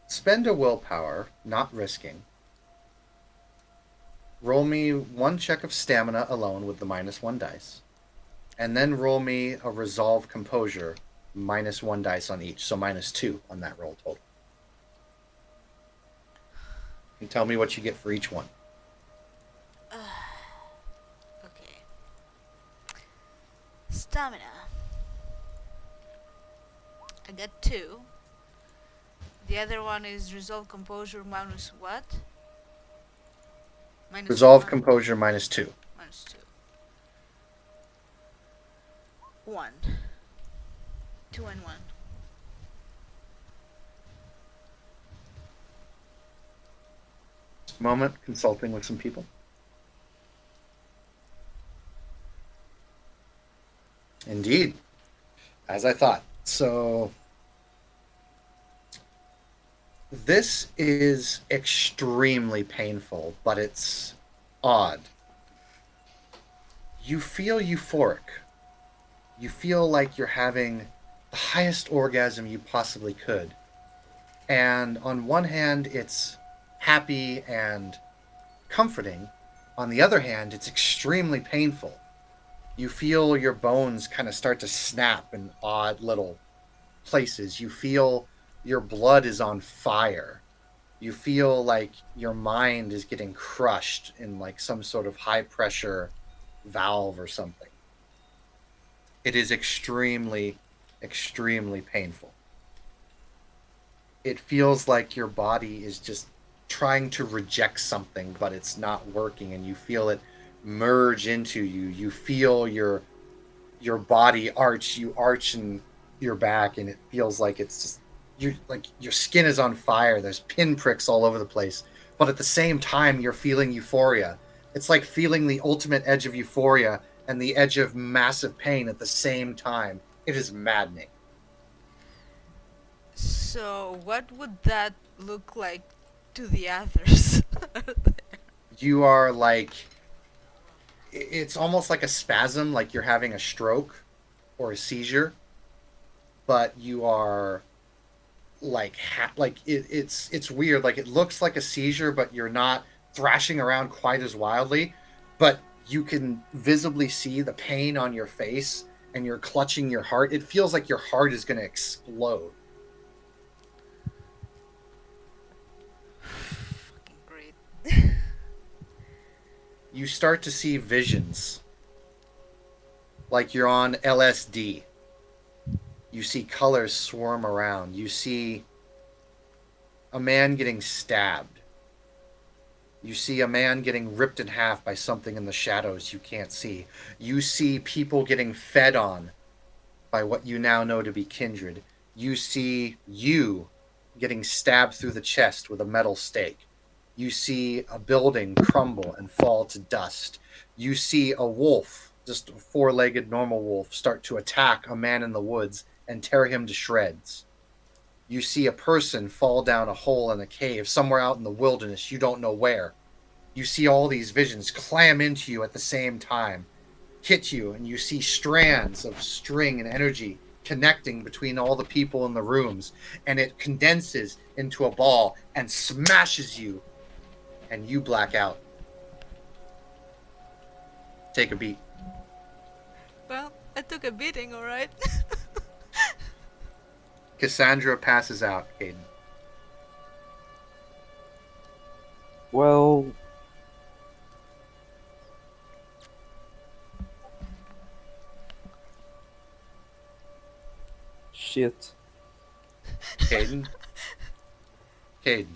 [SPEAKER 1] Spend a willpower, not risking. Roll me one check of stamina alone with the -1 dice. And then roll me a resolve composure, -1 dice on each, so -2 on that roll total. You tell me what you get for each one.
[SPEAKER 3] Okay. Stamina. I got 2. The other one is resolve composure minus what? Minus
[SPEAKER 1] Resolve
[SPEAKER 3] 1?
[SPEAKER 1] composure -2.
[SPEAKER 3] Minus 2. 1. 2 and 1.
[SPEAKER 1] Just a moment, consulting with some people. Indeed. As I thought. So this is extremely painful, but it's odd. You feel euphoric. You feel like you're having the highest orgasm you possibly could. And on one hand, it's happy and comforting. On the other hand, it's extremely painful. You feel your bones kind of start to snap in odd little places. You feel your blood is on fire. You feel like your mind is getting crushed in like some sort of high pressure valve or something. It is extremely, extremely painful. It feels like your body is just trying to reject something, but it's not working, and you feel it merge into you. You feel your body arch. You arch in your back, and it feels like it's just you like your skin is on fire. There's pinpricks all over the place, but at the same time, you're feeling euphoria. It's like feeling the ultimate edge of euphoria and the edge of massive pain at the same time. It is maddening.
[SPEAKER 3] So, what would that look like to the others?
[SPEAKER 1] You are like it's almost like a spasm, like you're having a stroke or a seizure, but you are like it's weird. Like it looks like a seizure, but you're not thrashing around quite as wildly. But you can visibly see the pain on your face, and you're clutching your heart. It feels like your heart is going to explode.
[SPEAKER 3] Fucking great.
[SPEAKER 1] You start to see visions, like you're on LSD. You see colors swarm around. You see a man getting stabbed. You see a man getting ripped in half by something in the shadows you can't see. You see people getting fed on by what you now know to be kindred. You see you getting stabbed through the chest with a metal stake. You see a building crumble and fall to dust. You see a wolf, just a four-legged normal wolf, start to attack a man in the woods and tear him to shreds. You see a person fall down a hole in a cave somewhere out in the wilderness, you don't know where. You see all these visions clam into you at the same time, hit you, and you see strands of string and energy connecting between all the people in the rooms, and it condenses into a ball and smashes you, and you black out. Take a beat.
[SPEAKER 3] Well, I took a beating, alright?
[SPEAKER 1] Cassandra passes out, Caden.
[SPEAKER 2] Well, shit.
[SPEAKER 1] Caden? Caden.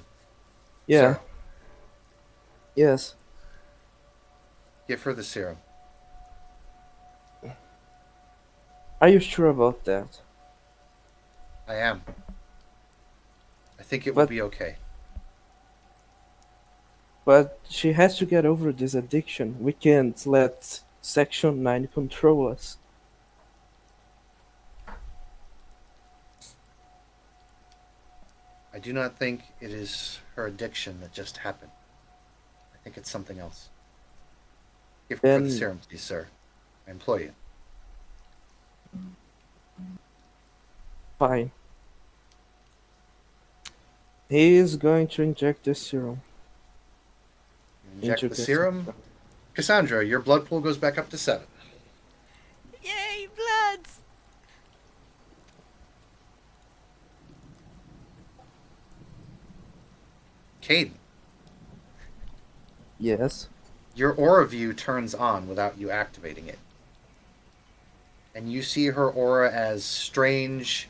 [SPEAKER 2] Yeah.
[SPEAKER 1] Sir,
[SPEAKER 2] Yes.
[SPEAKER 1] give her the serum.
[SPEAKER 2] Are you sure about that?
[SPEAKER 1] I am. I think it will
[SPEAKER 2] But-
[SPEAKER 1] be okay.
[SPEAKER 2] But she has to get over this addiction. We can't let Section 9 control us.
[SPEAKER 1] I do not think it is her addiction that just happened. I think it's something else. Give her the
[SPEAKER 2] Then-
[SPEAKER 1] serum, please, sir. I implore you.
[SPEAKER 2] Fine. He is going to inject this serum.
[SPEAKER 1] Inject
[SPEAKER 2] into
[SPEAKER 1] the serum. Cassandra, your blood pool goes back up to 7.
[SPEAKER 3] Yay, bloods!
[SPEAKER 1] Caden,
[SPEAKER 2] Yes.
[SPEAKER 1] your aura view turns on without you activating it. And you see her aura as strange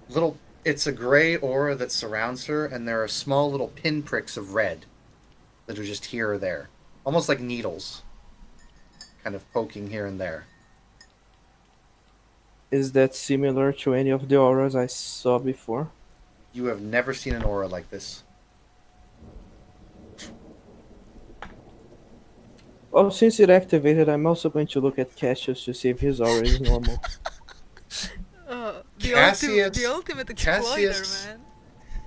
[SPEAKER 1] little. It's a gray aura that surrounds her, and there are small little pinpricks of red that are just here or there. Almost like needles, kind of poking here and there.
[SPEAKER 2] Is that similar to any of the auras I saw before?
[SPEAKER 1] You have never seen an aura like this.
[SPEAKER 2] Well, since it activated, I'm also going to look at Cassius to see if his aura is normal.
[SPEAKER 1] Cassius-
[SPEAKER 3] the ultimate exploiter,
[SPEAKER 1] Cassius-
[SPEAKER 3] man.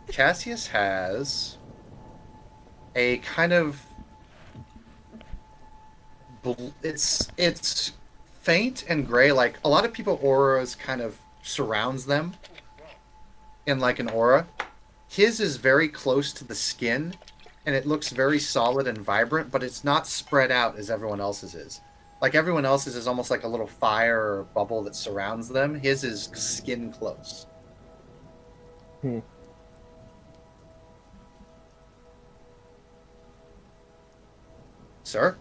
[SPEAKER 1] Cassius has a kind of it's faint and gray. Like a lot of people, auras kind of surrounds them in like an aura. His is very close to the skin, and it looks very solid and vibrant, but it's not spread out as everyone else's is. Like everyone else's is almost like a little fire or bubble that surrounds them. His is skin close.
[SPEAKER 2] Hmm.
[SPEAKER 1] Sir?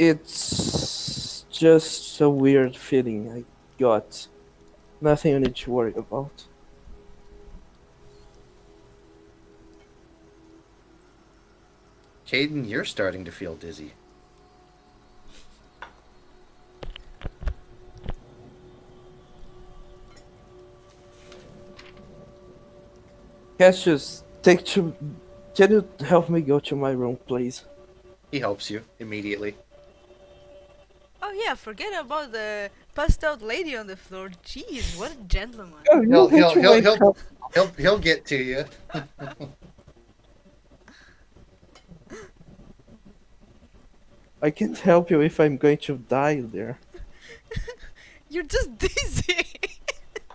[SPEAKER 2] It's just a weird feeling I got. Nothing you need to worry about.
[SPEAKER 1] Caden, you're starting to feel dizzy.
[SPEAKER 2] Cassius, take to. Can you help me go to my room, please?
[SPEAKER 1] He helps you immediately.
[SPEAKER 3] Oh yeah, forget about the passed out lady on the floor. Jeez, what a gentleman.
[SPEAKER 2] Oh, you
[SPEAKER 1] He'll
[SPEAKER 2] need
[SPEAKER 1] he'll
[SPEAKER 2] to
[SPEAKER 1] he'll
[SPEAKER 2] wake
[SPEAKER 1] he'll
[SPEAKER 2] up.
[SPEAKER 1] he'll get to you.
[SPEAKER 2] I can't help you if I'm going to die there.
[SPEAKER 3] You're just dizzy.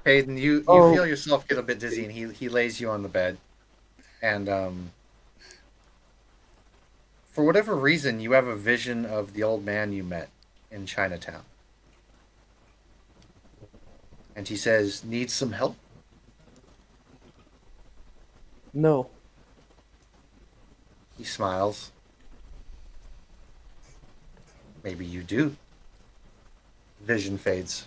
[SPEAKER 1] Caden, you
[SPEAKER 2] Oh.
[SPEAKER 1] feel yourself get a bit dizzy, and he lays you on the bed, and for whatever reason, you have a vision of the old man you met in Chinatown, and he says, "Need some help?"
[SPEAKER 2] No.
[SPEAKER 1] He smiles. Maybe you do. Vision fades.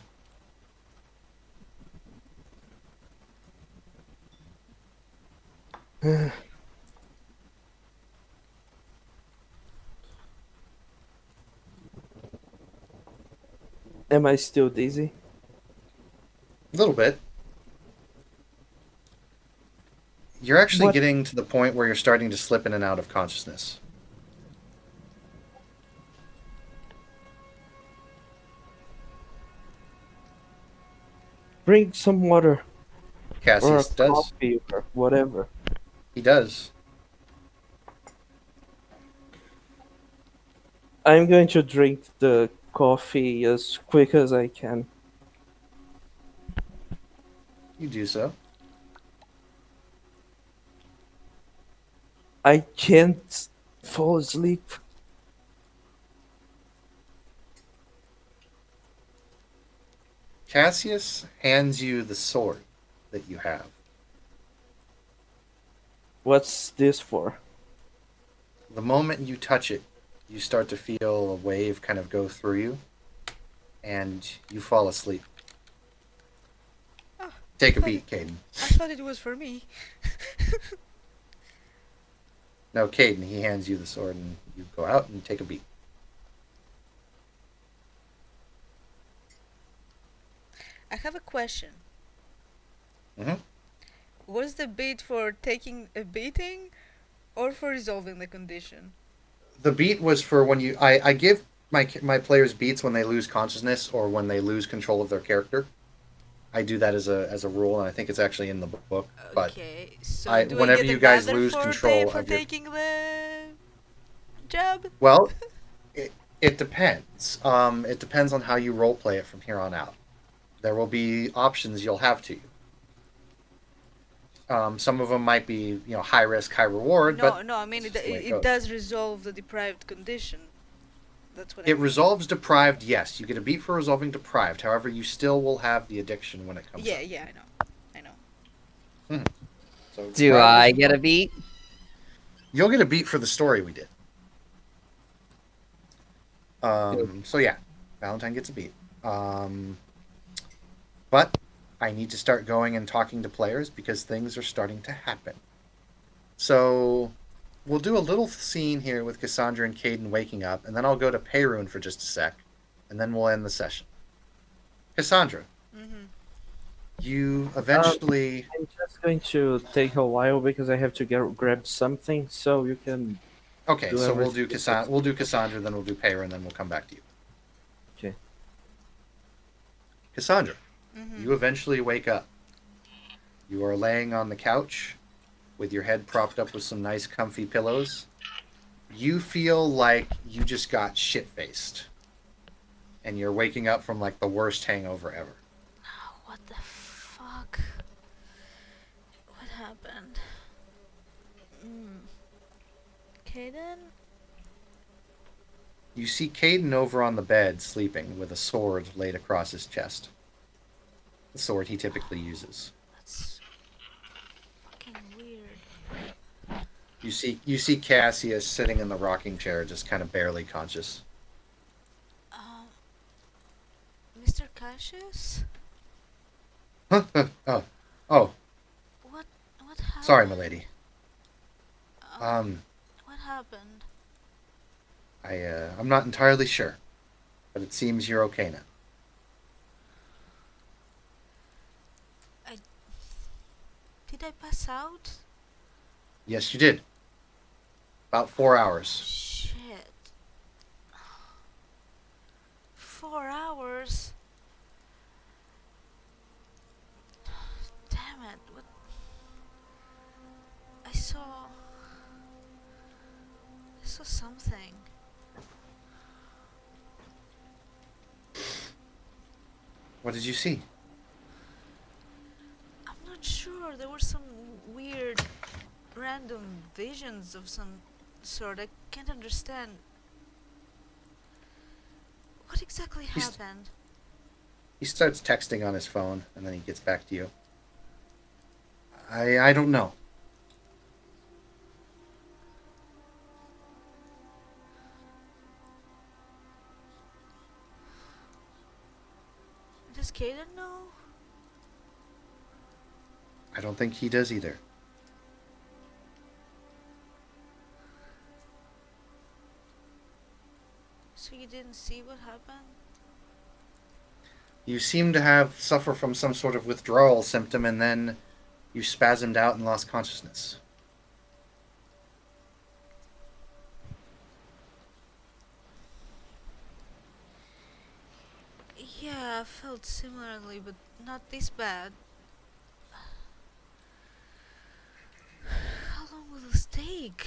[SPEAKER 2] Am I still dizzy?
[SPEAKER 1] A little bit. You're actually
[SPEAKER 2] What?
[SPEAKER 1] getting to the point where you're starting to slip in and out of consciousness.
[SPEAKER 2] Bring some water or
[SPEAKER 1] Cassius does.
[SPEAKER 2] coffee or whatever.
[SPEAKER 1] He does.
[SPEAKER 2] I'm going to drink the coffee as quick as I can.
[SPEAKER 1] You do so.
[SPEAKER 2] I can't fall asleep.
[SPEAKER 1] Cassius hands you the sword that you have.
[SPEAKER 2] What's this for?
[SPEAKER 1] The moment you touch it, you start to feel a wave kind of go through you, and you fall asleep.
[SPEAKER 3] Oh,
[SPEAKER 1] Take a beat, Caden.
[SPEAKER 3] I thought it was for me.
[SPEAKER 1] No, Caden, he hands you the sword, and you go out and take a beat.
[SPEAKER 3] I have a question.
[SPEAKER 1] Mhm.
[SPEAKER 3] Was the beat for taking a beating or for resolving the condition?
[SPEAKER 1] The beat was for when you. I give my players beats when they lose consciousness or when they lose control of their character. I do that as a rule, and I think it's actually in the book. But
[SPEAKER 3] Okay, so
[SPEAKER 1] I-
[SPEAKER 3] do
[SPEAKER 1] whenever
[SPEAKER 3] I get
[SPEAKER 1] you guys
[SPEAKER 3] another
[SPEAKER 1] lose
[SPEAKER 3] for
[SPEAKER 1] control,
[SPEAKER 3] for
[SPEAKER 1] I give-
[SPEAKER 3] taking the job?
[SPEAKER 1] well, it depends. It depends on how you role play it from here on out. There will be options you'll have to. Some of them might be, high risk, high reward,
[SPEAKER 3] No,
[SPEAKER 1] but
[SPEAKER 3] no, I mean
[SPEAKER 1] it's
[SPEAKER 3] it,
[SPEAKER 1] just the way
[SPEAKER 3] it,
[SPEAKER 1] it
[SPEAKER 3] it
[SPEAKER 1] goes.
[SPEAKER 3] does resolve the deprived condition. That's what I
[SPEAKER 1] It
[SPEAKER 3] mean.
[SPEAKER 1] resolves deprived. Yes, you get a beat for resolving deprived. However, you still will have the addiction when it comes
[SPEAKER 3] Yeah,
[SPEAKER 1] up.
[SPEAKER 3] yeah, I know.
[SPEAKER 1] So
[SPEAKER 4] Do
[SPEAKER 1] deprived
[SPEAKER 4] I
[SPEAKER 1] is
[SPEAKER 4] get a
[SPEAKER 1] resolved.
[SPEAKER 4] beat?
[SPEAKER 1] You'll get a beat for the story we did. So yeah, Valentine gets a beat. But I need to start going and talking to players because things are starting to happen. So we'll do a little scene here with Cassandra and Caden waking up, and then I'll go to Perun for just a sec, and then we'll end the session. Cassandra,
[SPEAKER 3] Mhm.
[SPEAKER 1] you eventually.
[SPEAKER 2] I'm just going to take a while because I have to grab something, so you can.
[SPEAKER 1] Okay,
[SPEAKER 2] do
[SPEAKER 1] so we'll
[SPEAKER 2] everything
[SPEAKER 1] do Cassandra. We'll do Cassandra, then we'll do Perun, and then we'll come back to you.
[SPEAKER 2] Okay.
[SPEAKER 1] Cassandra,
[SPEAKER 3] Mhm.
[SPEAKER 1] you eventually wake up. You are laying on the couch with your head propped up with some nice comfy pillows. You feel like you just got shit-faced. And you're waking up from like the worst hangover ever.
[SPEAKER 3] What the fuck? What happened? Kaden?
[SPEAKER 1] You see Caden over on the bed sleeping with a sword laid across his chest. The sword he typically uses.
[SPEAKER 3] That's fucking weird.
[SPEAKER 1] You see Cassius sitting in the rocking chair, just kind of barely conscious.
[SPEAKER 3] suspicious?
[SPEAKER 1] Huh? Oh,
[SPEAKER 3] What what happened?
[SPEAKER 1] sorry, milady.
[SPEAKER 3] Um, what happened?
[SPEAKER 1] I'm not entirely sure, but it seems you're okay now.
[SPEAKER 3] Did I pass out?
[SPEAKER 1] Yes, you did. About 4 hours.
[SPEAKER 3] Shit. 4 hours? Damn it, what? I saw something.
[SPEAKER 1] What did you see?
[SPEAKER 3] I'm not sure, there were some weird, random visions of some sort. I can't understand. What exactly
[SPEAKER 1] He's-
[SPEAKER 3] happened?
[SPEAKER 1] He starts texting on his phone, and then he gets back to you. I don't know.
[SPEAKER 3] Does Kaden know?
[SPEAKER 1] I don't think he does either.
[SPEAKER 3] So you didn't see what happened?
[SPEAKER 1] You seem to have suffer from some sort of withdrawal symptom, and then you spasmed out and lost consciousness.
[SPEAKER 3] Yeah, I felt similarly, but not this bad. How long will this take?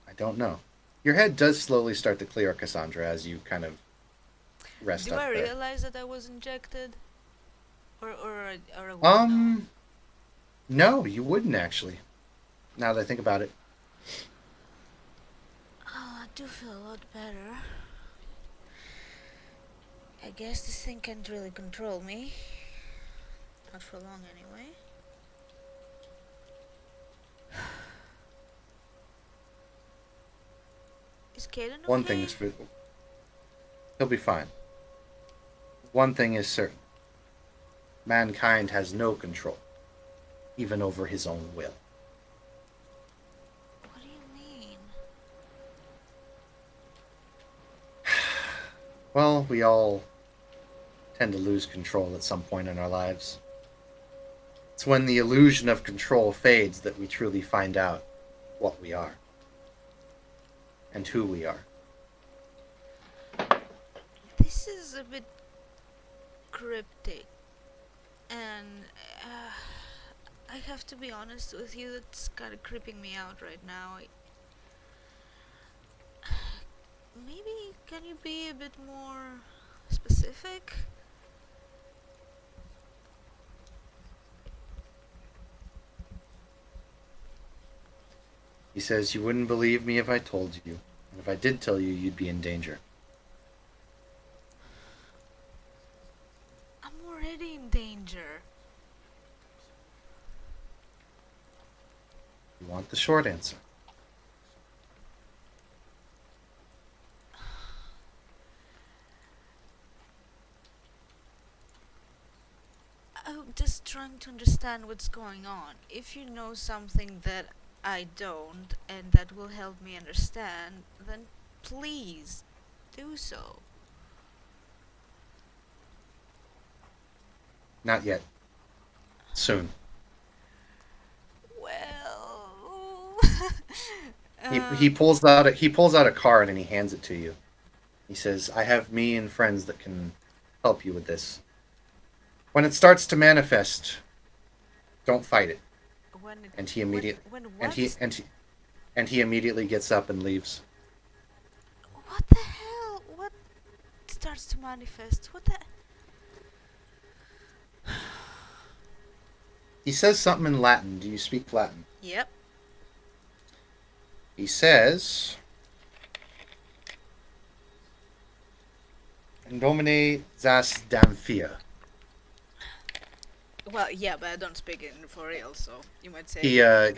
[SPEAKER 1] I don't know. Your head does slowly start to clear, Cassandra, as you kind of rest
[SPEAKER 3] Do
[SPEAKER 1] up
[SPEAKER 3] I
[SPEAKER 1] there.
[SPEAKER 3] realize that I was injected? Or I wouldn't know?
[SPEAKER 1] No, you wouldn't actually. Now that I think about it.
[SPEAKER 3] Oh, I do feel a lot better. I guess this thing can't really control me. Not for long, anyway. Is Kaden okay?
[SPEAKER 1] One thing is for he'll be fine. One thing is certain. Mankind has no control, even over his own will.
[SPEAKER 3] What do you mean?
[SPEAKER 1] Well, we all tend to lose control at some point in our lives. It's when the illusion of control fades that we truly find out what we are and who we are.
[SPEAKER 3] This is a bit cryptic, and I have to be honest with you, that's kind of creeping me out right now. Maybe can you be a bit more specific?
[SPEAKER 1] He says, "You wouldn't believe me if I told you. And if I did tell you, you'd be in danger."
[SPEAKER 3] I'm already in danger.
[SPEAKER 1] You want the short answer.
[SPEAKER 3] I'm just trying to understand what's going on. If you know something that I don't, and that will help me understand, then please do so.
[SPEAKER 1] Not yet. Soon.
[SPEAKER 3] Well,
[SPEAKER 1] He pulls out a card and he hands it to you. He says, "I have me and friends that can help you with this. When it starts to manifest, don't fight it."
[SPEAKER 3] when it,
[SPEAKER 1] And he immediately
[SPEAKER 3] when
[SPEAKER 1] and
[SPEAKER 3] what?
[SPEAKER 1] he immediately gets up and leaves.
[SPEAKER 3] What the hell? What starts to manifest? What the?
[SPEAKER 1] He says something in Latin. Do you speak Latin?
[SPEAKER 3] Yep.
[SPEAKER 1] He says, "In Domine zas damphia."
[SPEAKER 3] Well, yeah, but I don't speak it for real, so you might say.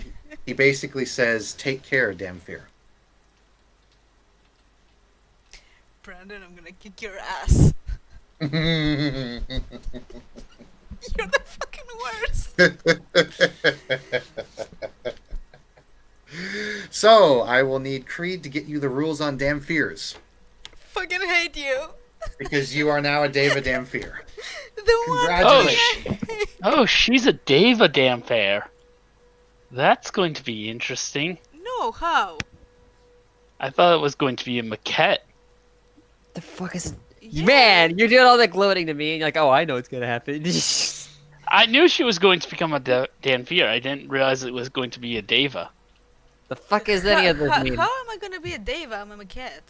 [SPEAKER 1] He basically says, "Take care, Damphir."
[SPEAKER 3] Brandon, I'm gonna kick your ass.
[SPEAKER 1] So
[SPEAKER 3] You're the fucking worst.
[SPEAKER 1] I will need Creed to get you the rules on Damfirs,
[SPEAKER 3] Fucking hate you.
[SPEAKER 1] because you are now a Deva Damphir.
[SPEAKER 3] The
[SPEAKER 1] Congratulations.
[SPEAKER 3] one thing
[SPEAKER 6] Oh, she's a Deva damn fair. That's going to be interesting.
[SPEAKER 3] No, how?
[SPEAKER 6] I thought it was going to be a maquette.
[SPEAKER 4] The fuck is?
[SPEAKER 3] Yeah.
[SPEAKER 4] Man, you're doing all that gloating to me, and you're like, oh, I know what's gonna happen.
[SPEAKER 6] I knew she was going to become a Danfir. I didn't realize it was going to be a Deva.
[SPEAKER 4] The fuck is any of this mean?
[SPEAKER 3] How am I gonna be a Deva? I'm a maquette.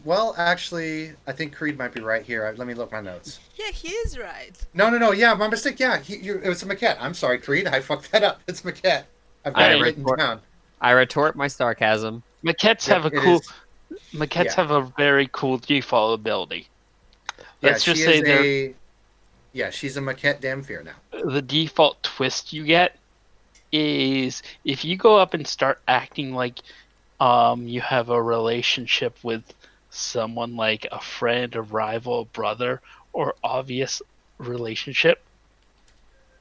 [SPEAKER 1] Well, actually, I think Creed might be right here. Let me look my notes.
[SPEAKER 3] Yeah, he is right.
[SPEAKER 1] No. Yeah, my mistake. Yeah, it was a maquette. I'm sorry, Creed. I fucked that up. It's maquette. I've got
[SPEAKER 4] I
[SPEAKER 1] it written
[SPEAKER 4] report-
[SPEAKER 1] down.
[SPEAKER 4] I retort my sarcasm.
[SPEAKER 6] Maquettes
[SPEAKER 1] Yeah,
[SPEAKER 6] have a
[SPEAKER 1] it
[SPEAKER 6] cool.
[SPEAKER 1] is.
[SPEAKER 6] Maquettes
[SPEAKER 1] Yeah.
[SPEAKER 6] have a very cool default ability. Let's
[SPEAKER 1] Yeah,
[SPEAKER 6] just
[SPEAKER 1] she
[SPEAKER 6] say
[SPEAKER 1] is
[SPEAKER 6] they're
[SPEAKER 1] Yeah, she's a maquette Damphir now.
[SPEAKER 6] the default twist you get is if you go up and start acting like you have a relationship with someone like a friend, a rival, a brother, or obvious relationship,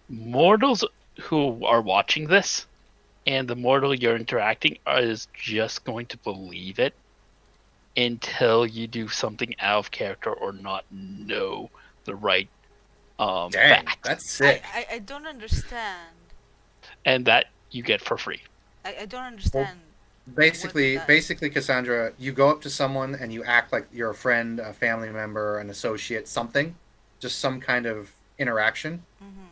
[SPEAKER 6] mortals who are watching this and the mortal you're interacting is just going to believe it until you do something out of character or not know the right
[SPEAKER 1] Dang,
[SPEAKER 6] facts.
[SPEAKER 1] that's sick.
[SPEAKER 3] I don't understand.
[SPEAKER 6] And that you get for free.
[SPEAKER 3] I don't understand.
[SPEAKER 1] Basically,
[SPEAKER 3] What does?
[SPEAKER 1] Cassandra, you go up to someone and you act like you're a friend, a family member, an associate, something, just some kind of interaction.
[SPEAKER 3] Mhm.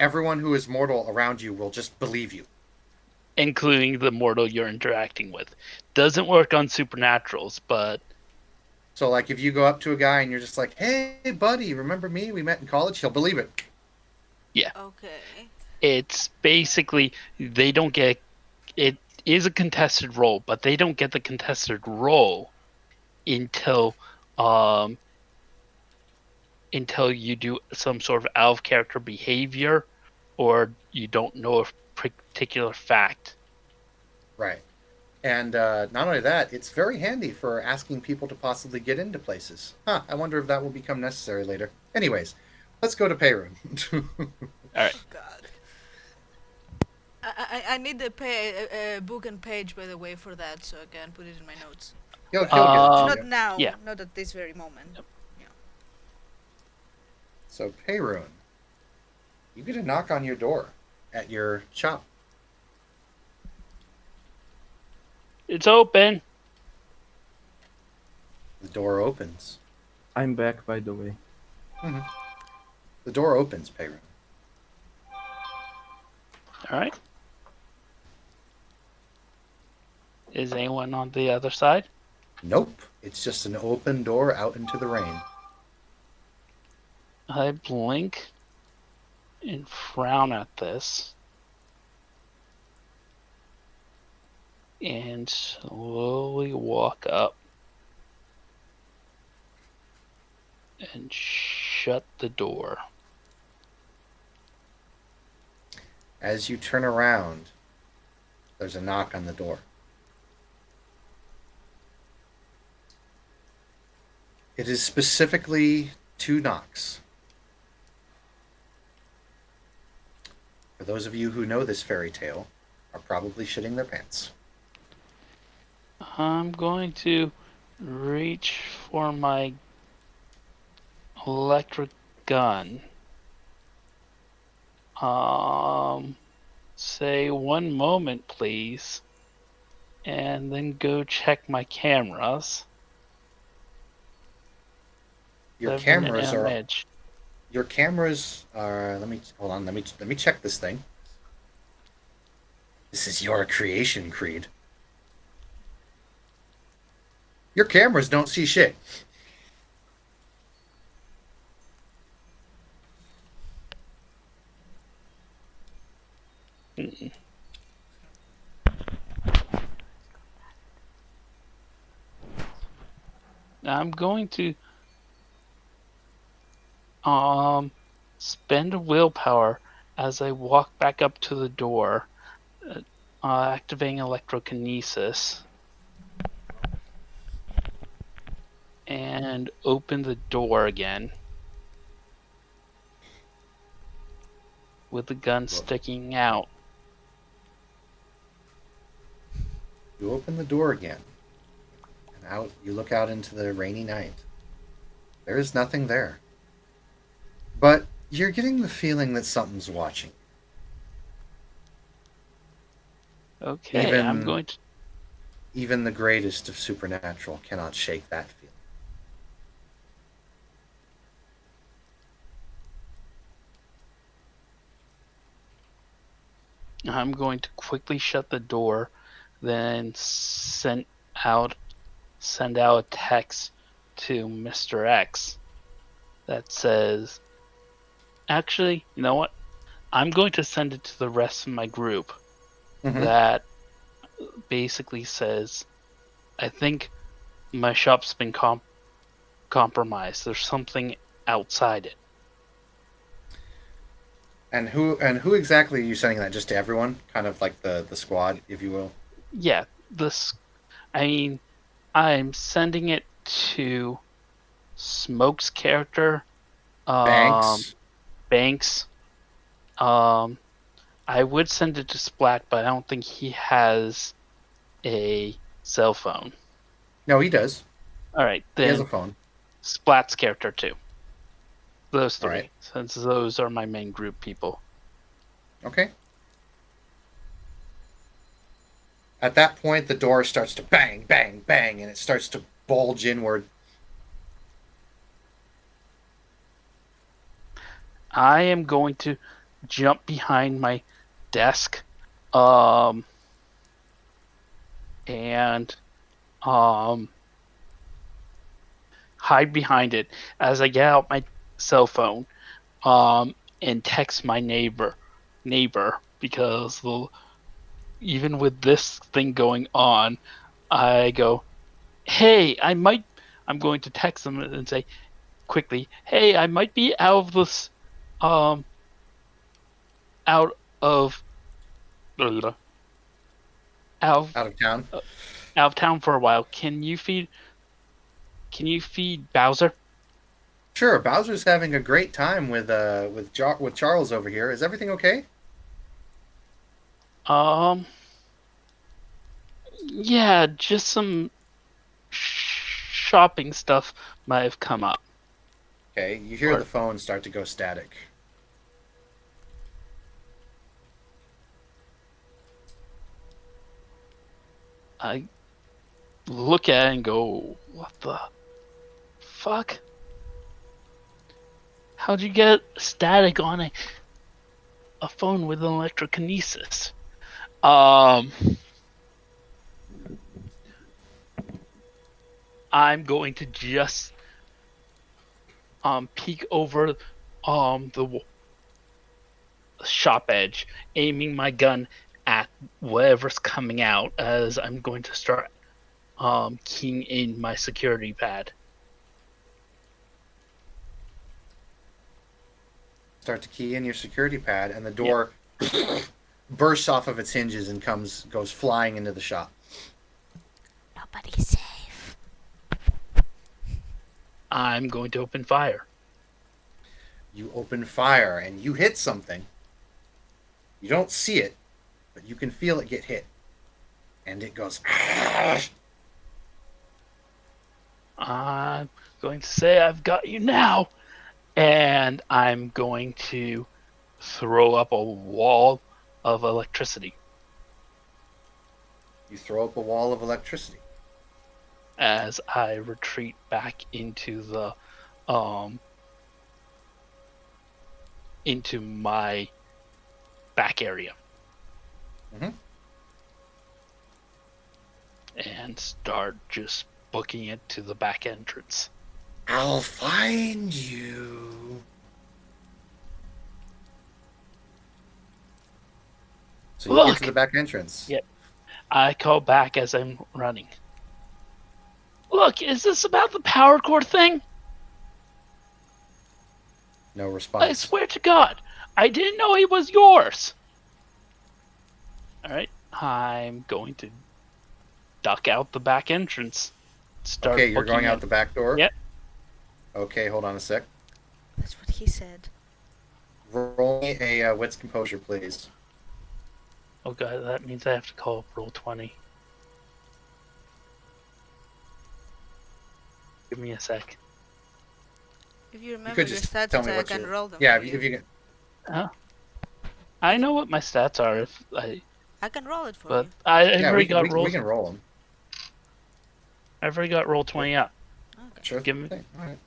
[SPEAKER 1] Everyone who is mortal around you will just believe you.
[SPEAKER 6] Including the mortal you're interacting with. Doesn't work on supernaturals, but
[SPEAKER 1] So, like, if you go up to a guy and you're just like, "Hey, buddy, remember me? We met in college." He'll believe it.
[SPEAKER 3] Okay.
[SPEAKER 6] it's basically they don't get it is a contested role, but they don't get the contested role until you do some sort of out of character behavior or you don't know a particular fact.
[SPEAKER 1] Right. And not only that, it's very handy for asking people to possibly get into places. Huh, I wonder if that will become necessary later. Anyways, let's go to Peyrun.
[SPEAKER 6] All right.
[SPEAKER 3] God. I need the book and page, by the way, for that, so I can put it in my notes.
[SPEAKER 1] You'll get
[SPEAKER 3] Not
[SPEAKER 1] it.
[SPEAKER 3] now.
[SPEAKER 6] yeah.
[SPEAKER 3] Not at this very moment.
[SPEAKER 1] So, Peyrun, you get a knock on your door at your shop.
[SPEAKER 6] It's open.
[SPEAKER 1] The door opens.
[SPEAKER 2] I'm back, by the way.
[SPEAKER 1] The door opens, Peyrun.
[SPEAKER 6] All right. Is anyone on the other side?
[SPEAKER 1] Nope. It's just an open door out into the rain.
[SPEAKER 6] I blink and frown at this and slowly walk up and shut the door.
[SPEAKER 1] As you turn around, there's a knock on the door. It is specifically 2 knocks. For those of you who know this fairy tale, are probably shitting their pants.
[SPEAKER 6] I'm going to reach for my electric gun. Say 1 moment, please. And then go check my cameras.
[SPEAKER 1] Your
[SPEAKER 6] 7
[SPEAKER 1] cameras are
[SPEAKER 6] MH.
[SPEAKER 1] Your cameras are. Let me hold on. Let me check this thing. This is your creation, Creed. Your cameras don't see shit.
[SPEAKER 6] I'm going to spend willpower as I walk back up to the door, activating electrokinesis, and open the door again with the gun sticking out.
[SPEAKER 1] You open the door again, and out you look out into the rainy night. There is nothing there. But you're getting the feeling that something's watching.
[SPEAKER 6] Okay,
[SPEAKER 1] Even-
[SPEAKER 6] I'm going to.
[SPEAKER 1] Even the greatest of supernatural cannot shake that feeling.
[SPEAKER 6] I'm going to quickly shut the door, then send out a text to Mr. X that says, actually, you know what? I'm going to send it to the rest of my group
[SPEAKER 1] Mhm.
[SPEAKER 6] that basically says, I think my shop's been compromised. There's something outside it.
[SPEAKER 1] And who exactly are you sending that? Just to everyone? Kind of like the squad, if you will?
[SPEAKER 6] Yeah, I'm sending it to Smoke's character,
[SPEAKER 1] Banks?
[SPEAKER 6] Banks. I would send it to Splat, but I don't think he has a cell phone.
[SPEAKER 1] No, he does.
[SPEAKER 6] All right,
[SPEAKER 1] He has
[SPEAKER 6] then
[SPEAKER 1] a phone.
[SPEAKER 6] Splat's character too. Those three,
[SPEAKER 1] Alright.
[SPEAKER 6] since those are my main group people.
[SPEAKER 1] Okay. At that point, the door starts to bang, bang, bang, and it starts to bulge inward.
[SPEAKER 6] I am going to jump behind my desk, and hide behind it as I get out my cell phone, and text my neighbor, because even with this thing going on, I go, hey, I'm going to text them and say quickly, hey, I might be out of this, out of out
[SPEAKER 1] Out of town.
[SPEAKER 6] of town for a while. Can you feed Bowser?
[SPEAKER 1] Sure, Bowser's having a great time with Charles over here. Is everything okay?
[SPEAKER 6] Yeah, just some shopping stuff might have come up.
[SPEAKER 1] Okay, you hear
[SPEAKER 6] Or-
[SPEAKER 1] the phone start to go static.
[SPEAKER 6] I look at it and go, what the fuck? How'd you get static on a phone with electrokinesis? I'm going to just peek over the shop edge, aiming my gun at whatever's coming out as I'm going to start keying in my security pad.
[SPEAKER 1] Start to key in your security pad, and the door bursts off of its hinges and goes flying into the shop.
[SPEAKER 3] Nobody's safe.
[SPEAKER 6] I'm going to open fire.
[SPEAKER 1] You open fire and you hit something. You don't see it, but you can feel it get hit. And it goes.
[SPEAKER 6] I'm going to say I've got you now. And I'm going to throw up a wall of electricity
[SPEAKER 1] You throw up a wall of electricity.
[SPEAKER 6] as I retreat back into the into my back area.
[SPEAKER 1] Mhm.
[SPEAKER 6] And start just booking it to the back entrance.
[SPEAKER 1] I'll find you. So you get
[SPEAKER 6] Look!
[SPEAKER 1] to the back entrance.
[SPEAKER 6] Yeah. I call back as I'm running. Look, is this about the power cord thing?
[SPEAKER 1] No
[SPEAKER 6] I
[SPEAKER 1] response.
[SPEAKER 6] swear to God, I didn't know it was yours. All right, I'm going to duck out the back entrance. Start
[SPEAKER 1] Okay, you're going
[SPEAKER 6] looking
[SPEAKER 1] out
[SPEAKER 6] at.
[SPEAKER 1] the back door?
[SPEAKER 6] Yep.
[SPEAKER 1] Okay, hold on a sec.
[SPEAKER 3] That's what he said.
[SPEAKER 1] Roll me a wits composure, please.
[SPEAKER 6] Oh God, that means I have to call up roll 20. Give me a sec.
[SPEAKER 3] If you
[SPEAKER 1] You
[SPEAKER 3] remember
[SPEAKER 1] could
[SPEAKER 3] your
[SPEAKER 1] just
[SPEAKER 3] stats,
[SPEAKER 1] tell me
[SPEAKER 3] I
[SPEAKER 1] what
[SPEAKER 3] can
[SPEAKER 1] your...
[SPEAKER 3] roll them
[SPEAKER 1] Yeah,
[SPEAKER 3] for
[SPEAKER 1] if you can...
[SPEAKER 6] Huh? I know what my stats are. If
[SPEAKER 3] I can roll it for
[SPEAKER 6] but
[SPEAKER 3] you.
[SPEAKER 6] I've
[SPEAKER 1] Yeah,
[SPEAKER 6] already
[SPEAKER 1] we can,
[SPEAKER 6] got
[SPEAKER 1] we, can-
[SPEAKER 6] roll.
[SPEAKER 1] we can roll them.
[SPEAKER 6] I've already got roll 20 up.
[SPEAKER 3] Okay.
[SPEAKER 1] Sure
[SPEAKER 6] Give me-
[SPEAKER 1] thing. All right.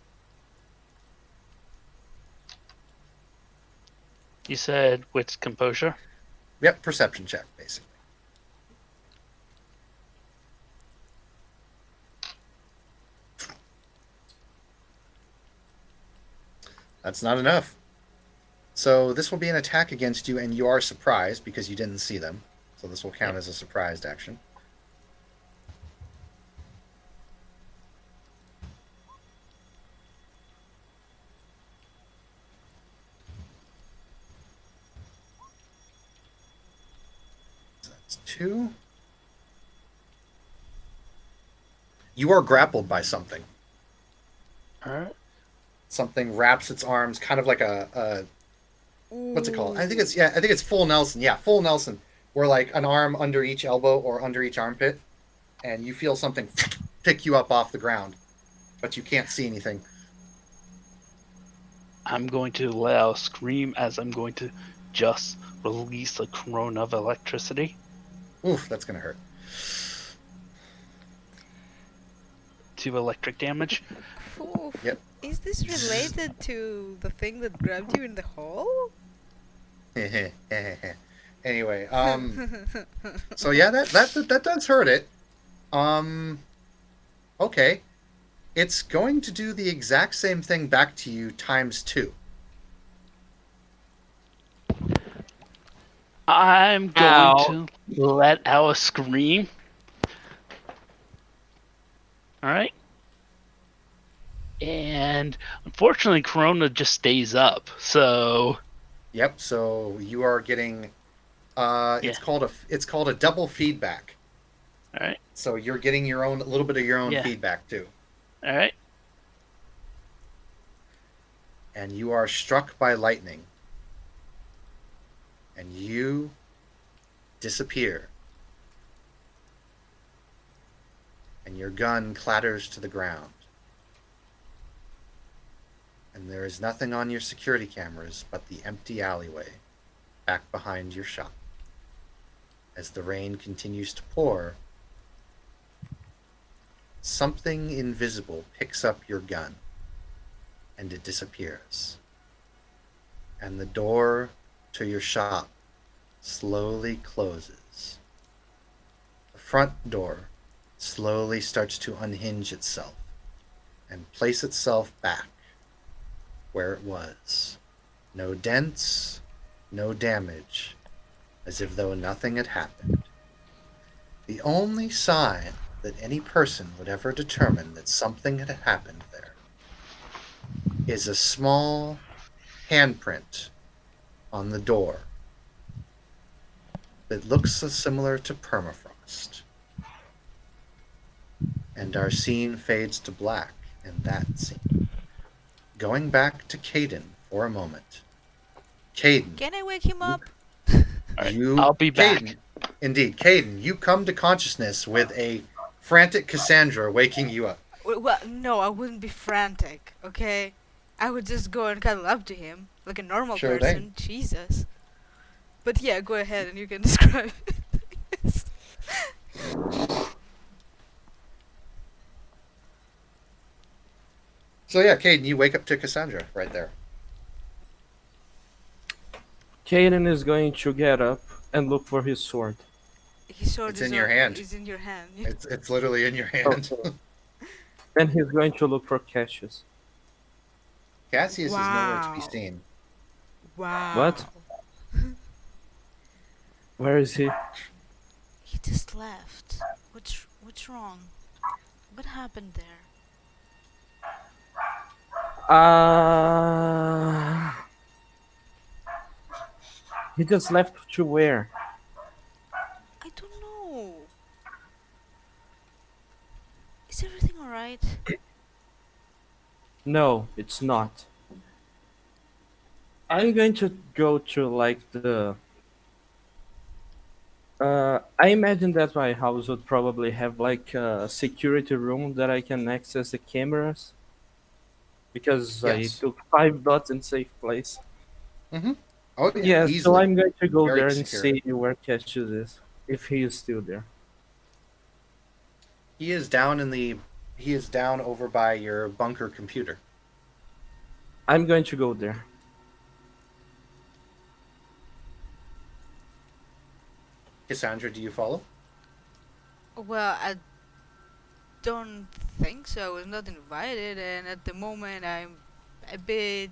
[SPEAKER 6] You said wits composure.
[SPEAKER 1] Yep, perception check, basically. That's not enough. So this will be an attack against you, and you are surprised because you didn't see them. So this will count as a surprised action. So that's 2. You are grappled by something.
[SPEAKER 6] All right.
[SPEAKER 1] Something wraps its arms, kind of like a what's it called? I think it's full Nelson. Yeah, full Nelson, where like an arm under each elbow or under each armpit, and you feel something pick you up off the ground, but you can't see anything.
[SPEAKER 6] I'm going to let out a scream as I'm going to just release a corona of electricity.
[SPEAKER 1] Oof, that's gonna hurt.
[SPEAKER 6] 2 electric damage.
[SPEAKER 3] Oof.
[SPEAKER 1] Yep.
[SPEAKER 3] Is this related to the thing that grabbed you in the hole?
[SPEAKER 1] Anyway, so yeah, that does hurt it. Okay, it's going to do the exact same thing back to you times 2.
[SPEAKER 6] I'm going
[SPEAKER 4] Ow.
[SPEAKER 6] to let out a scream. All right. And unfortunately, Corona just stays up. So
[SPEAKER 1] Yep. So you are getting, it's
[SPEAKER 6] Yeah.
[SPEAKER 1] called a double feedback.
[SPEAKER 6] all right,
[SPEAKER 1] So you're getting a little bit of your own
[SPEAKER 6] Yeah.
[SPEAKER 1] feedback too,
[SPEAKER 6] all right.
[SPEAKER 1] and you are struck by lightning, and you disappear, and your gun clatters to the ground, and there is nothing on your security cameras but the empty alleyway back behind your shop. As the rain continues to pour, something invisible picks up your gun, and it disappears. And the door to your shop slowly closes. The front door slowly starts to unhinge itself and place itself back where it was. No dents, no damage, as if though nothing had happened. The only sign that any person would ever determine that something had happened there is a small handprint on the door that looks so similar to permafrost. And our scene fades to black in that scene. Going back to Caden for a moment. Caden,
[SPEAKER 3] Can I wake him up?
[SPEAKER 6] All right, I'll be back.
[SPEAKER 1] Caden, indeed, Caden, you come to consciousness with a frantic Cassandra waking you up.
[SPEAKER 3] Well, no, I wouldn't be frantic, okay? I would just go and cuddle up to him, like a normal
[SPEAKER 1] Sure
[SPEAKER 3] person. Jesus. But yeah, go ahead and you can describe it.
[SPEAKER 1] So yeah, Caden, you wake up to Cassandra right there.
[SPEAKER 2] Kaden is going to get up and look for his sword.
[SPEAKER 3] His sword
[SPEAKER 1] It's
[SPEAKER 3] is
[SPEAKER 1] in your hand.
[SPEAKER 3] Is in your hand.
[SPEAKER 1] It's literally in your hand.
[SPEAKER 2] Okay. Then he's going to look for Cassius.
[SPEAKER 1] Cassius is nowhere to be
[SPEAKER 3] Wow.
[SPEAKER 1] seen.
[SPEAKER 3] Wow.
[SPEAKER 2] What? Where is he?
[SPEAKER 3] He just left. What's wrong? What happened there?
[SPEAKER 2] He just left to where?
[SPEAKER 3] I don't know. Is everything alright?
[SPEAKER 2] No, it's not. I'm going to go to like the. I imagine that my house would probably have like a security room that I can access the cameras because I
[SPEAKER 1] Yes.
[SPEAKER 2] took 5 dots in safe place.
[SPEAKER 1] Mm-hmm. Oh yeah,
[SPEAKER 2] Yeah, so
[SPEAKER 1] easily.
[SPEAKER 2] I'm going to go
[SPEAKER 1] Very
[SPEAKER 2] there and
[SPEAKER 1] secure.
[SPEAKER 2] see where Cassius is, if he is still there.
[SPEAKER 1] He is down in the. He is down over by your bunker computer.
[SPEAKER 2] I'm going to go there.
[SPEAKER 1] Cassandra, do you follow?
[SPEAKER 3] Well, I don't think so. I was not invited, and at the moment I'm a bit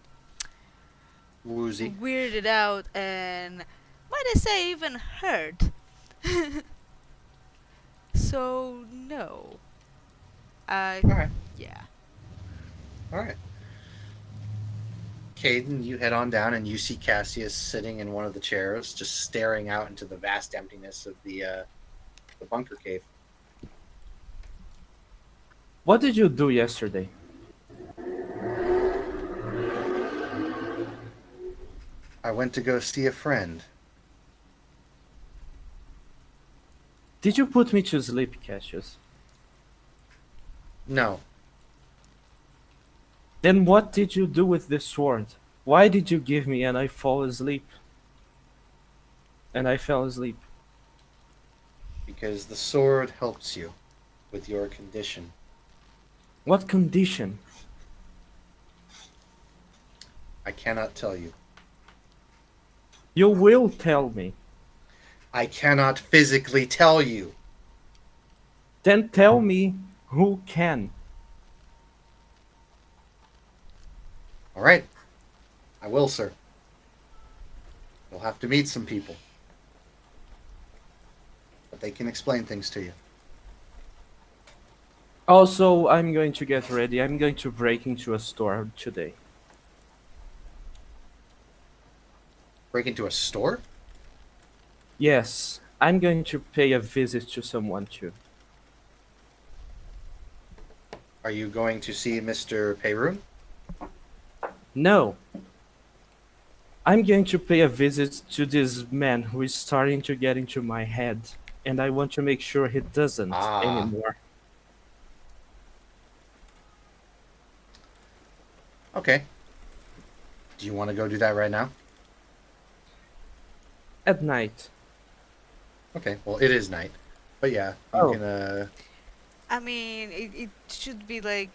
[SPEAKER 1] Woozy.
[SPEAKER 3] weirded out and, might I say, even hurt. So, no. I.
[SPEAKER 1] All right.
[SPEAKER 3] Yeah.
[SPEAKER 1] All right. Caden, you head on down and you see Cassius sitting in one of the chairs, just staring out into the vast emptiness of the bunker cave.
[SPEAKER 2] What did you do yesterday?
[SPEAKER 1] I went to go see a friend.
[SPEAKER 2] Did you put me to sleep, Cassius?
[SPEAKER 1] No,
[SPEAKER 2] Then what did you do with the sword? Why did you give me and I fall asleep? And I fell asleep.
[SPEAKER 1] because the sword helps you with your condition.
[SPEAKER 2] What condition?
[SPEAKER 1] I cannot tell you.
[SPEAKER 2] You will tell me.
[SPEAKER 1] I cannot physically tell you.
[SPEAKER 2] Then tell me who can.
[SPEAKER 1] All right. I will, sir. You'll have to meet some people. But they can explain things to you.
[SPEAKER 2] Also, I'm going to get ready. I'm going to break into a store today.
[SPEAKER 1] Break into a store?
[SPEAKER 2] Yes, I'm going to pay a visit to someone too.
[SPEAKER 1] Are you going to see Mr. Payroon?
[SPEAKER 2] No. I'm going to pay a visit to this man who is starting to get into my head, and I want to make sure he doesn't
[SPEAKER 1] Ah.
[SPEAKER 2] anymore.
[SPEAKER 1] Okay. Do you want to go do that right now?
[SPEAKER 2] At night.
[SPEAKER 1] Okay. Well, it is night. But yeah, you
[SPEAKER 2] Oh.
[SPEAKER 1] can
[SPEAKER 3] I mean, it should be like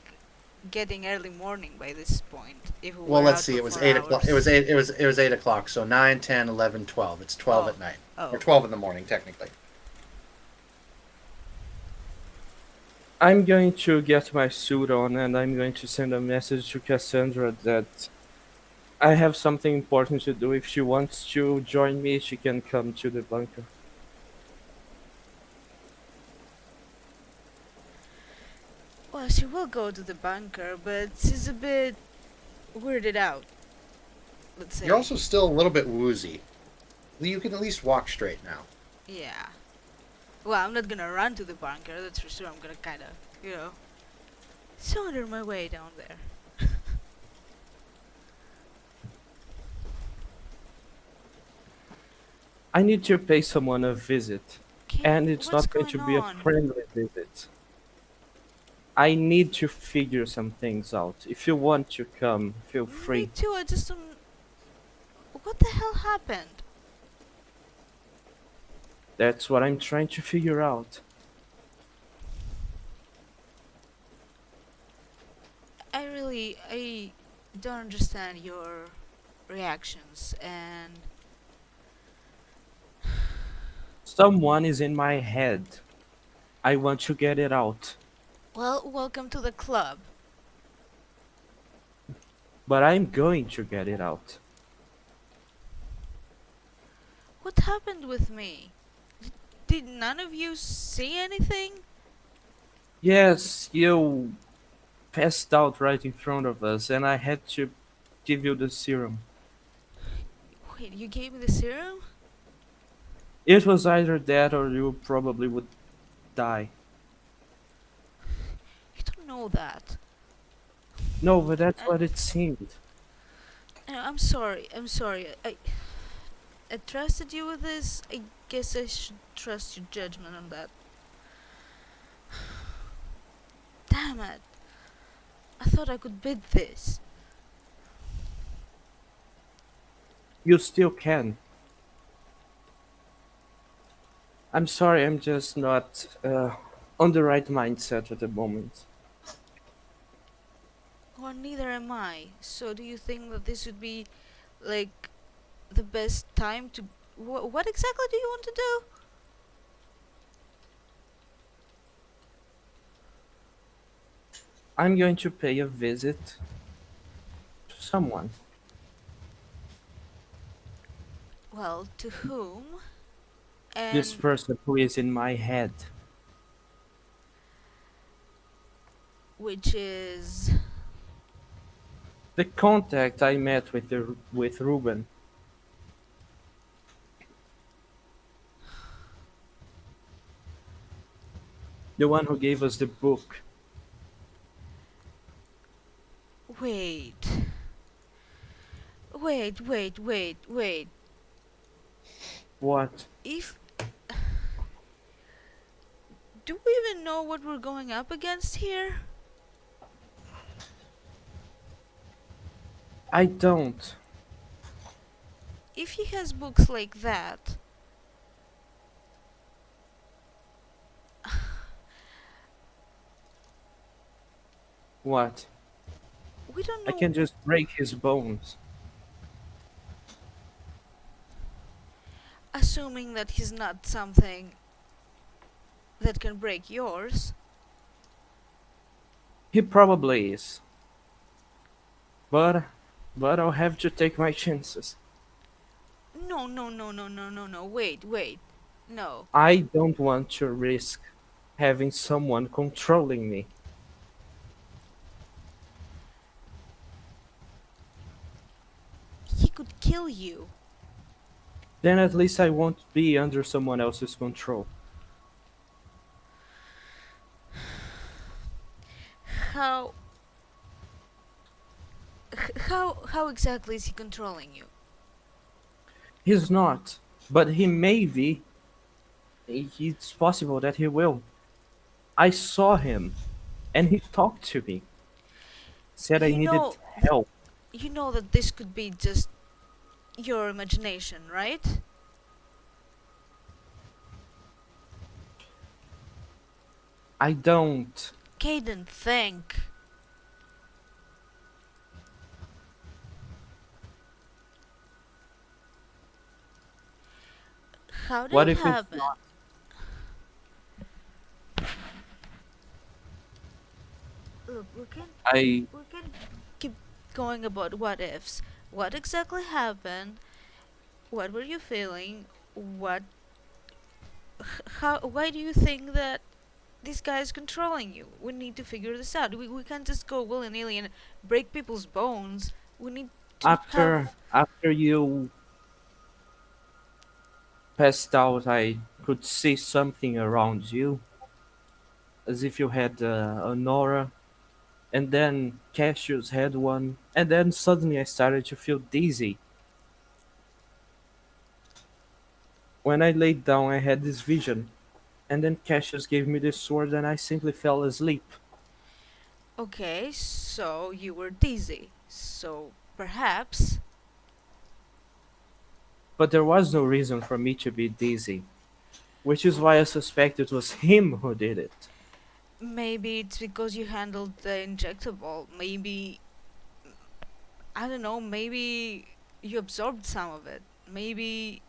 [SPEAKER 3] getting early morning by this point. If we
[SPEAKER 1] well,
[SPEAKER 3] were
[SPEAKER 1] let's
[SPEAKER 3] out
[SPEAKER 1] see.
[SPEAKER 3] for
[SPEAKER 1] It was
[SPEAKER 3] 4
[SPEAKER 1] 8 o'clock. It
[SPEAKER 3] hours.
[SPEAKER 1] was 8. It was 8 o'clock. So 9, 10, 11, 12. It's 12
[SPEAKER 3] Oh.
[SPEAKER 1] at night,
[SPEAKER 3] Oh.
[SPEAKER 1] or 12 in the morning, technically.
[SPEAKER 2] I'm going to get my suit on and I'm going to send a message to Cassandra that I have something important to do. If she wants to join me, she can come to the bunker.
[SPEAKER 3] Well, she will go to the bunker, but she's a bit weirded out. Let's say.
[SPEAKER 1] You're also still a little bit woozy. You can at least walk straight now.
[SPEAKER 3] Yeah. Well, I'm not gonna run to the bunker, that's for sure. I'm gonna kind of, saunter my way down there.
[SPEAKER 2] I need to pay someone a visit,
[SPEAKER 3] Okay,
[SPEAKER 2] and it's
[SPEAKER 3] what's
[SPEAKER 2] not going to
[SPEAKER 3] going
[SPEAKER 2] be a
[SPEAKER 3] on?
[SPEAKER 2] friendly visit. I need to figure some things out. If you want to come, feel
[SPEAKER 3] Me
[SPEAKER 2] free.
[SPEAKER 3] too, I just don't. What the hell happened?
[SPEAKER 2] That's what I'm trying to figure out.
[SPEAKER 3] I don't understand your reactions, and
[SPEAKER 2] Someone is in my head. I want to get it out.
[SPEAKER 3] well, welcome to the club.
[SPEAKER 2] But I'm going to get it out.
[SPEAKER 3] What happened with me? Did none of you see anything?
[SPEAKER 2] Yes, you passed out right in front of us, and I had to give you the serum.
[SPEAKER 3] Wait, you gave me the serum?
[SPEAKER 2] It was either that or you probably would die.
[SPEAKER 3] You don't know that.
[SPEAKER 2] No, but that's
[SPEAKER 3] Uh,
[SPEAKER 2] what it seemed.
[SPEAKER 3] I'm sorry. I'm sorry. I trusted you with this. I guess I should trust your judgment on that. Damn it. I thought I could beat this.
[SPEAKER 2] You still can. I'm sorry, I'm just not on the right mindset at the moment.
[SPEAKER 3] Well, neither am I. So, do you think that this would be, like, the best time to. What exactly do you want to do?
[SPEAKER 2] I'm going to pay a visit to someone.
[SPEAKER 3] Well, to whom?
[SPEAKER 2] This
[SPEAKER 3] And.
[SPEAKER 2] person who is in my head.
[SPEAKER 3] Which is.
[SPEAKER 2] The contact I met with Ruben. The one who gave us the book.
[SPEAKER 3] Wait. Wait.
[SPEAKER 2] What?
[SPEAKER 3] If. Do we even know what we're going up against here?
[SPEAKER 2] I don't.
[SPEAKER 3] If he has books like that.
[SPEAKER 2] What?
[SPEAKER 3] We don't
[SPEAKER 2] I
[SPEAKER 3] know.
[SPEAKER 2] can just break his bones.
[SPEAKER 3] Assuming that he's not something that can break yours.
[SPEAKER 2] He probably is. But I'll have to take my chances.
[SPEAKER 3] No. Wait. No.
[SPEAKER 2] I don't want to risk having someone controlling me.
[SPEAKER 3] He could kill you.
[SPEAKER 2] Then at least I won't be under someone else's control.
[SPEAKER 3] How. How exactly is he controlling you?
[SPEAKER 2] He's not, but he may be. It's possible that he will. I saw him, and he talked to me. Said I
[SPEAKER 3] You
[SPEAKER 2] needed
[SPEAKER 3] know.
[SPEAKER 2] help.
[SPEAKER 3] You know that this could be just your imagination, right?
[SPEAKER 2] I don't.
[SPEAKER 3] Caden, think. How did
[SPEAKER 2] What
[SPEAKER 3] it
[SPEAKER 2] if it's
[SPEAKER 3] happen?
[SPEAKER 2] not?
[SPEAKER 3] Look,
[SPEAKER 2] I
[SPEAKER 3] we can keep going about what ifs. What exactly happened? What were you feeling? What? How? Why do you think that this guy is controlling you? We need to figure this out. We can't just go willy nilly and break people's bones. We need to have.
[SPEAKER 2] after you passed out, I could see something around you, as if you had an aura, and then Cassius had one, and then suddenly I started to feel dizzy. When I laid down, I had this vision, and then Cassius gave me this sword, and I simply fell asleep.
[SPEAKER 3] Okay, so you were dizzy. So perhaps.
[SPEAKER 2] But there was no reason for me to be dizzy, which is why I suspect it was him who did it.
[SPEAKER 3] Maybe it's because you handled the injectable. Maybe, I don't know, maybe you absorbed some of it. Maybe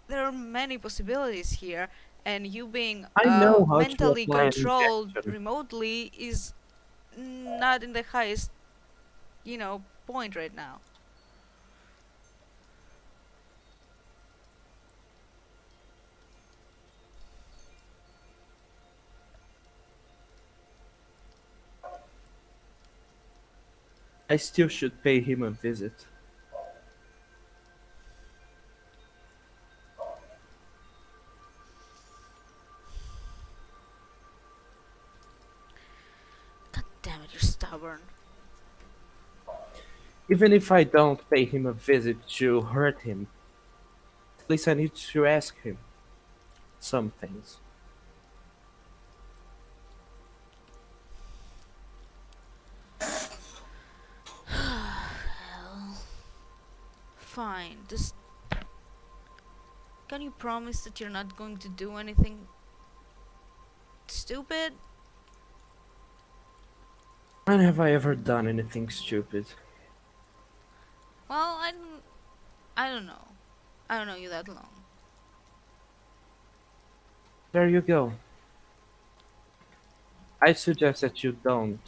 [SPEAKER 3] there are many possibilities here, and you being
[SPEAKER 2] I know how to
[SPEAKER 3] mentally
[SPEAKER 2] apply an
[SPEAKER 3] controlled
[SPEAKER 2] injection.
[SPEAKER 3] remotely is not in the highest, point right now.
[SPEAKER 2] I still should pay him a visit.
[SPEAKER 3] stubborn.
[SPEAKER 2] Even if I don't pay him a visit to hurt him, at least I need to ask him some things.
[SPEAKER 3] Well, fine. Just can you promise that you're not going to do anything stupid?
[SPEAKER 2] When have I ever done anything stupid?
[SPEAKER 3] Well, I don't know. I don't know you that long.
[SPEAKER 2] There you go. I suggest that you don't.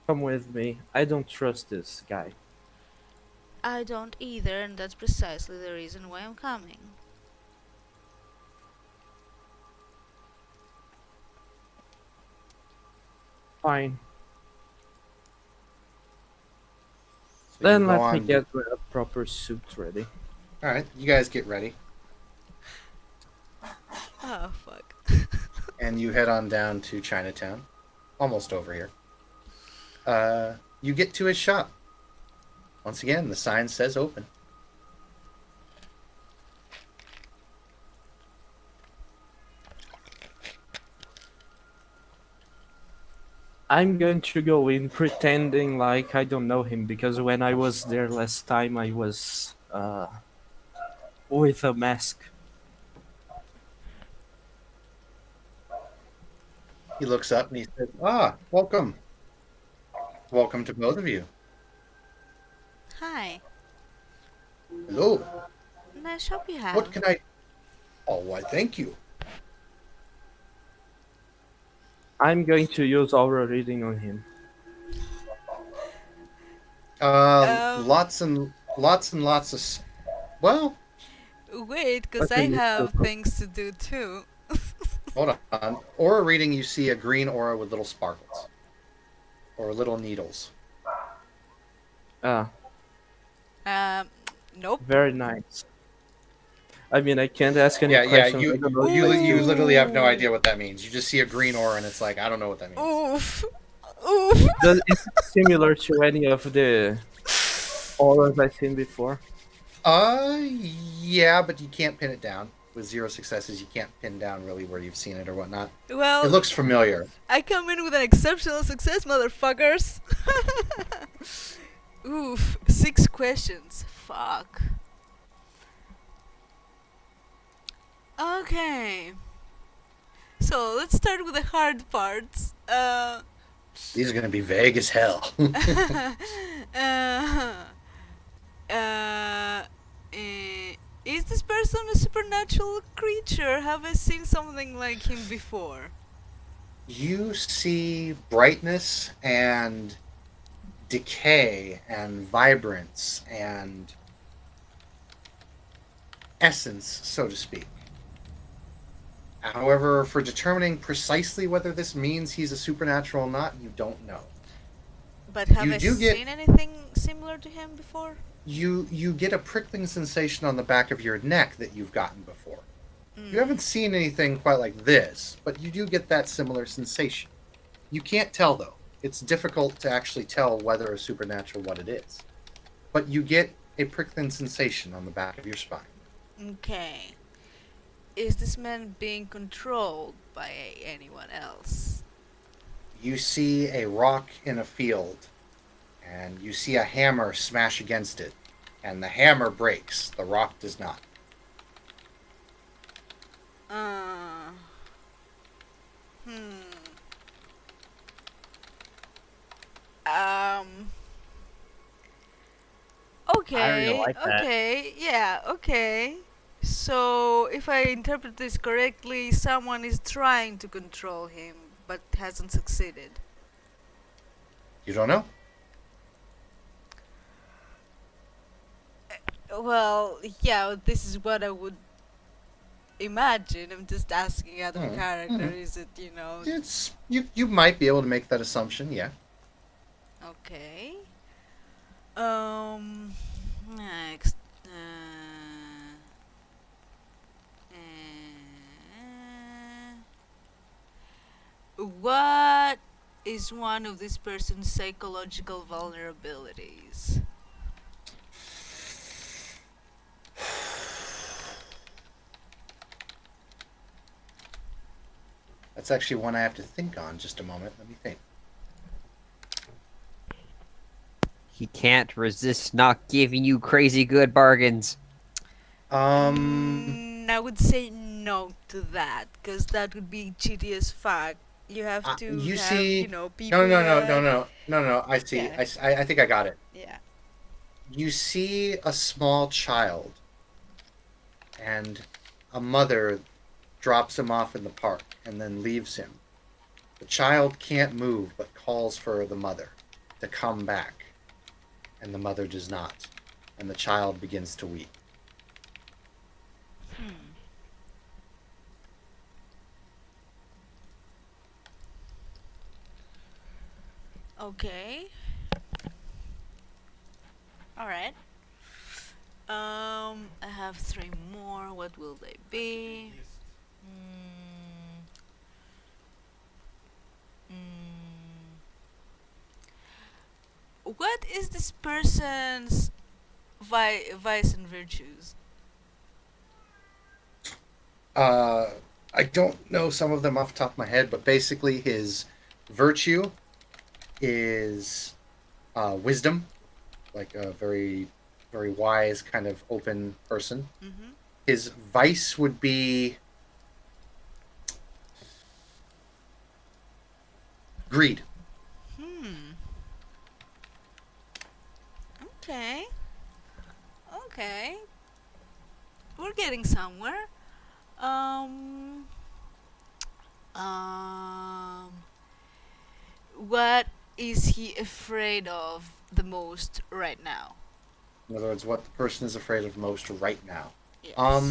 [SPEAKER 2] Come with me. I don't trust this guy.
[SPEAKER 3] I don't either, and that's precisely the reason why I'm coming.
[SPEAKER 2] Fine.
[SPEAKER 1] So
[SPEAKER 2] Then
[SPEAKER 1] you go
[SPEAKER 2] let me
[SPEAKER 1] on-
[SPEAKER 2] get a proper suit ready.
[SPEAKER 1] All right, you guys get ready,
[SPEAKER 3] Oh fuck.
[SPEAKER 1] and you head on down to Chinatown, almost over here. You get to his shop. Once again, the sign says open.
[SPEAKER 2] I'm going to go in pretending like I don't know him because when I was there last time I was with a mask.
[SPEAKER 1] He looks up and he says, "Ah, welcome. Welcome to both of you.
[SPEAKER 3] Hi.
[SPEAKER 1] Hello.
[SPEAKER 3] Nice shop you have.
[SPEAKER 1] What can I? Oh, why, thank you.
[SPEAKER 2] I'm going to use aura reading on him.
[SPEAKER 1] Lots and lots and lots of. Well,
[SPEAKER 3] Wait, cause
[SPEAKER 2] Okay,
[SPEAKER 3] I
[SPEAKER 2] you
[SPEAKER 3] have
[SPEAKER 2] go.
[SPEAKER 3] things to do too.
[SPEAKER 1] hold on. Aura reading, you see a green aura with little sparkles, or little needles.
[SPEAKER 2] Ah,
[SPEAKER 3] Nope.
[SPEAKER 2] very nice. I mean, I can't ask any
[SPEAKER 1] Yeah.
[SPEAKER 2] questions. I don't know
[SPEAKER 1] You
[SPEAKER 2] if I
[SPEAKER 1] you
[SPEAKER 2] do.
[SPEAKER 1] literally have no idea what that means. You just see a green aura, and it's like, I don't know what that means.
[SPEAKER 3] Oof. Oof.
[SPEAKER 2] Is it similar to any of the auras I've seen before?
[SPEAKER 1] Yeah, but you can't pin it down. With 0 successes, you can't pin down really where you've seen it or whatnot.
[SPEAKER 3] Well,
[SPEAKER 1] It looks familiar.
[SPEAKER 3] I come in with an exceptional success, motherfuckers. Oof. 6 questions. Fuck. Okay. So let's start with the hard parts.
[SPEAKER 1] These are gonna be vague as hell.
[SPEAKER 3] uh, uh, is this person a supernatural creature? Have I seen something like him before?
[SPEAKER 1] You see brightness and decay and vibrance and essence, so to speak. However, for determining precisely whether this means he's a supernatural or not, you don't know.
[SPEAKER 3] But have
[SPEAKER 1] You
[SPEAKER 3] I
[SPEAKER 1] do get-
[SPEAKER 3] seen anything similar to him before?
[SPEAKER 1] You get a prickling sensation on the back of your neck that you've gotten before. You haven't seen anything quite like this, but you do get that similar sensation. You can't tell though. It's difficult to actually tell whether a supernatural what it is. But you get a prickling sensation on the back of your spine.
[SPEAKER 3] Okay. Is this man being controlled by anyone else?
[SPEAKER 1] You see a rock in a field, and you see a hammer smash against it, and the hammer breaks. The rock does not.
[SPEAKER 3] Hmm. Um. Okay.
[SPEAKER 2] like that.
[SPEAKER 3] Okay. Yeah. Okay. So, if I interpret this correctly, someone is trying to control him, but hasn't succeeded.
[SPEAKER 1] You don't know?
[SPEAKER 3] Well, yeah, this is what I would imagine. I'm just asking out of
[SPEAKER 1] Mhm,
[SPEAKER 3] character.
[SPEAKER 1] mhm.
[SPEAKER 3] Is it, you know?
[SPEAKER 1] It's you might be able to make that assumption, yeah.
[SPEAKER 3] Okay. Next. What is one of this person's psychological vulnerabilities?
[SPEAKER 1] That's actually one I have to think on. Just a moment. Let me think.
[SPEAKER 4] He can't resist not giving you crazy good bargains.
[SPEAKER 3] I would say no to that, because that would be cheaty as fuck. You have to
[SPEAKER 1] You
[SPEAKER 3] have,
[SPEAKER 1] see,
[SPEAKER 3] people
[SPEAKER 1] no. I see.
[SPEAKER 3] Yeah.
[SPEAKER 1] I think I got it.
[SPEAKER 3] Yeah.
[SPEAKER 1] You see a small child, and a mother drops him off in the park and then leaves him. The child can't move but calls for the mother to come back, and the mother does not, and the child begins to weep.
[SPEAKER 3] Okay. All right. I have three more. What will they be? Mm, what is this person's vice and virtues?
[SPEAKER 1] I don't know some of them off the top of my head, but basically his virtue is wisdom, like a very, very wise, kind of open person.
[SPEAKER 3] Mm-hmm.
[SPEAKER 1] His vice would be greed.
[SPEAKER 3] Okay. Okay. We're getting somewhere. Um. Um. What is he afraid of the most right now?
[SPEAKER 1] In other words, what the person is afraid of most right now.
[SPEAKER 3] Yes.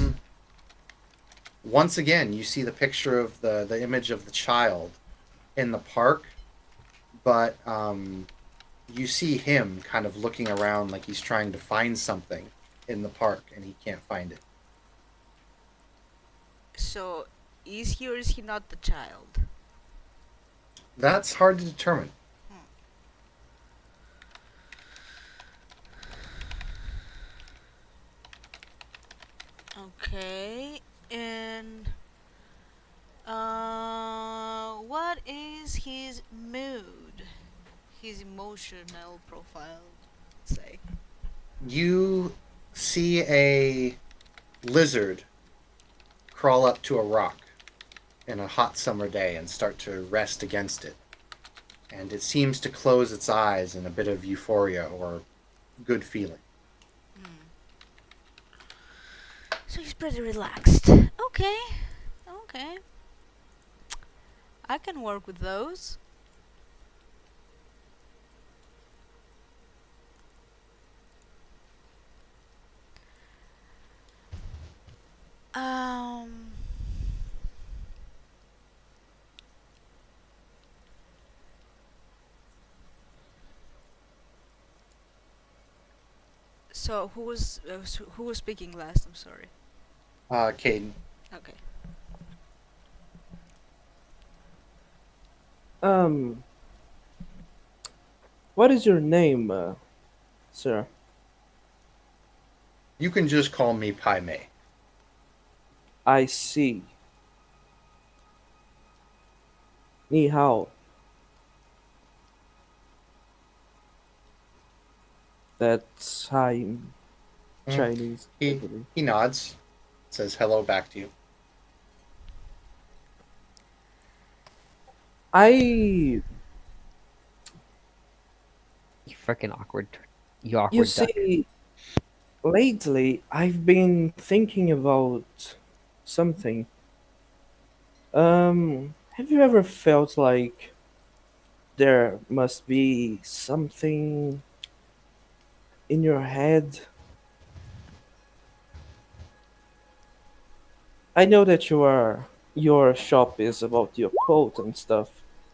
[SPEAKER 1] Once again, you see the picture of the image of the child in the park, but you see him kind of looking around like he's trying to find something in the park and he can't find it.
[SPEAKER 3] So, is he or is he not the child?
[SPEAKER 1] That's hard to determine.
[SPEAKER 3] Okay. And what is his mood? His emotional profile, say.
[SPEAKER 1] You see a lizard crawl up to a rock in a hot summer day and start to rest against it. And it seems to close its eyes in a bit of euphoria or good feeling.
[SPEAKER 3] So he's pretty relaxed. Okay. Okay. I can work with those. Um. So who was speaking last? I'm sorry.
[SPEAKER 1] Caden,
[SPEAKER 3] Okay.
[SPEAKER 2] Um, what is your name, sir?
[SPEAKER 1] you can just call me Pai Mei.
[SPEAKER 2] I see. Ni hao. That's hi in
[SPEAKER 1] Mm.
[SPEAKER 2] Chinese, I
[SPEAKER 1] He,
[SPEAKER 2] believe.
[SPEAKER 1] he nods, says hello back to you.
[SPEAKER 2] I,
[SPEAKER 4] You freaking awkward. You awkward
[SPEAKER 2] you
[SPEAKER 4] duck.
[SPEAKER 2] see, lately I've been thinking about something. Have you ever felt like there must be something in your head? I know that your shop is about the occult and stuff.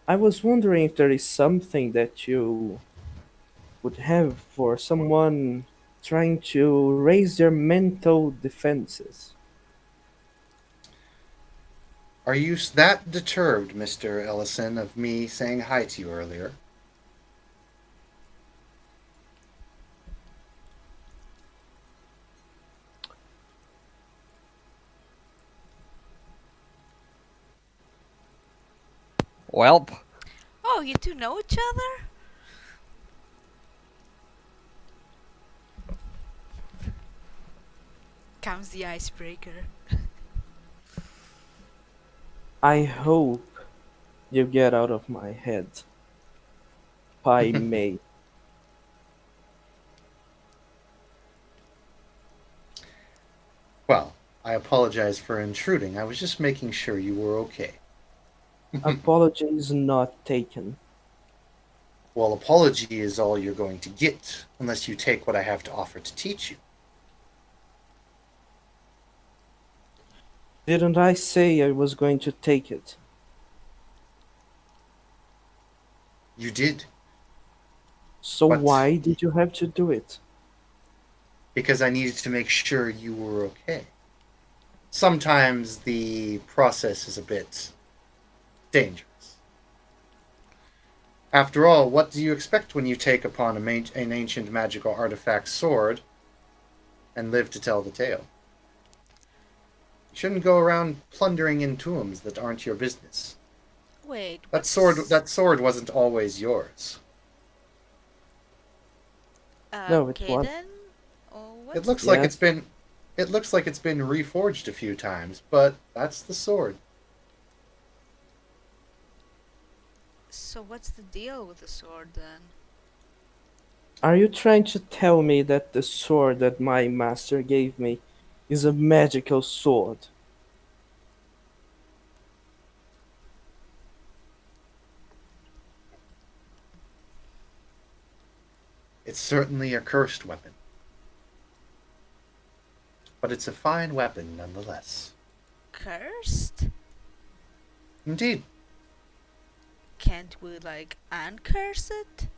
[SPEAKER 2] I was wondering if there is something that you would have for someone trying to raise their mental defenses.
[SPEAKER 1] Are you that deterred, Mr. Ellison, of me saying hi to you earlier?
[SPEAKER 4] Welp.
[SPEAKER 3] Oh, you two know each other? Comes the icebreaker.
[SPEAKER 2] I hope you get out of my head. Pai Mei.
[SPEAKER 1] Well, I apologize for intruding. I was just making sure you were okay.
[SPEAKER 2] Apologies not taken.
[SPEAKER 1] Well, apology is all you're going to get, unless you take what I have to offer to teach you.
[SPEAKER 2] Didn't I say I was going to take it?
[SPEAKER 1] You did,
[SPEAKER 2] So
[SPEAKER 1] but
[SPEAKER 2] why did you have to do it?
[SPEAKER 1] because I needed to make sure you were okay. Sometimes the process is a bit dangerous. After all, what do you expect when you take upon an ancient magical artifact sword and live to tell the tale? You shouldn't go around plundering in tombs that aren't your business.
[SPEAKER 3] Wait,
[SPEAKER 1] That sword wasn't always yours.
[SPEAKER 2] No, it was.
[SPEAKER 3] Kaden? Oh,
[SPEAKER 1] It
[SPEAKER 3] what's
[SPEAKER 1] looks
[SPEAKER 2] Yeah.
[SPEAKER 1] like it's been reforged a few times, but that's the sword.
[SPEAKER 3] So what's the deal with the sword then?
[SPEAKER 2] Are you trying to tell me that the sword that my master gave me is a magical sword?
[SPEAKER 1] It's certainly a cursed weapon, but it's a fine weapon nonetheless.
[SPEAKER 3] Cursed?
[SPEAKER 1] Indeed.
[SPEAKER 3] Can't we like uncurse it?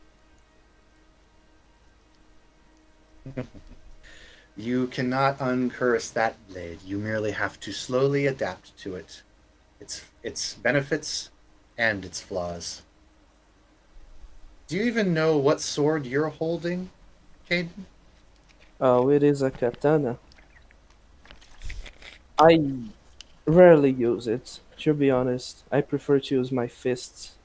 [SPEAKER 1] You cannot uncurse that blade. You merely have to slowly adapt to it. Its benefits and its flaws. Do you even know what sword you're holding, Caden?
[SPEAKER 2] Oh, it is a katana. I rarely use it. To be honest, I prefer to use my fists.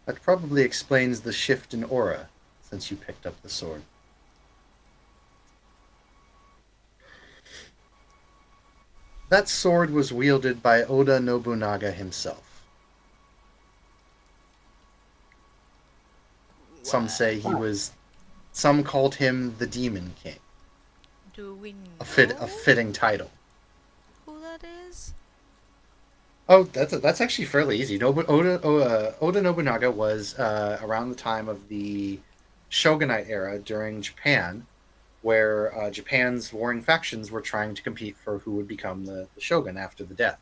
[SPEAKER 1] That probably explains the shift in aura since you picked up the sword. That sword was wielded by Oda Nobunaga himself. Some say he was. Some called him the Demon King,
[SPEAKER 3] Do we know
[SPEAKER 1] a fitting title.
[SPEAKER 3] who that is?
[SPEAKER 1] Oh, that's actually fairly easy. Oda Nobunaga was around the time of the Shogunate era during Japan, where Japan's warring factions were trying to compete for who would become the shogun after the death.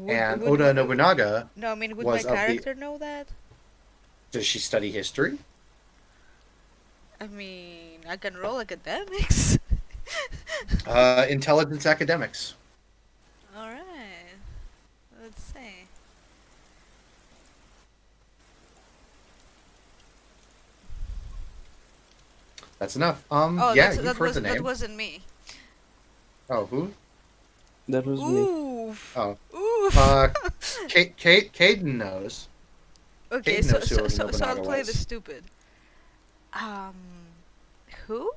[SPEAKER 1] And Oda Nobunaga
[SPEAKER 3] No, I mean, would my
[SPEAKER 1] was of the.
[SPEAKER 3] character know that?
[SPEAKER 1] Does she study history?
[SPEAKER 3] I mean, I can roll academics.
[SPEAKER 1] Intelligence academics.
[SPEAKER 3] Alright. Let's see.
[SPEAKER 1] That's enough.
[SPEAKER 3] Oh,
[SPEAKER 1] Yeah,
[SPEAKER 3] that
[SPEAKER 1] you've heard the
[SPEAKER 3] that
[SPEAKER 1] name.
[SPEAKER 3] wasn't me.
[SPEAKER 1] Oh, who?
[SPEAKER 2] That was me.
[SPEAKER 3] Oof.
[SPEAKER 1] Oh,
[SPEAKER 3] Oof.
[SPEAKER 1] Caden knows.
[SPEAKER 3] Okay,
[SPEAKER 1] Caden
[SPEAKER 3] so
[SPEAKER 1] knows who
[SPEAKER 3] so
[SPEAKER 1] Oda
[SPEAKER 3] so, so I'll
[SPEAKER 1] Nobunaga
[SPEAKER 3] play the
[SPEAKER 1] was.
[SPEAKER 3] stupid. Um, who?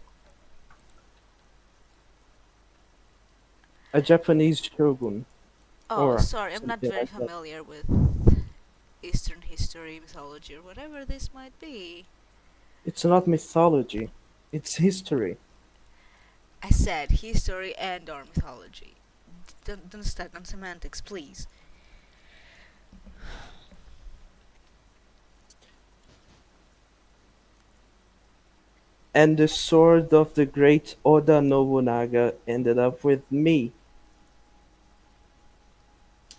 [SPEAKER 2] A Japanese shogun.
[SPEAKER 3] Oh,
[SPEAKER 2] Or
[SPEAKER 3] sorry, I'm not
[SPEAKER 2] something
[SPEAKER 3] very
[SPEAKER 2] like that.
[SPEAKER 3] familiar with Eastern history, mythology, or whatever this might be.
[SPEAKER 2] It's not mythology. It's history.
[SPEAKER 3] I said history and or mythology. Don't start on semantics, please.
[SPEAKER 2] And the sword of the great Oda Nobunaga ended up with me.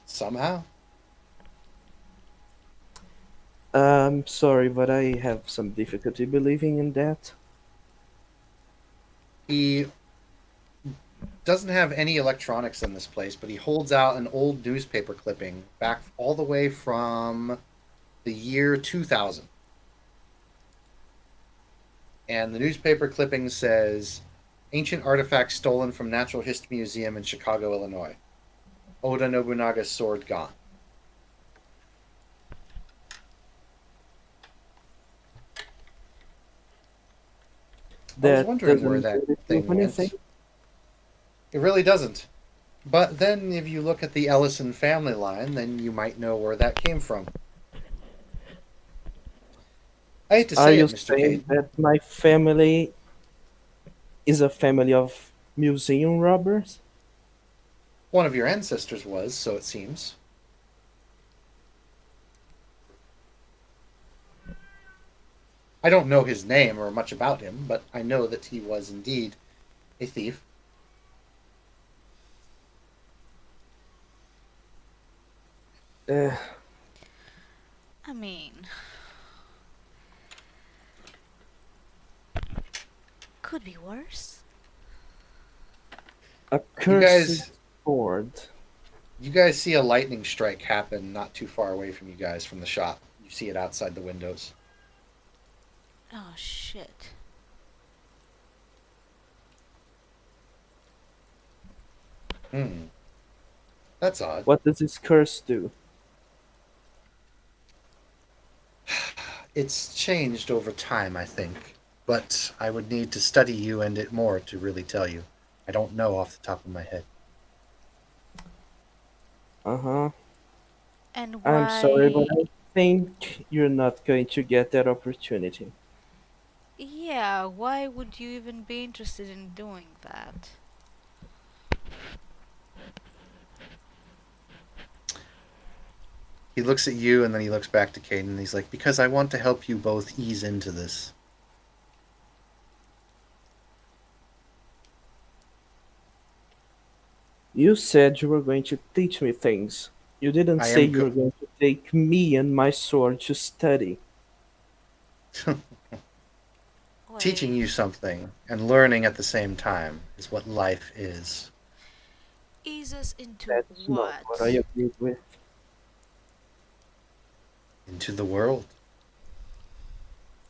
[SPEAKER 1] Somehow.
[SPEAKER 2] Sorry, but I have some difficulty believing in that.
[SPEAKER 1] He doesn't have any electronics in this place, but he holds out an old newspaper clipping back all the way from the year 2000. And the newspaper clipping says, "Ancient artifacts stolen from Natural History Museum in Chicago, Illinois. Oda Nobunaga's sword gone." I was
[SPEAKER 2] That
[SPEAKER 1] wondering
[SPEAKER 2] doesn't
[SPEAKER 1] where that
[SPEAKER 2] really
[SPEAKER 1] thing
[SPEAKER 2] prove anything.
[SPEAKER 1] went. It really doesn't. But then, if you look at the Ellison family line, then you might know where that came from. I hate to
[SPEAKER 2] Are
[SPEAKER 1] say
[SPEAKER 2] you
[SPEAKER 1] it, Mr.
[SPEAKER 2] saying
[SPEAKER 1] Cade.
[SPEAKER 2] that my family is a family of museum robbers?
[SPEAKER 1] One of your ancestors was, so it seems. I don't know his name or much about him, but I know that he was indeed a thief.
[SPEAKER 2] Uh,
[SPEAKER 3] I mean, could be worse.
[SPEAKER 2] a
[SPEAKER 1] You
[SPEAKER 2] cursed
[SPEAKER 1] guys,
[SPEAKER 2] sword.
[SPEAKER 1] you guys see a lightning strike happen not too far away from you guys from the shop. You see it outside the windows.
[SPEAKER 3] Oh shit.
[SPEAKER 1] Hmm, that's odd.
[SPEAKER 2] What does this curse do?
[SPEAKER 1] It's changed over time, I think, but I would need to study you and it more to really tell you. I don't know off the top of my head.
[SPEAKER 2] Uh-huh.
[SPEAKER 3] And
[SPEAKER 2] I'm sorry, but
[SPEAKER 3] why?
[SPEAKER 2] I think you're not going to get that opportunity.
[SPEAKER 3] Yeah, why would you even be interested in doing that?
[SPEAKER 1] He looks at you and then he looks back to Caden and he's like, "Because I want to help you both ease into this."
[SPEAKER 2] You said you were going to teach me things. You didn't
[SPEAKER 1] I
[SPEAKER 2] say
[SPEAKER 1] am
[SPEAKER 2] you were going to take me and my sword to study.
[SPEAKER 1] teaching
[SPEAKER 3] Wait,
[SPEAKER 1] you something and learning at the same time is what life is.
[SPEAKER 3] ease us into
[SPEAKER 2] That's not what I
[SPEAKER 3] what?
[SPEAKER 2] agreed with.
[SPEAKER 1] Into the world.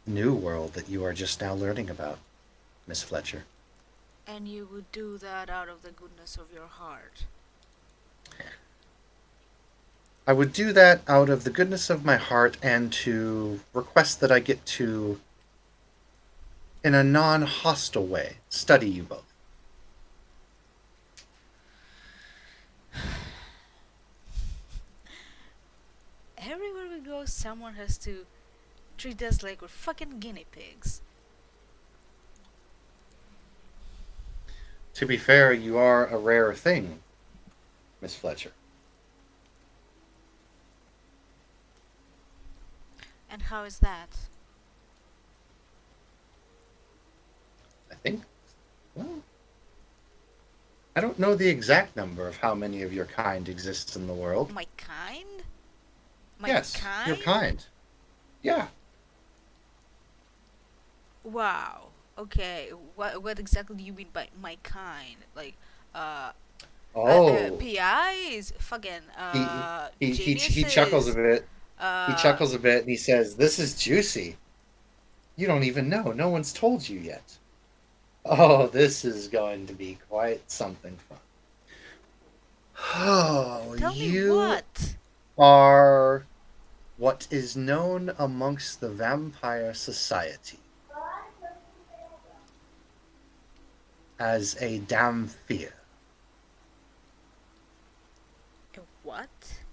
[SPEAKER 1] New world that you are just now learning about, Miss Fletcher.
[SPEAKER 3] And you would do that out of the goodness of your heart.
[SPEAKER 1] I would do that out of the goodness of my heart and to request that I get to, in a non hostile way, study you both.
[SPEAKER 3] Everywhere we go, someone has to treat us like we're fucking guinea pigs.
[SPEAKER 1] To be fair, you are a rare thing, Miss Fletcher.
[SPEAKER 3] And how is that?
[SPEAKER 1] I think, well, I don't know the exact number of how many of your kind exists in the world.
[SPEAKER 3] My kind? My
[SPEAKER 1] Yes,
[SPEAKER 3] kind?
[SPEAKER 1] your kind. Yeah.
[SPEAKER 3] Wow. Okay. What exactly do you mean by my kind? Like,
[SPEAKER 1] Oh,
[SPEAKER 3] PIs, fucking
[SPEAKER 1] he chuckles a
[SPEAKER 3] geniuses.
[SPEAKER 1] bit. He
[SPEAKER 3] Uh,
[SPEAKER 1] chuckles a bit and he says, "This is juicy. You don't even know. No one's told you yet. Oh, this is going to be quite something fun." Oh,
[SPEAKER 3] tell me
[SPEAKER 1] you
[SPEAKER 3] what?
[SPEAKER 1] are what is known amongst the Vampire Society as a Damphir.
[SPEAKER 3] A what?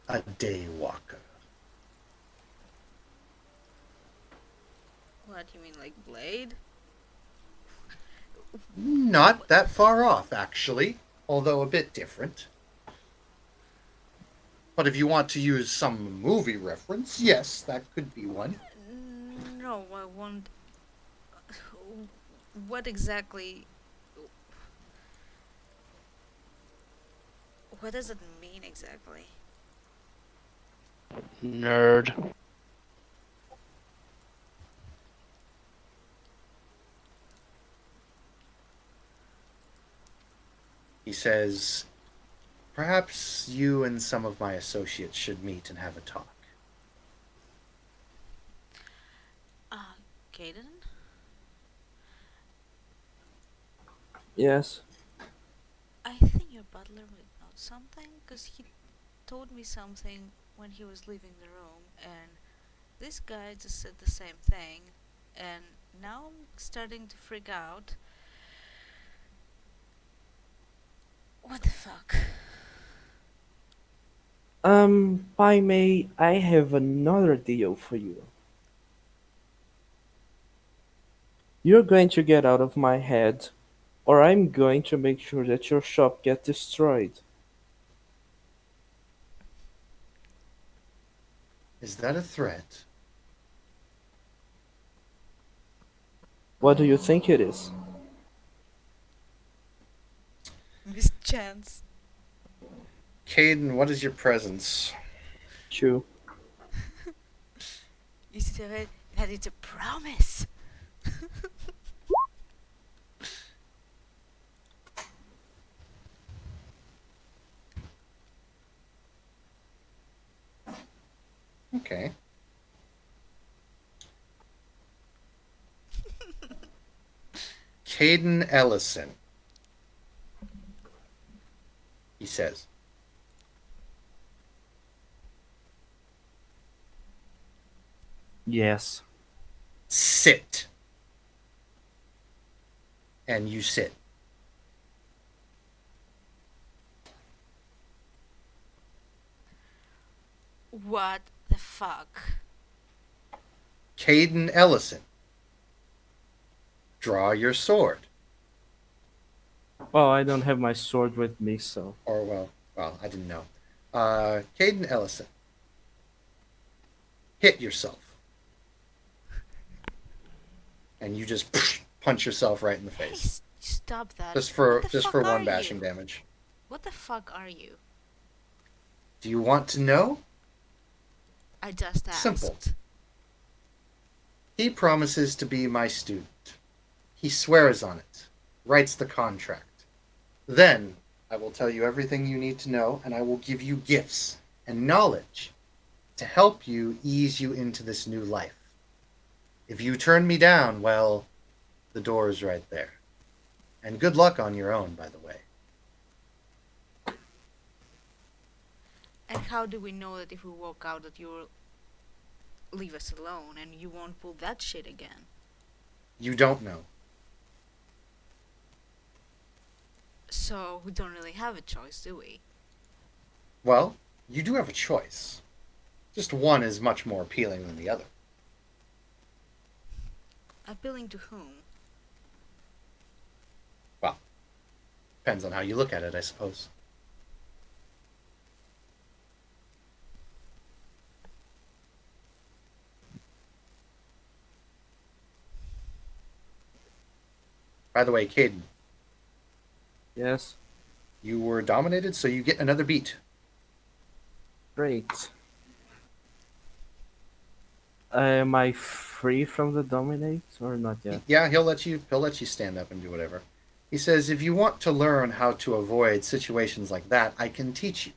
[SPEAKER 1] A Daywalker.
[SPEAKER 3] What you mean, like Blade?
[SPEAKER 1] Not that far off, actually, although a bit different. But if you want to use some movie reference, yes, that could be one.
[SPEAKER 3] No, I want. What exactly? What does it mean exactly?
[SPEAKER 6] Nerd.
[SPEAKER 1] He says, perhaps you and some of my associates should meet and have a talk.
[SPEAKER 3] Caden?
[SPEAKER 2] Yes.
[SPEAKER 3] I think your butler would know something, because he told me something when he was leaving the room, and this guy just said the same thing, and now I'm starting to freak out. What the fuck?
[SPEAKER 2] Pai Mei, I have another deal for you. You're going to get out of my head, or I'm going to make sure that your shop gets destroyed.
[SPEAKER 1] Is that a threat?
[SPEAKER 2] What do you think it is?
[SPEAKER 3] Miss Chance.
[SPEAKER 1] Caden, what is your presence?
[SPEAKER 2] Chew.
[SPEAKER 3] You said that it's a promise.
[SPEAKER 1] Okay. Caden Ellison. He says.
[SPEAKER 2] Yes.
[SPEAKER 1] Sit. And you sit.
[SPEAKER 3] What the fuck?
[SPEAKER 1] Caden Ellison. Draw your sword.
[SPEAKER 2] Well, I don't have my sword with me, so.
[SPEAKER 1] Or, well, I didn't know. Caden Ellison. Hit yourself. And you just punch yourself right in the
[SPEAKER 3] Hey,
[SPEAKER 1] face.
[SPEAKER 3] stop that.
[SPEAKER 1] Just
[SPEAKER 3] What the
[SPEAKER 1] for
[SPEAKER 3] fuck
[SPEAKER 1] one
[SPEAKER 3] are
[SPEAKER 1] bashing
[SPEAKER 3] you?
[SPEAKER 1] damage.
[SPEAKER 3] What the fuck are you?
[SPEAKER 1] Do you want to know?
[SPEAKER 3] I just asked.
[SPEAKER 1] Simple. He promises to be my student. He swears on it, writes the contract. Then I will tell you everything you need to know, and I will give you gifts and knowledge to help you ease you into this new life. If you turn me down, well, the door is right there. And good luck on your own, by the way.
[SPEAKER 3] And how do we know that if we walk out that you'll leave us alone and you won't pull that shit again?
[SPEAKER 1] You don't know.
[SPEAKER 3] So we don't really have a choice, do we?
[SPEAKER 1] Well, you do have a choice. Just one is much more appealing than the other.
[SPEAKER 3] Appealing to whom?
[SPEAKER 1] Well, depends on how you look at it, I suppose. By the way, Caden,
[SPEAKER 2] Yes.
[SPEAKER 1] you were dominated, so you get another beat.
[SPEAKER 2] Great. Am I free from the dominate or not yet?
[SPEAKER 1] Yeah, he'll let you stand up and do whatever. He says, if you want to learn how to avoid situations like that, I can teach you.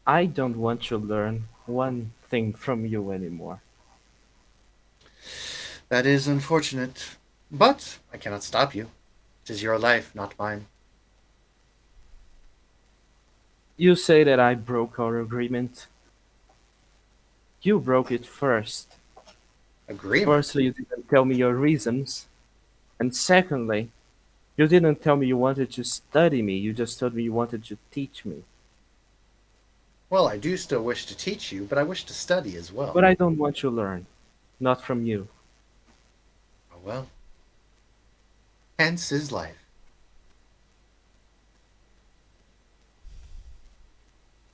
[SPEAKER 2] I don't want to learn one thing from you anymore.
[SPEAKER 1] That is unfortunate, but I cannot stop you. It is your life, not mine.
[SPEAKER 2] You say that I broke our agreement. You broke it first.
[SPEAKER 1] Agreement?
[SPEAKER 2] Firstly, you didn't tell me your reasons. And secondly, you didn't tell me you wanted to study me. You just told me you wanted to teach me.
[SPEAKER 1] Well, I do still wish to teach you, but I wish to study as well.
[SPEAKER 2] But I don't want to learn. Not from you.
[SPEAKER 1] Oh, well. Hence is life.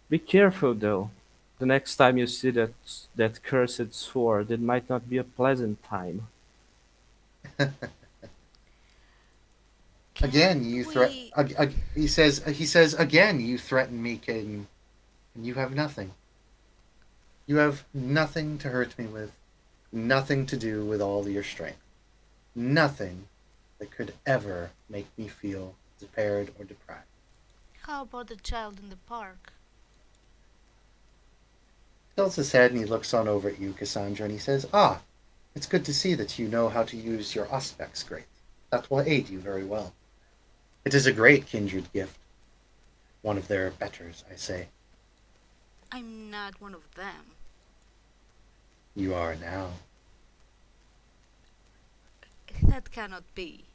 [SPEAKER 2] Be careful, though. The next time you see that cursed sword, it might not be a pleasant time.
[SPEAKER 1] Again,
[SPEAKER 3] Can
[SPEAKER 1] you
[SPEAKER 3] we-
[SPEAKER 1] he says again, you threaten me, Caden, and you have nothing. You have nothing to hurt me with, nothing to do with all your strength, nothing that could ever make me feel impaired or deprived.
[SPEAKER 3] How about the child in the park?
[SPEAKER 1] He tilts his head and he looks on over at you, Cassandra, and he says, "Ah, it's good to see that you know how to use your Auspex great. That will aid you very well. It is a great kindred gift. One of their betters, I say.
[SPEAKER 3] I'm not one of them.
[SPEAKER 1] You are now."
[SPEAKER 3] That cannot be.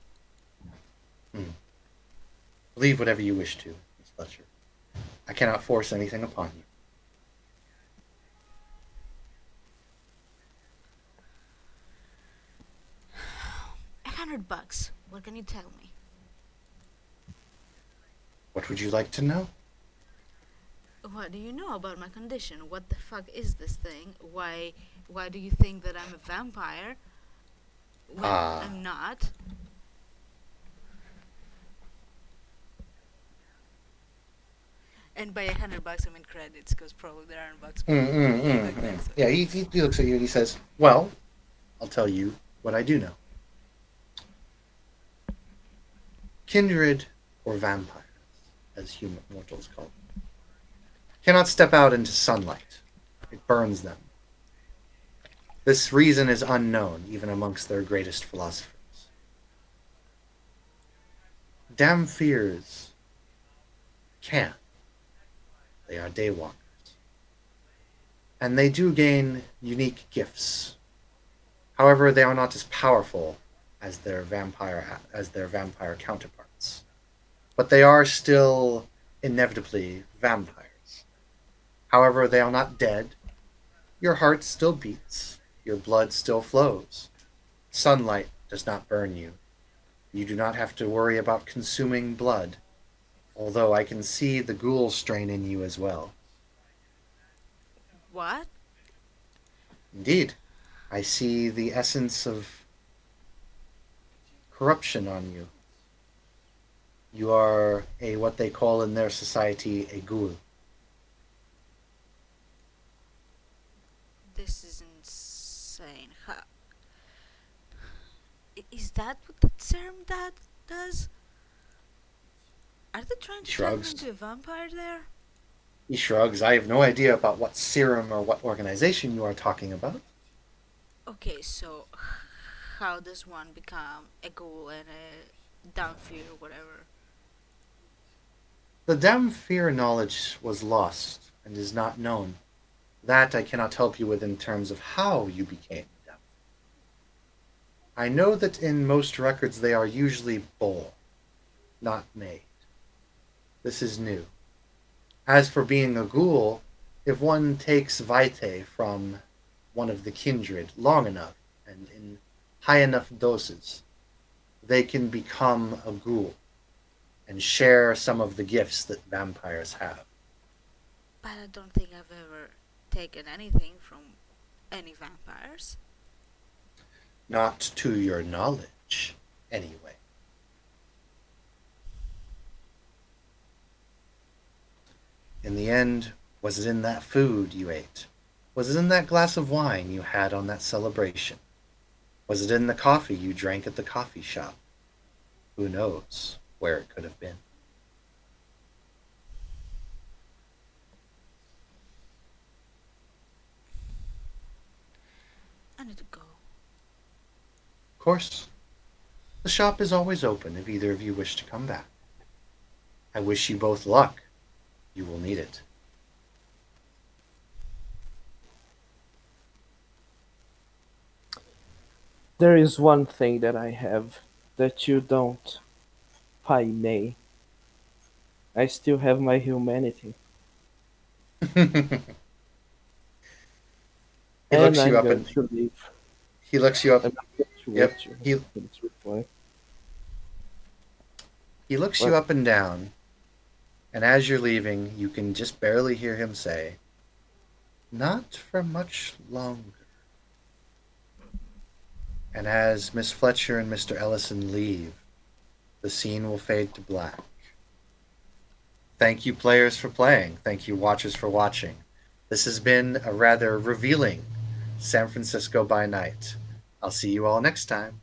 [SPEAKER 1] Believe whatever you wish to, Miss Fletcher. I cannot force anything upon you.
[SPEAKER 3] $100. What can you tell me?
[SPEAKER 1] What would you like to know?
[SPEAKER 3] What do you know about my condition? What the fuck is this thing? Why do you think that I'm a vampire when
[SPEAKER 1] Ah.
[SPEAKER 3] I'm not? And by $100 I mean credits, because probably there aren't bucks. Like that, so-
[SPEAKER 1] Yeah, he looks at you and he says, "Well, I'll tell you what I do know. Kindred, or vampires, as human mortals call them, cannot step out into sunlight. It burns them. This reason is unknown even amongst their greatest philosophers. Dampirs can. They are daywalkers. And they do gain unique gifts. However, they are not as powerful as their vampire counterparts. But they are still inevitably vampires. However, they are not dead. Your heart still beats. Your blood still flows. Sunlight does not burn you. You do not have to worry about consuming blood, although I can see the ghoul strain in you as well.
[SPEAKER 3] What?
[SPEAKER 1] Indeed, I see the essence of corruption on you. You are what they call in their society a ghoul.
[SPEAKER 3] This is insane. Is that what the serum that does? Are they trying to turn me
[SPEAKER 1] Shrugs.
[SPEAKER 3] into a vampire there?
[SPEAKER 1] He shrugs. I have no idea about what serum or what organization you are talking about.
[SPEAKER 3] Okay, so how does one become a ghoul and a downfear or whatever?
[SPEAKER 1] The Damphir knowledge was lost and is not known. That I cannot help you with in terms of how you became Damphir. I know that in most records they are usually born, not made. This is new. As for being a ghoul, if one takes vitae from one of the kindred long enough and in high enough doses, they can become a ghoul and share some of the gifts that vampires have.
[SPEAKER 3] But I don't think I've ever taken anything from any vampires.
[SPEAKER 1] Not to your knowledge, anyway. In the end, was it in that food you ate? Was it in that glass of wine you had on that celebration? Was it in the coffee you drank at the coffee shop? Who knows where it could have been?
[SPEAKER 3] I need to go.
[SPEAKER 1] Of course, the shop is always open if either of you wish to come back. I wish you both luck. You will need it.
[SPEAKER 2] There is one thing that I have that you don't, Pai Mei. I still have my humanity.
[SPEAKER 1] He
[SPEAKER 2] And
[SPEAKER 1] looks you
[SPEAKER 2] I'm
[SPEAKER 1] up
[SPEAKER 2] going
[SPEAKER 1] and
[SPEAKER 2] to leave.
[SPEAKER 1] he looks you up.
[SPEAKER 2] I'm going to
[SPEAKER 1] Yep,
[SPEAKER 2] let you
[SPEAKER 1] he-
[SPEAKER 2] have this reply.
[SPEAKER 1] He looks you
[SPEAKER 2] What?
[SPEAKER 1] up and down, and as you're leaving, you can just barely hear him say, "Not for much longer." And as Miss Fletcher and Mr. Ellison leave, the scene will fade to black. Thank you, players, for playing. Thank you, watchers, for watching. This has been a rather revealing San Francisco by Night. I'll see you all next time.